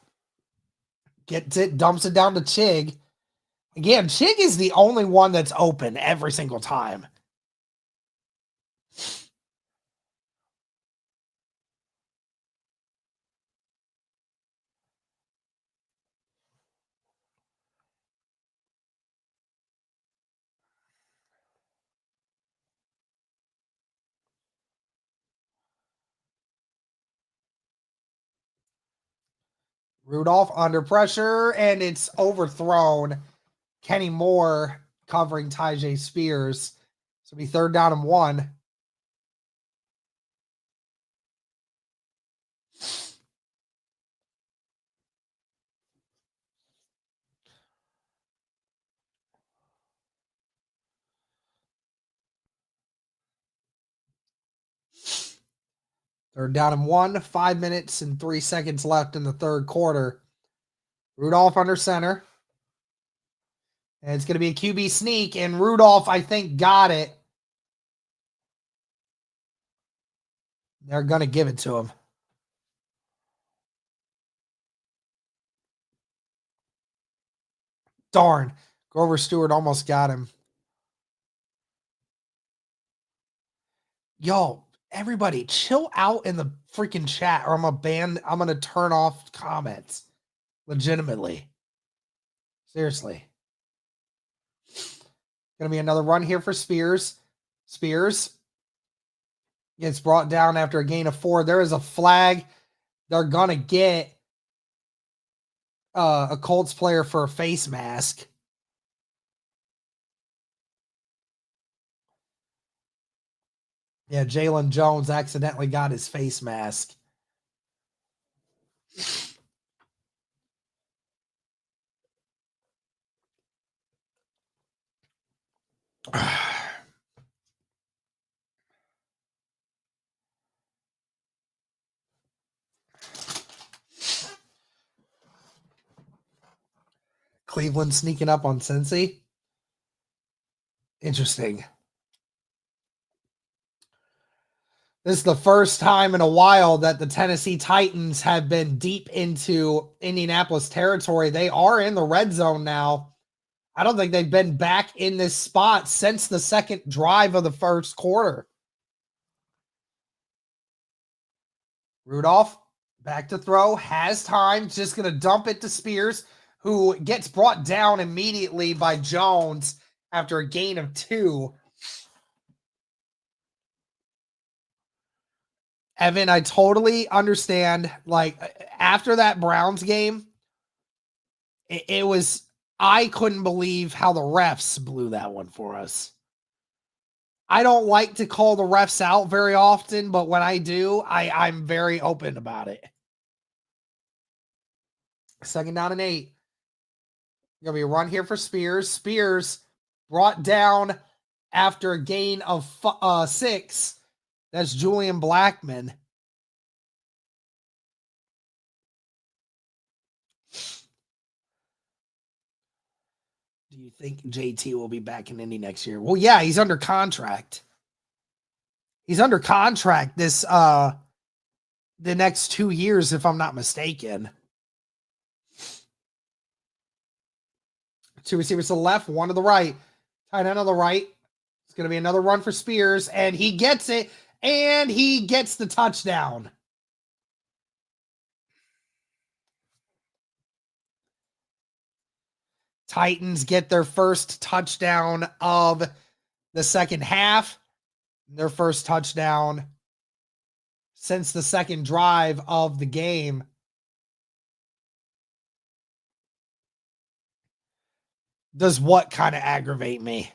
gets it, dumps it down to Chig. Again, Chig is the only one that's open every single time. Rudolph under pressure, and it's overthrown. Kenny Moore covering Tyjae Spears. So it'll be 3rd down and 1. Third down and 1, 5 minutes and 3 seconds left in the third quarter. Rudolph under center. And it's going to be a QB sneak, and Rudolph, I think, got it. They're going to give it to him. Darn. Grover Stewart almost got him. Yo, everybody, chill out in the freaking chat, or I'm going to turn off comments. Legitimately. Seriously. Going to be another run here for Spears. Spears gets brought down after a gain of 4. There is a flag they're going to get. a Colts player for a face mask. Yeah, Jalen Jones accidentally got his face mask. Cleveland sneaking up on Cincy. Interesting. This is the first time in a while that the Tennessee Titans have been deep into Indianapolis territory. They are in the red zone now. I don't think they've been back in this spot since the second drive of the first quarter. Rudolph, back to throw, has time, just going to dump it to Spears, who gets brought down immediately by Jones after a gain of 2. Evan, I totally understand. Like, after that Browns game, it was, I couldn't believe how the refs blew that one for us. I don't like to call the refs out very often, but when I do, I'm very open about it. 2nd down and 8. Going to be a run here for Spears. Spears brought down after a gain of 6. That's Julian Blackman. Do you think JT will be back in Indy next year? Well, yeah, he's under contract. He's under contract this the next 2 years, if I'm not mistaken. 2 receivers to the left, 1 to the right. Tight end on the right. It's going to be another run for Spears, and he gets it, and he gets the touchdown. Titans get their first touchdown of the second half. Their first touchdown since the second drive of the game. Does what kind of aggravate me?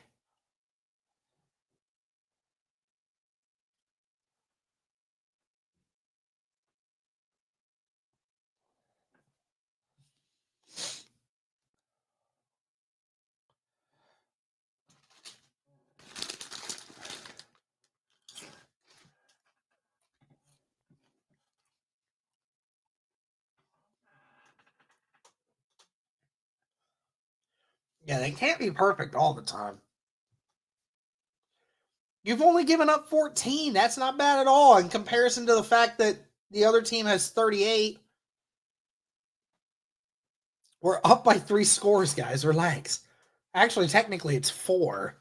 Yeah, they can't be perfect all the time. You've only given up 14. That's not bad at all in comparison to the fact that the other team has 38. We're up by 3 scores, guys. Relax. Actually, technically, it's 4.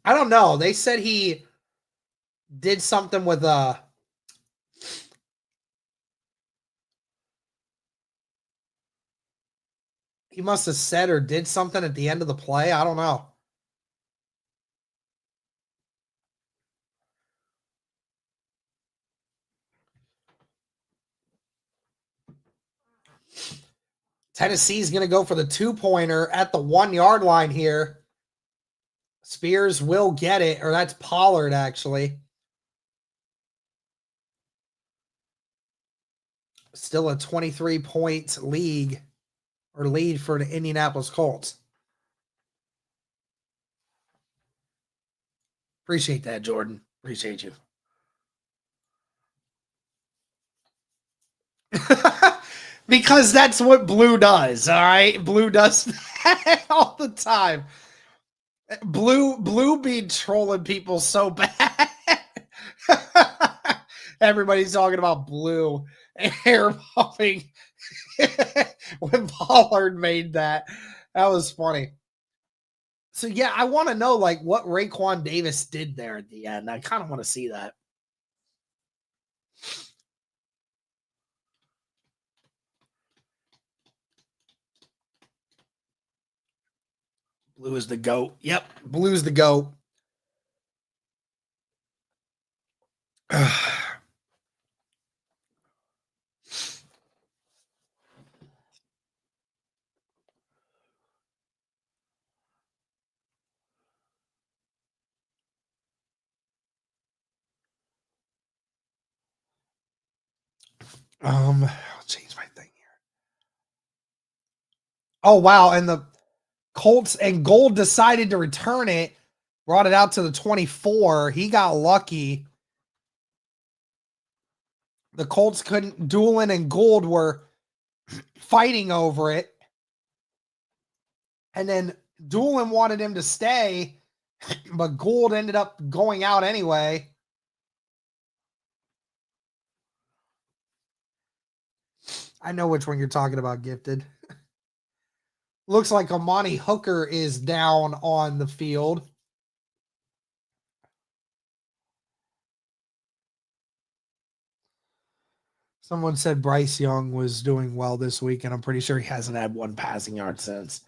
I don't know. They said he did something with he must have said or did something at the end of the play. I don't know. Tennessee's going to go for the 2-pointer at the 1-yard line here. Spears will get it, or that's Pollard, actually. Still a 23-point lead for the Indianapolis Colts. Appreciate that, Jordan. Appreciate you. Because that's what Blue does, all right? Blue does that all the time. Blue be trolling people so bad. Everybody's talking about Blue air pumping when Pollard made that. That was funny. So yeah, I want to know like what Raekwon Davis did there at the end. I kind of want to see that. Blue is the GOAT. Yep, Blue's the GOAT. I'll change my thing here. Oh, wow. And the Colts and Gold decided to return it, brought it out to the 24. He got lucky. The Colts couldn't. Doolin and Gould were fighting over it. And then Doolin wanted him to stay, but Gould ended up going out anyway. I know which one you're talking about, Gifted. Looks like Amani Hooker is down on the field. Someone said Bryce Young was doing well this week, and I'm pretty sure he hasn't had one passing yard since.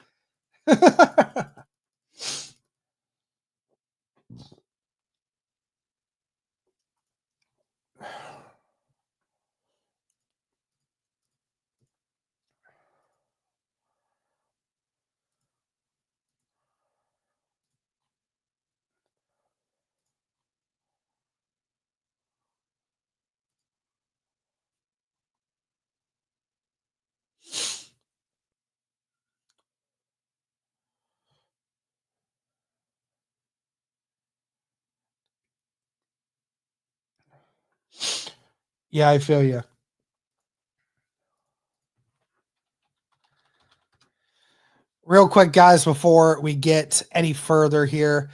Yeah, I feel you. Real quick, guys, before we get any further here,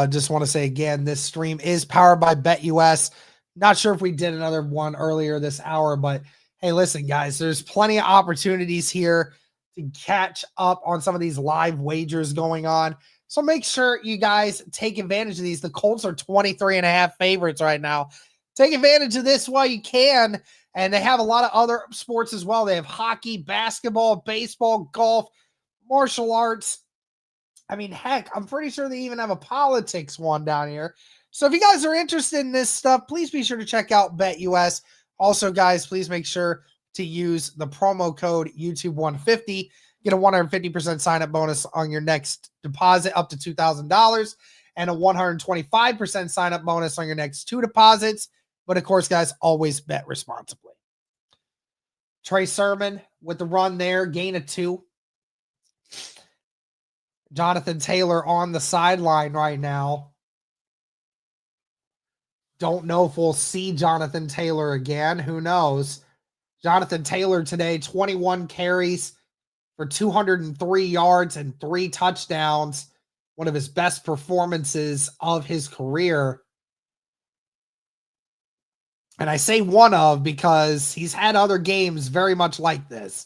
just want to say again, this stream is powered by BetUS. Not sure if we did another one earlier this hour, but hey, listen, guys, there's plenty of opportunities here to catch up on some of these live wagers going on. So make sure you guys take advantage of these. The Colts are 23.5 favorites right now. Take advantage of this while you can. And they have a lot of other sports as well. They have hockey, basketball, baseball, golf, martial arts. I mean, heck, I'm pretty sure they even have a politics one down here. So if you guys are interested in this stuff, please be sure to check out BetUS. Also, guys, please make sure to use the promo code YouTube150. Get a 150% sign-up bonus on your next deposit up to $2,000 and a 125% sign-up bonus on your next 2 deposits. But, of course, guys, always bet responsibly. Trey Sermon with the run there, gain of 2. Jonathan Taylor on the sideline right now. Don't know if we'll see Jonathan Taylor again. Who knows? Jonathan Taylor today, 21 carries for 203 yards and 3 touchdowns. One of his best performances of his career. And I say one of because he's had other games very much like this.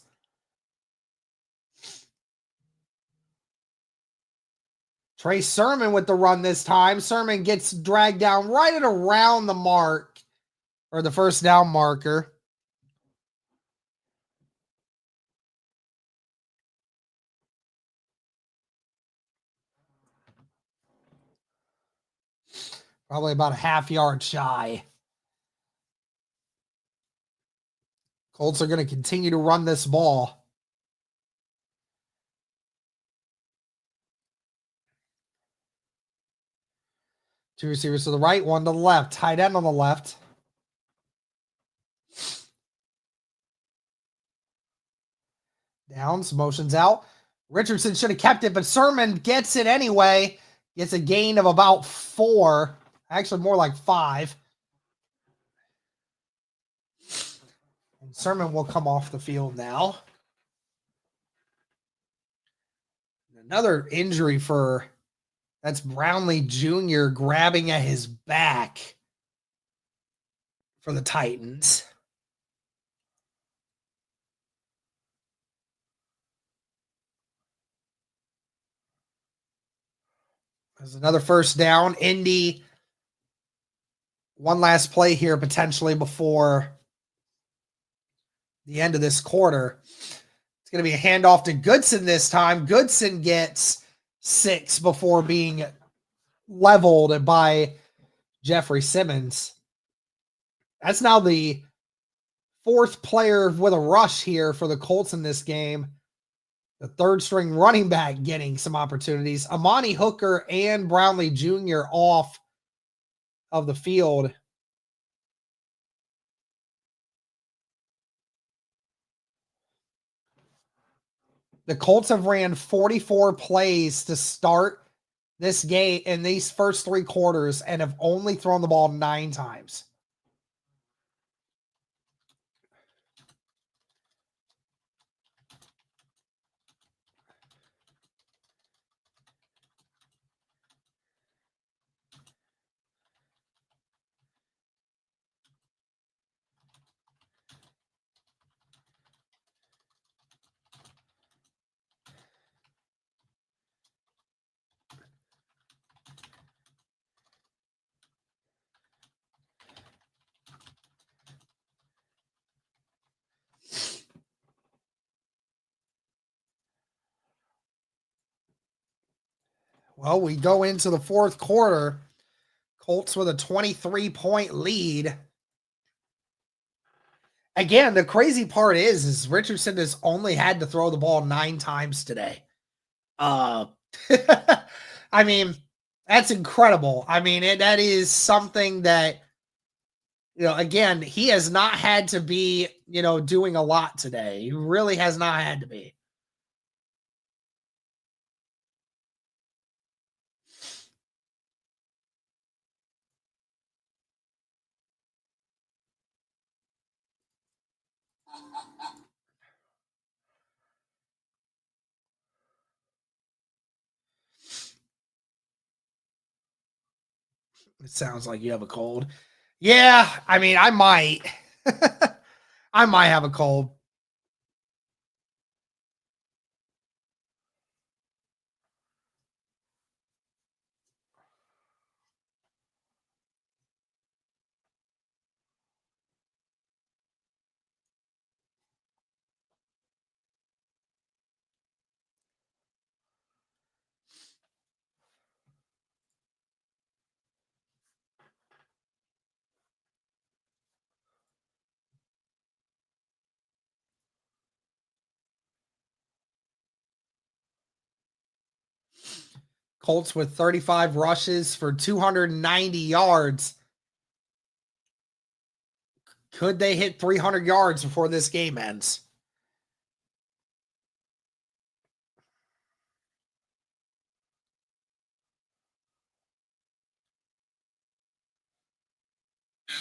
Trey Sermon with the run this time. Sermon gets dragged down right at around the mark, or the first down marker. Probably about a half yard shy. Colts are going to continue to run this ball. Two receivers to the right, one to the left. Tight end on the left. Downs, motions out. Richardson should have kept it, but Sermon gets it anyway. Gets a gain of about 4. Actually, more like 5. And Sermon will come off the field now. Another injury for, that's Brownlee Jr. grabbing at his back for the Titans. There's another first down. Indy, one last play here potentially before the end of this quarter. It's going to be a handoff to Goodson this time. Goodson gets 6 before being leveled by Jeffrey Simmons. That's now the 4th player with a rush here for the Colts in this game. The 3rd string running back getting some opportunities. Amani Hooker and Brownlee Jr. off of the field. The Colts have ran 44 plays to start this game in these first 3 quarters and have only thrown the ball 9 times. Well, we go into the 4th quarter. Colts with a 23-point lead. Again, the crazy part is Richardson has only had to throw the ball 9 times today. I mean, that's incredible. I mean, that is something that, again, he has not had to be, doing a lot today. He really has not had to be. It sounds like you have a cold. Yeah, I mean, I might. I might have a cold. Colts with 35 rushes for 290 yards. Could they hit 300 yards before this game ends? Of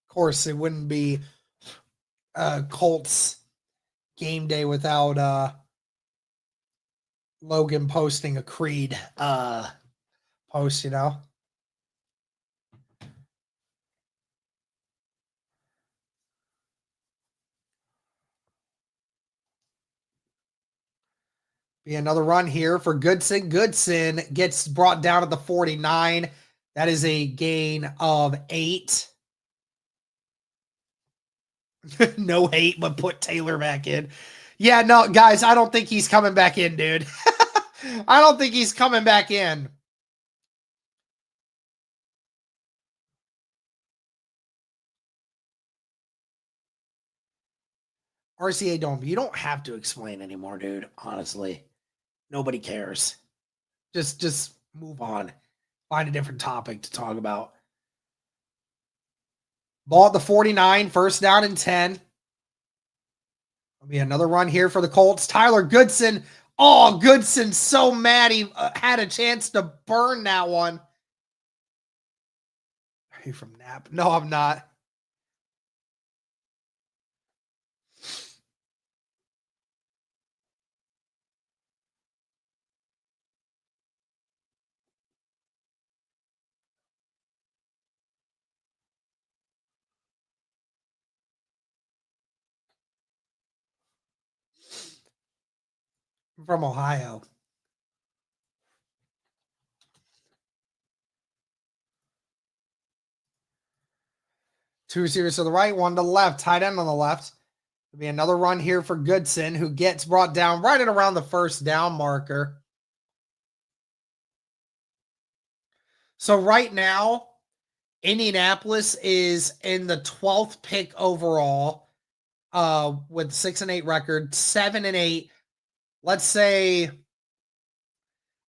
course, it wouldn't be Colts game day without Logan posting a Creed post, Be another run here for Goodson. Goodson gets brought down at the 49. That is a gain of 8. No hate, but put Taylor back in. Yeah, no, guys, I don't think he's coming back in, dude. I don't think he's coming back in. RCA Dome, you don't have to explain anymore, dude. Honestly, nobody cares. Just move on. Find a different topic to talk about. Ball at the 49, first down and 10. There'll be another run here for the Colts. Tyler Goodson. Oh, Goodson's so mad he had a chance to burn that one. Are you from Nap? No, I'm not. I'm from Ohio. 2 receivers to the right, 1 to the left, tight end on the left. There'll be another run here for Goodson, who gets brought down right at around the first down marker. So right now, Indianapolis is in the 12th pick overall with 6-8 record, 7-8. Let's say,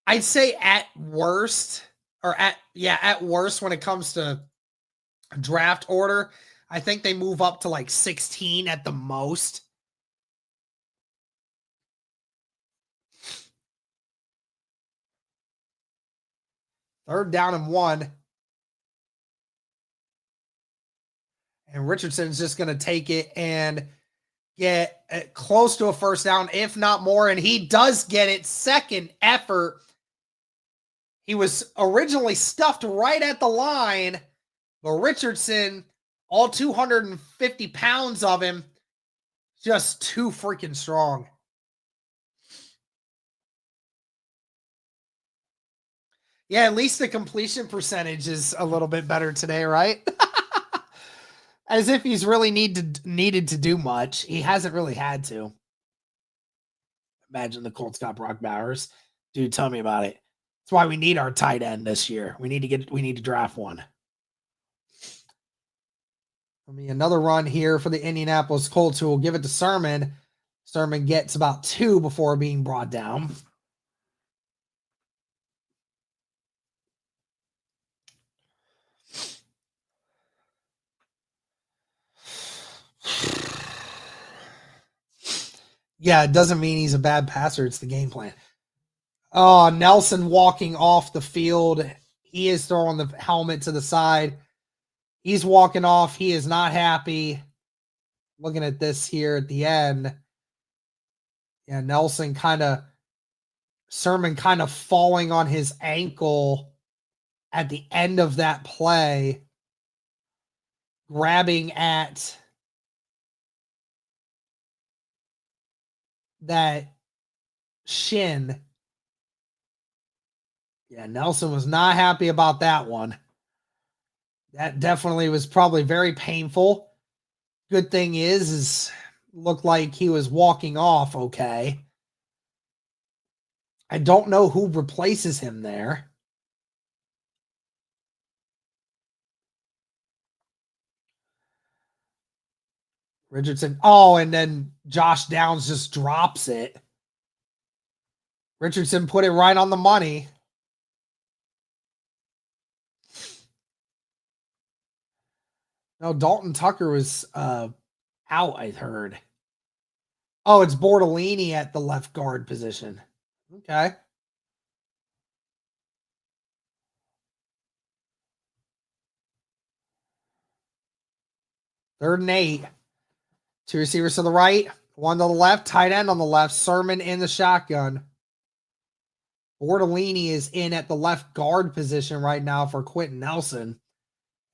I'd say at worst, at worst when it comes to draft order, I think they move up to like 16 at the most. Third down and 1. And Richardson's just going to take it and get close to a first down, if not more. And he does get it. Second effort. He was originally stuffed right at the line, but Richardson, all 250 pounds of him, just too freaking strong. Yeah, at least the completion percentage is a little bit better today, right? As if he's really needed to do much. He hasn't really had to. Imagine the Colts got Brock Bowers. Dude, tell me about it. That's why we need our tight end this year. We need to draft one. I mean, another run here for the Indianapolis Colts, who will give it to Sermon. Sermon gets about 2 before being brought down. Yeah, it doesn't mean he's a bad passer. It's the game plan. Oh, Nelson walking off the field. He is throwing the helmet to the side. He's walking off. He is not happy. Looking at this here at the end. Yeah, Sermon kind of falling on his ankle at the end of that play, grabbing at that shin. Yeah, Nelson was not happy about that one. That definitely was probably very painful. Good thing is looked like he was walking off okay. I don't know who replaces him there. Richardson. Oh, and then Josh Downs just drops it. Richardson put it right on the money. No, Dalton Tucker was out, I heard. Oh, it's Bortolini at the left guard position. Okay. Third and 8. 2 receivers to the right, 1 to the left, tight end on the left, Sermon in the shotgun. Bortolini is in at the left guard position right now for Quentin Nelson.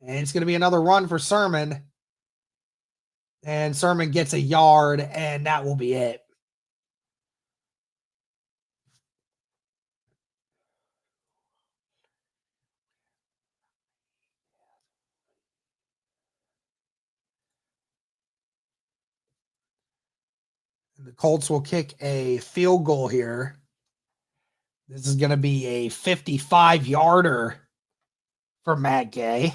And it's going to be another run for Sermon. And Sermon gets a yard, and that will be it. And the Colts will kick a field goal here. This is going to be a 55-yarder for Matt Gay.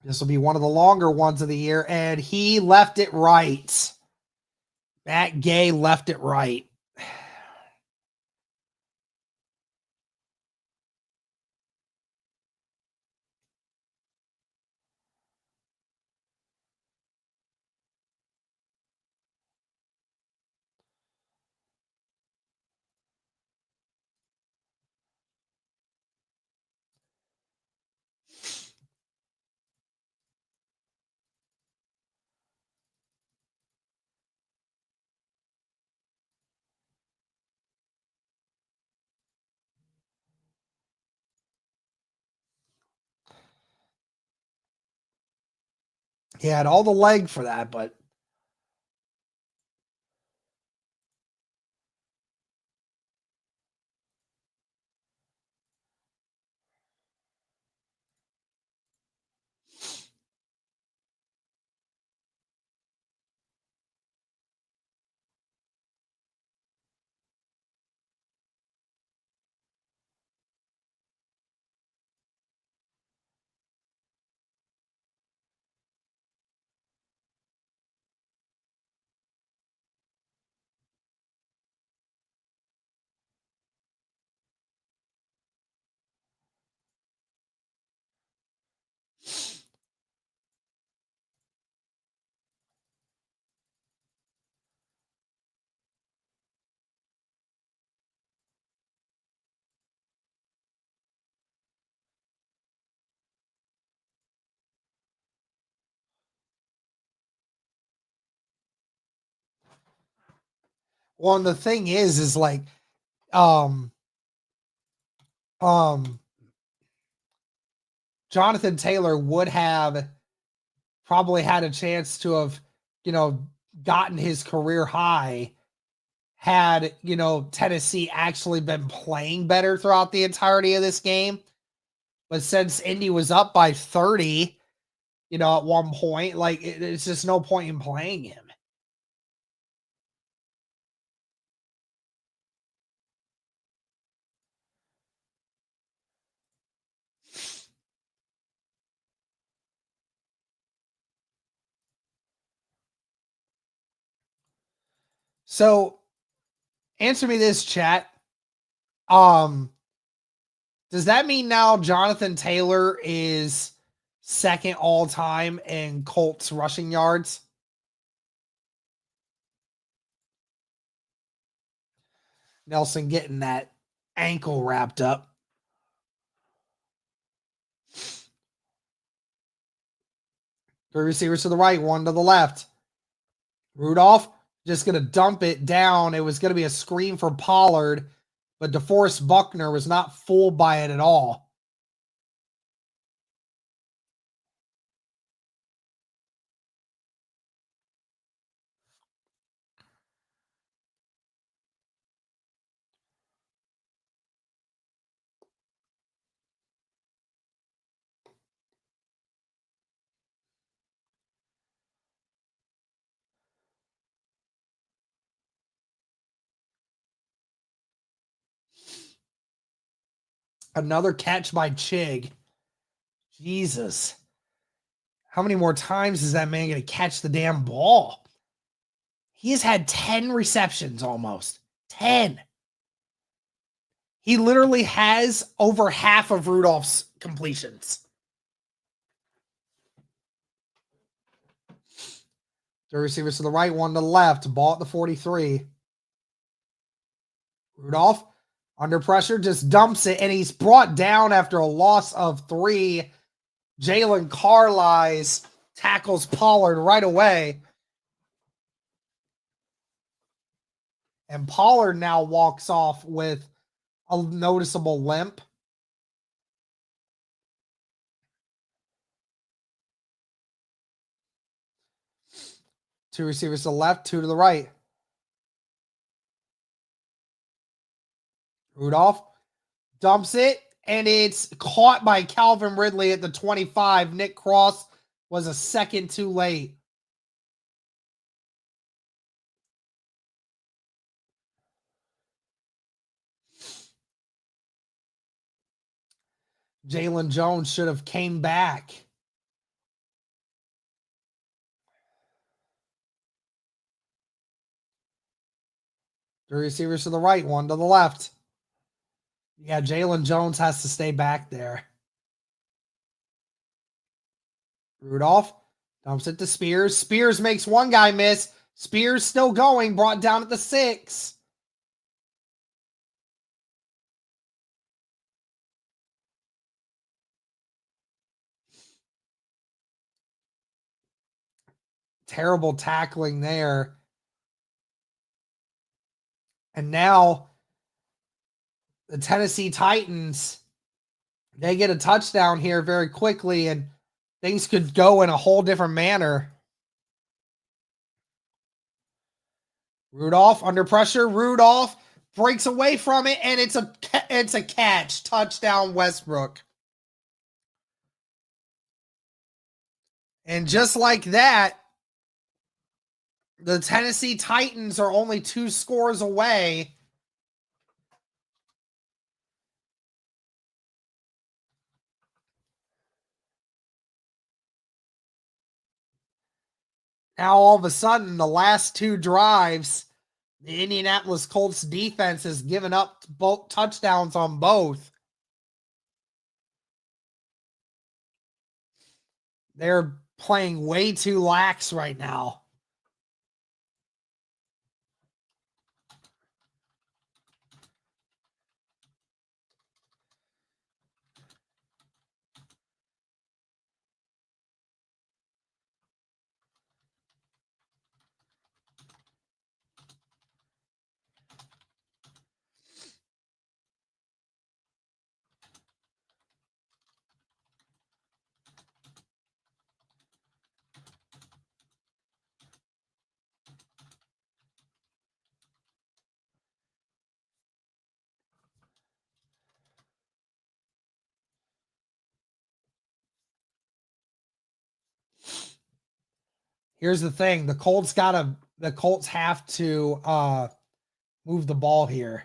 This will be one of the longer ones of the year, and he left it right. Matt Gay left it right. He had all the leg for that, but Well, and the thing is like, um, um, Jonathan Taylor would have probably had a chance to have, gotten his career high had, Tennessee actually been playing better throughout the entirety of this game. But since Indy was up by 30, at one point, like it's just no point in playing him. So answer me this, chat. Um, does that mean now Jonathan Taylor is second all time in Colts rushing yards? Nelson getting that ankle wrapped up. Three receivers to the right, one to the left. Rudolph just going to dump it down. It was going to be a screen for Pollard, but DeForest Buckner was not fooled by it at all. Another catch by Chig. Jesus. How many more times is that man going to catch the damn ball? He has had 10 receptions almost. 10. He literally has over half of Rudolph's completions. The receivers to the right, one to the left. Ball at the 43. Rudolph, under pressure, just dumps it, and he's brought down after a loss of 3. Jalen Carlisle tackles Pollard right away. And Pollard now walks off with a noticeable limp. Two receivers to the left, two to the right. Rudolph dumps it, and it's caught by Calvin Ridley at the 25. Nick Cross was a second too late. Jalen Jones should have came back. Three receivers to the right, one to the left. Yeah, Jalen Jones has to stay back there. Rudolph dumps it to Spears. Spears makes one guy miss. Spears still going, brought down at the 6. Terrible tackling there. And now the Tennessee Titans, they get a touchdown here very quickly, and things could go in a whole different manner. Rudolph under pressure. Rudolph breaks away from it, and it's a catch. Touchdown, Westbrook. And just like that, the Tennessee Titans are only 2 scores away. Now, all of a sudden, the last 2 drives, the Indianapolis Colts defense has given up both touchdowns on both. They're playing way too lax right now. Here's the thing. The Colts have to move the ball here.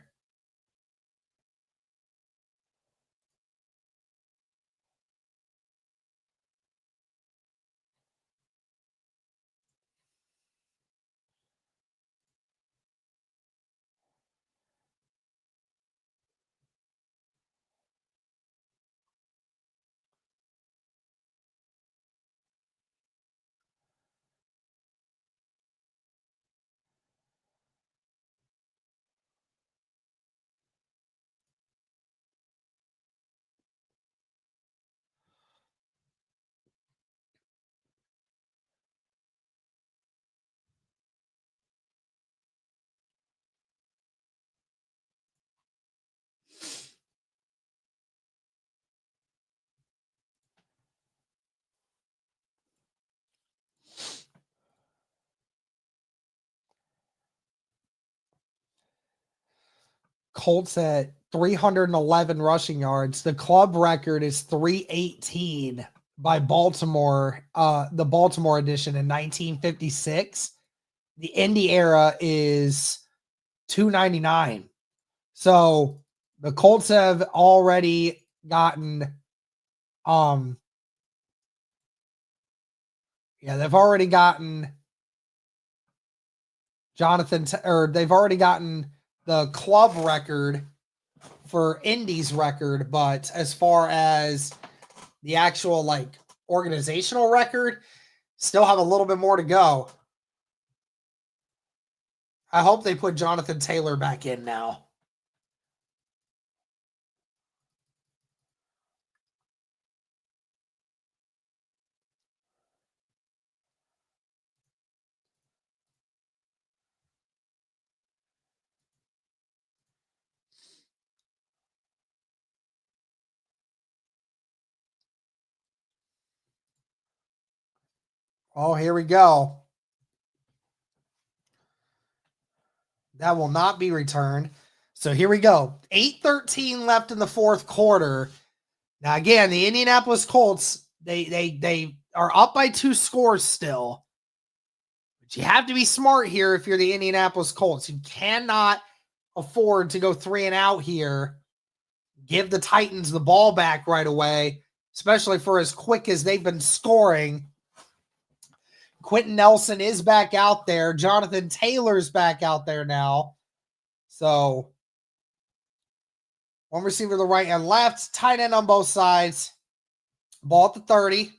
Colts at 311 rushing yards. The club record is 318 by Baltimore, the Baltimore edition in 1956. The Indy era is 299. So the Colts have already gotten they've already gotten they've already gotten the club record for Indy's record, but as far as the actual organizational record, still have a little bit more to go. I hope they put Jonathan Taylor back in now. Oh, here we go. That will not be returned. So here we go. 8:13 left in the fourth quarter. Now again, the Indianapolis Colts, they are up by 2 scores still. But you have to be smart here if you're the Indianapolis Colts. You cannot afford to go 3 and out here. Give the Titans the ball back right away, especially for as quick as they've been scoring. Quentin Nelson is back out there. Jonathan Taylor's back out there now. So, one receiver to the right and left. Tight end on both sides. Ball at the 30.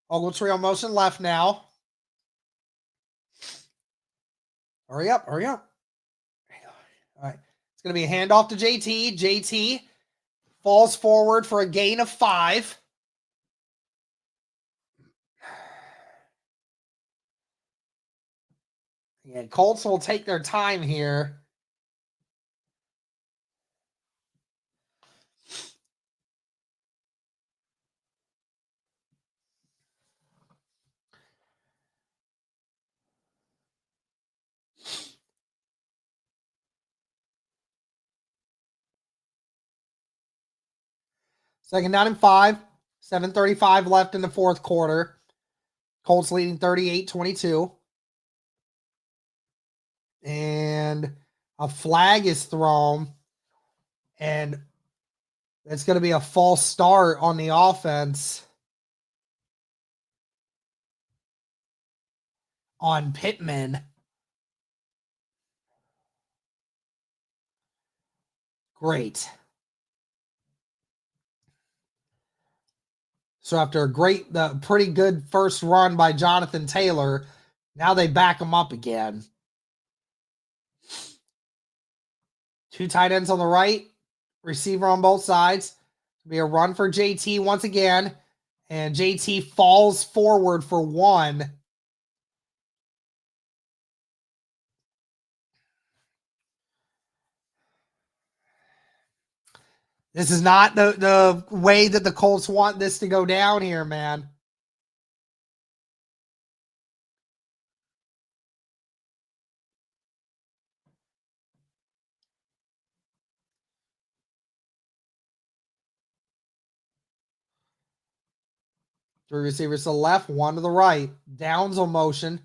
Ogletree on motion left now. Hurry up, hurry up. All right. It's going to be a handoff to JT. JT falls forward for a gain of 5. Yeah, Colts will take their time here. Second down and 5. 7:35 left in the fourth quarter. Colts leading 38-22. And a flag is thrown. And it's going to be a false start on the offense on Pittman. Great. So after the pretty good first run by Jonathan Taylor, now they back him up again. 2 tight ends on the right, receiver on both sides. It'll be a run for JT once again, and JT falls forward for 1. This is not the way that the Colts want this to go down here, man. Three receivers to the left, one to the right. Downs on motion.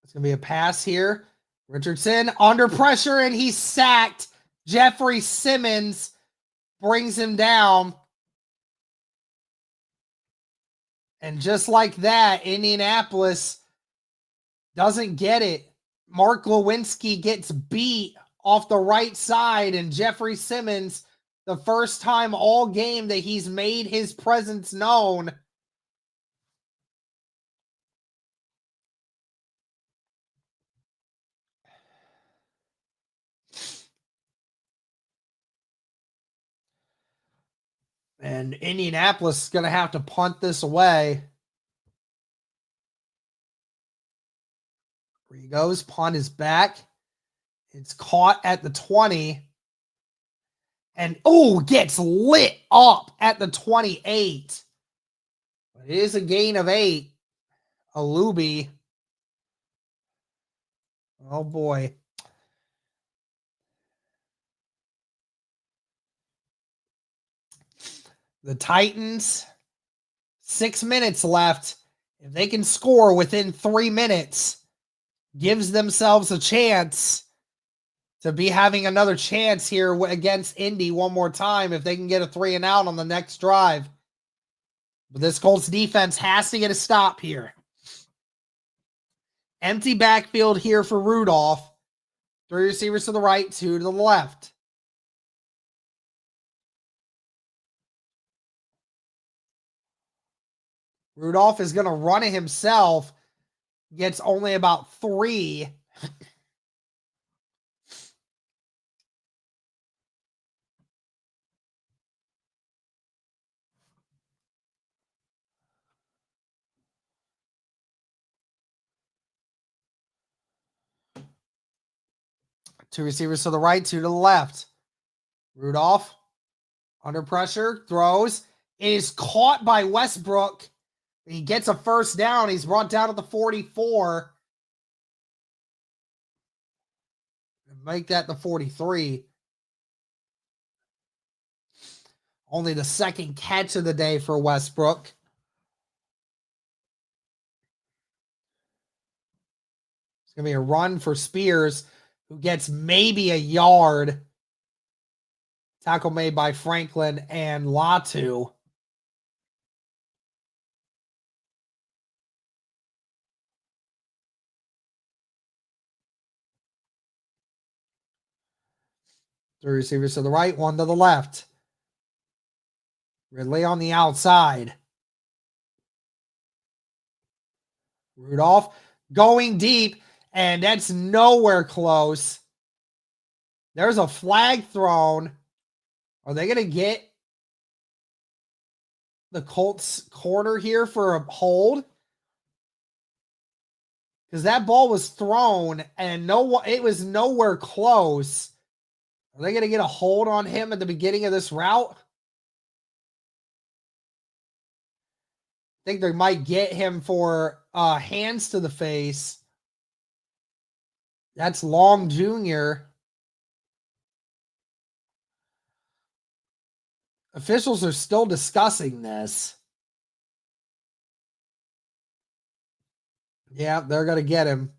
It's going to be a pass here. Richardson under pressure, and he's sacked. Jeffrey Simmons brings him down. And just like that, Indianapolis doesn't get it. Mark Lewinsky gets beat off the right side, and Jeffrey Simmons, the first time all game that he's made his presence known, and Indianapolis is going to have to punt this away. Here he goes. Punt is back. It's caught at the 20. And, gets lit up at the 28. But it is a gain of 8. Alubi. Oh, boy. The Titans, 6 minutes left. If they can score within 3 minutes, gives themselves a chance to be having another chance here against Indy one more time if they can get a 3 and out on the next drive. But this Colts defense has to get a stop here. Empty backfield here for Rudolph. 3 receivers to the right, 2 to the left. Rudolph is going to run it himself. Gets only about 3. Two receivers to the right, 2 to the left. Rudolph under pressure, throws. It is caught by Westbrook. He gets a first down. He's brought down to the 44. Make that the 43. Only the second catch of the day for Westbrook. It's going to be a run for Spears, who gets maybe a yard. Tackle made by Franklin and Latu. Three receivers to the right, 1 to the left. Ridley on the outside. Rudolph going deep, and that's nowhere close. There's a flag thrown. Are they going to get the Colts corner here for a hold? Because that ball was thrown, and it was nowhere close. Are they going to get a hold on him at the beginning of this route? I think they might get him for hands to the face. That's Long Jr. Officials are still discussing this. Yeah, they're going to get him.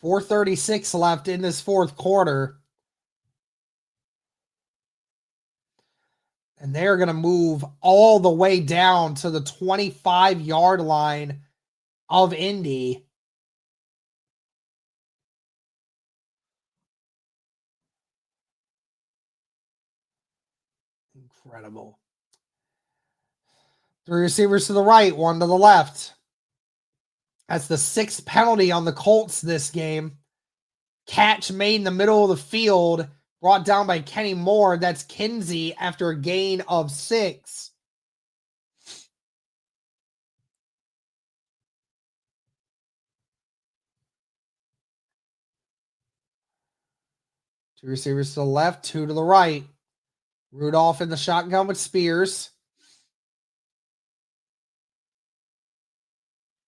.436 left in this fourth quarter. And they're going to move all the way down to the 25-yard line of Indy. Incredible. 3 receivers to the right, 1 to the left. That's the 6th penalty on the Colts this game. Catch made in the middle of the field, brought down by Kenny Moore. That's Kinsey after a gain of 6. Two receivers to the left, 2 to the right. Rudolph in the shotgun with Spears.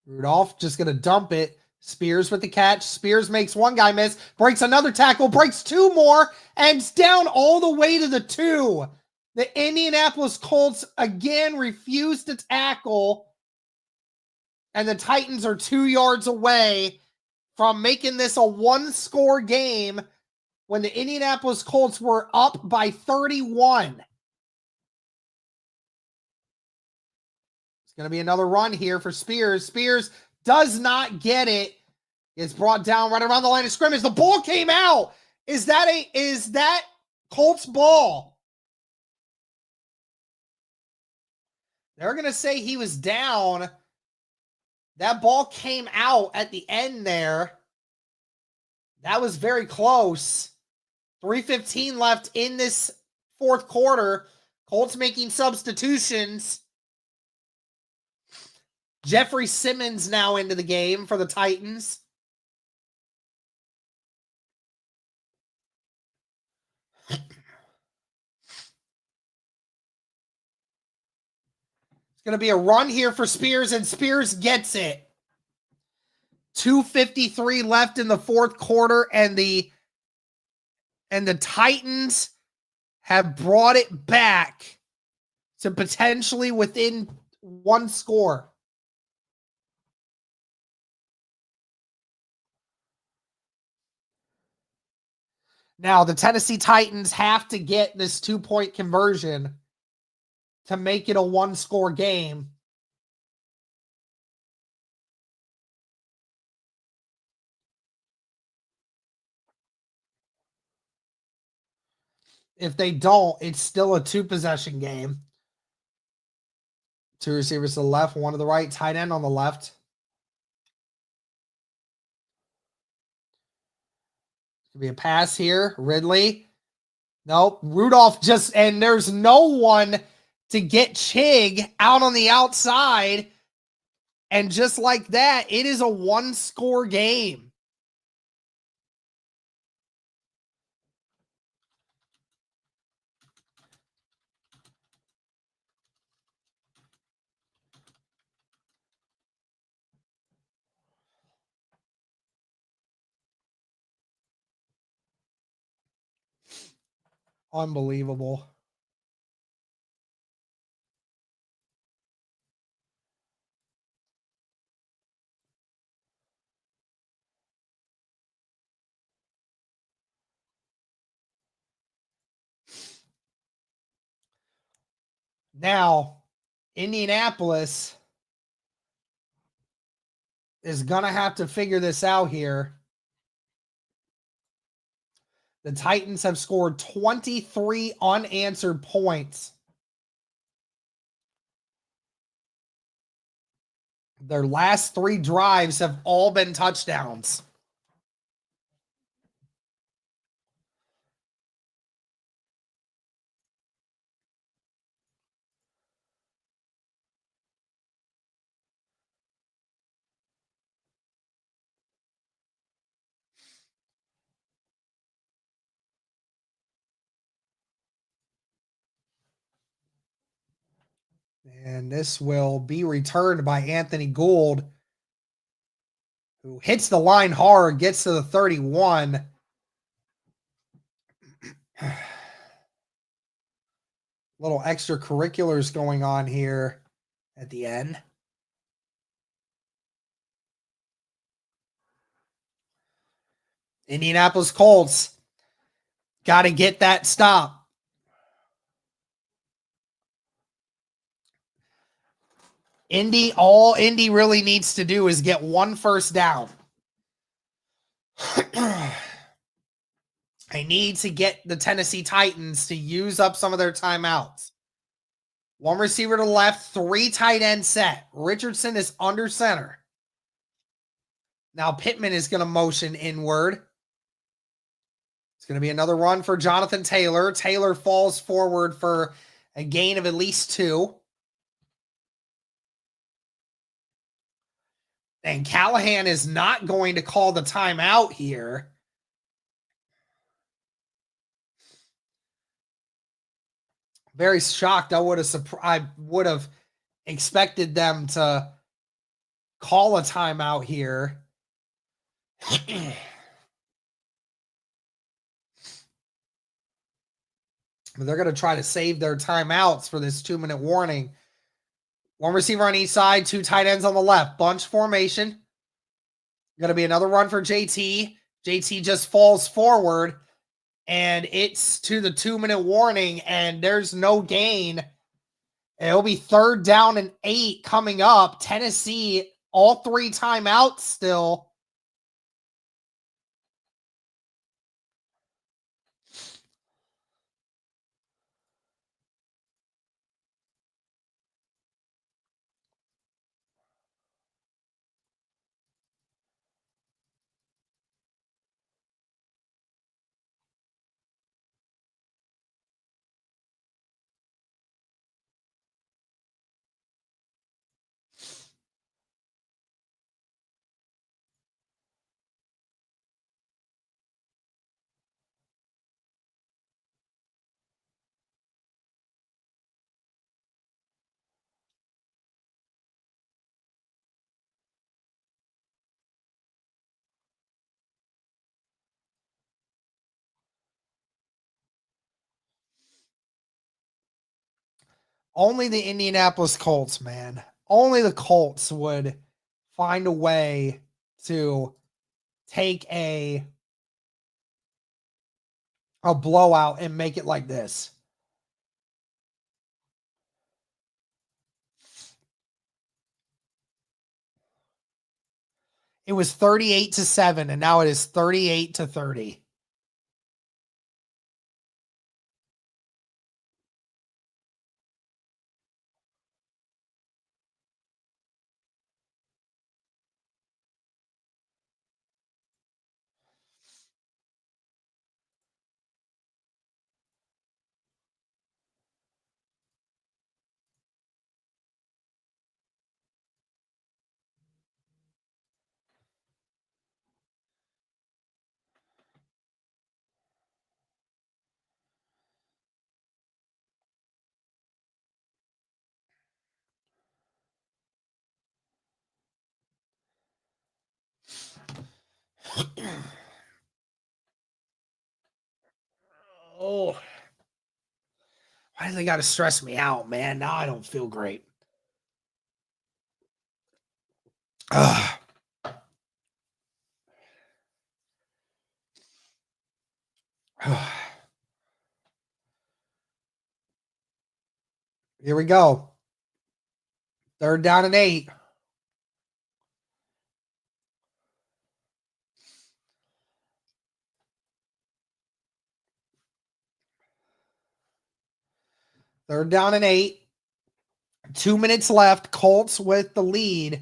Rudolph just going to dump it. Spears with the catch. Spears makes one guy miss. Breaks another tackle. Breaks two more. And it's down all the way to the 2. The Indianapolis Colts again refuse to tackle. And the Titans are 2 yards away from making this a 1-score game when the Indianapolis Colts were up by 31. It's going to be another run here for Spears. Spears does not get it. It's brought down right around the line of scrimmage. The ball came out. Is that Colts ball? They're going to say he was down. That ball came out at the end there. That was very close. 3:15 left in this fourth quarter. Colts making substitutions. Jeffrey Simmons now into the game for the Titans. It's going to be a run here for Spears, and Spears gets it. 2:53 left in the fourth quarter, and the Titans have brought it back to potentially within 1 score. Now, the Tennessee Titans have to get this 2-point conversion to make it a 1-score game. If they don't, it's still a 2-possession game. 2 receivers to the left, 1 to the right, tight end on the left. Could be a pass here. Ridley. Nope. Rudolph and there's no one to get Chig out on the outside. And just like that, it is a 1-score game. Unbelievable. Now, Indianapolis is going to have to figure this out here. The Titans have scored 23 unanswered points. Their last 3 drives have all been touchdowns. And this will be returned by Anthony Gould, who hits the line hard, gets to the 31. Little extracurriculars going on here at the end. Indianapolis Colts got to get that stop. All Indy really needs to do is get 1 first down. I need to get the Tennessee Titans to use up some of their timeouts. 1 receiver to the left, 3 tight end set. Richardson is under center. Now Pittman is going to motion inward. It's going to be another run for Jonathan Taylor. Taylor falls forward for a gain of at least 2. And Callahan is not going to call the timeout here. Very shocked. I would have expected them to call a timeout here. But they're going to try to save their timeouts for this 2-minute warning. One receiver on each side, two tight ends on the left. Bunch formation. Going to be another run for JT. JT just falls forward, and it's to the 2-minute warning, and there's no gain. It'll be 3rd down and 8 coming up. Tennessee, all 3 timeouts still. Only the Indianapolis Colts, man. Only the Colts would find a way to take a blowout and make it like this. It was 38-7, and now it is 38-30. Oh, why do they got to stress me out, man? Now I don't feel great. Ugh. Here we go. 3rd down and 8. Third down and 8. 2 minutes left. Colts with the lead,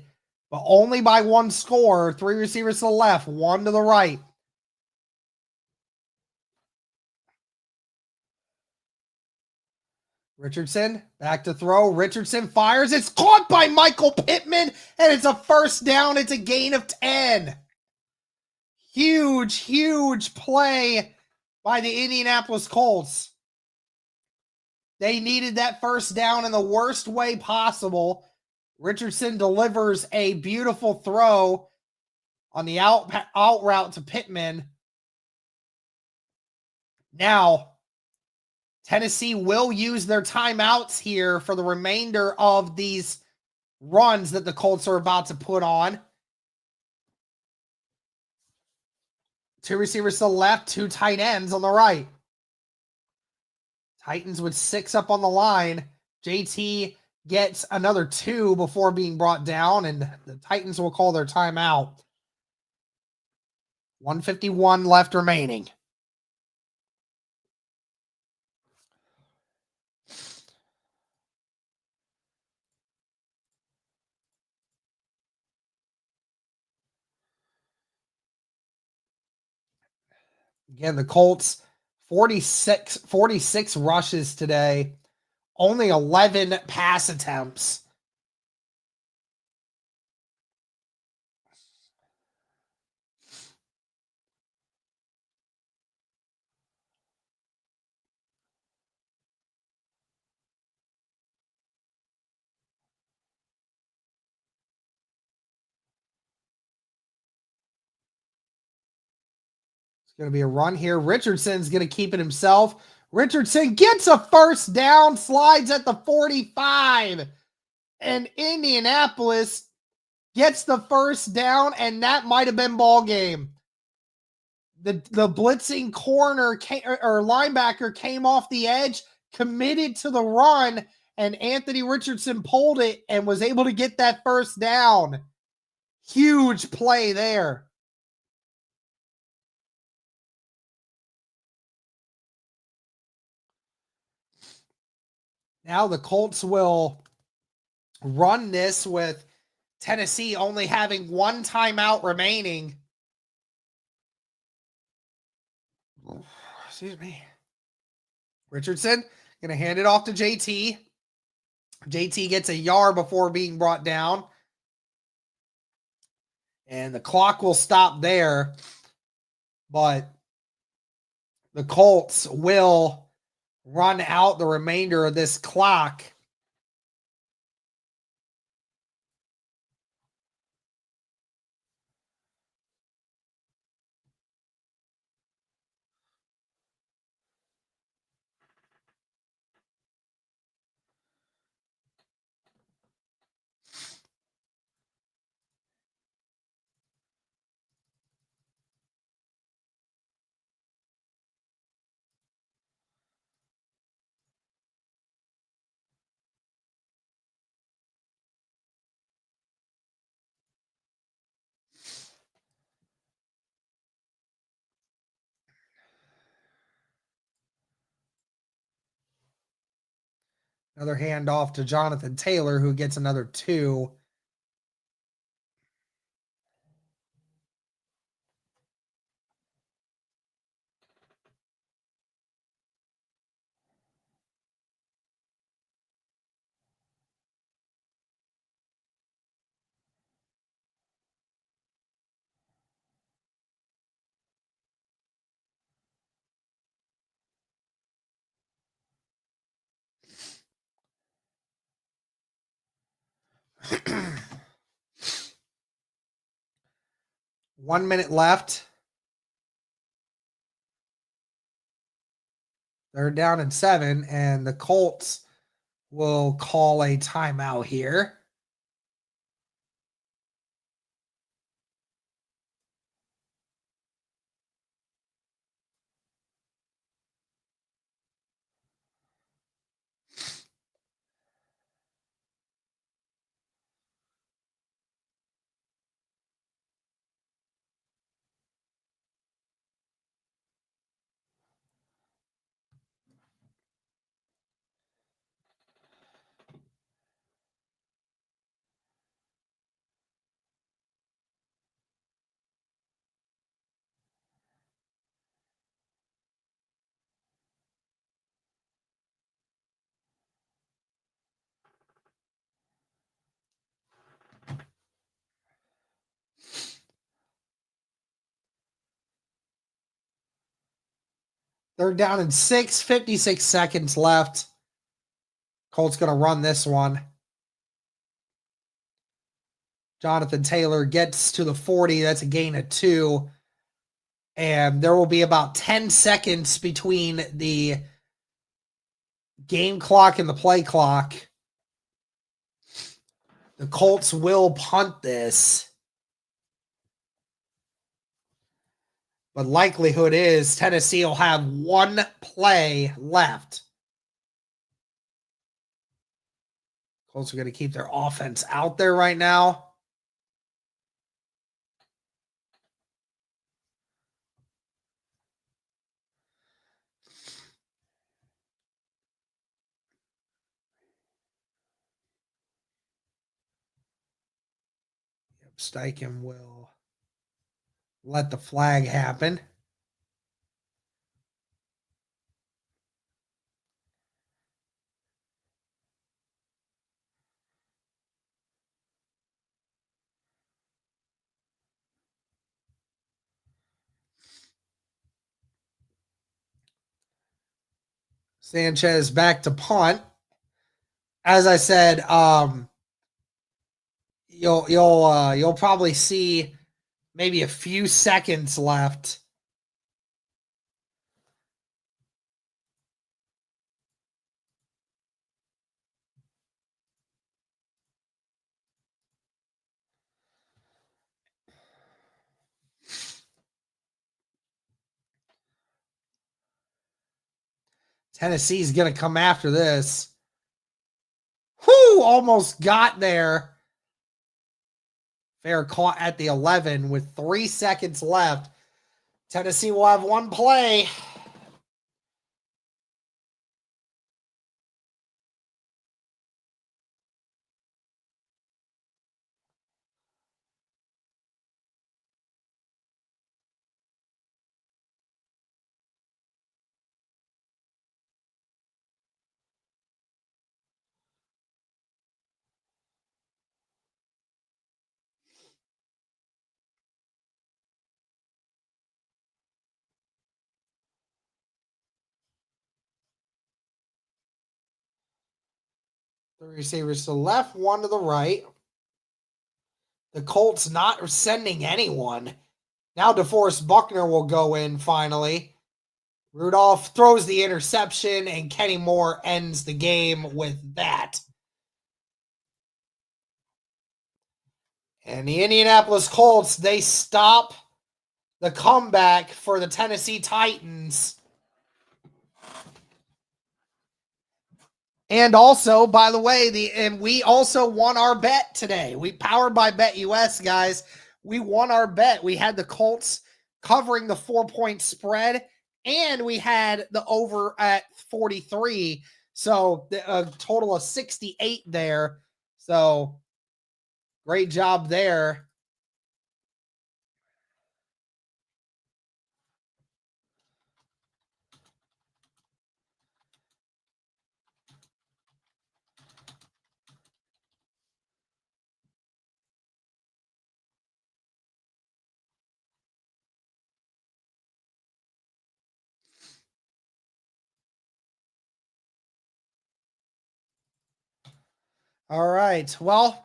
but only by 1 score. 3 receivers to the left, 1 to the right. Richardson back to throw. Richardson fires. It's caught by Michael Pittman, and it's a 1st down. It's a gain of 10. Huge play by the Indianapolis Colts. They needed that 1st down in the worst way possible. Richardson delivers a beautiful throw on the out route to Pittman. Now, Tennessee will use their timeouts here for the remainder of these runs that the Colts are about to put on. 2 receivers to the left, 2 tight ends on the right. Titans with 6 up on the line. JT gets another 2 before being brought down, and the Titans will call their timeout. 1:51 left remaining. Again, the Colts, 46 rushes today, only 11 pass attempts. going to be a run here. Richardson's going to keep it himself. Richardson gets a first down, slides at the 45. And Indianapolis gets the first down, and that might have been ball game. The blitzing corner or linebacker came off the edge, committed to the run, and Anthony Richardson pulled it and was able to get that first down. Huge play there. Now the Colts will run this with Tennessee only having one timeout remaining. Excuse me. Richardson going to hand it off to JT. JT gets a yard before being brought down. And the clock will stop there. But the Colts will run out the remainder of this clock. Another handoff to Jonathan Taylor, who gets another 2. One minute left. They're down in 7, and the Colts will call a timeout here. They're down in 6, 56 seconds left. Colts going to run this one. Jonathan Taylor gets to the 40. That's a gain of 2. And there will be about 10 seconds between the game clock and the play clock. The Colts will punt this. But likelihood is Tennessee will have one play left. Colts are going to keep their offense out there right now. Steichen will let the flag happen. Sanchez back to punt. As I said, you'll probably see maybe a few seconds left Tennessee's going to come after this. Whoo! Almost got there. Fair caught at the 11 with 3 seconds left. Tennessee will have one play. The receivers to the left, one to the right. The Colts not sending anyone. Now DeForest Buckner will go in finally. Rudolph throws the interception, and Kenny Moore ends the game with that. And the Indianapolis Colts, they stop the comeback for the Tennessee Titans. And also, by the way, and we also won our bet today. We powered by BetUS, guys. We won our bet. We had the Colts covering the 4-point spread, and we had the over at 43. So a total of 68 there. So great job there. All right. Well,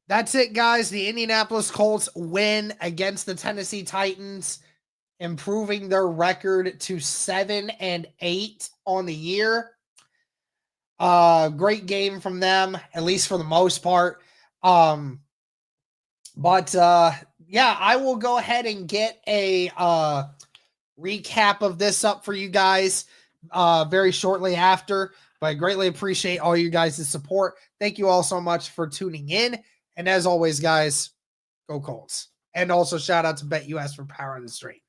that's it, guys. The Indianapolis Colts win against the Tennessee Titans, improving their record to 7-8 on the year. Great game from them, at least for the most part. Yeah, I will go ahead and get a recap of this up for you guys very shortly after. But I greatly appreciate all you guys' support. Thank you all so much for tuning in. And as always, guys, go Colts. And also shout out to BetUS for powering the stream.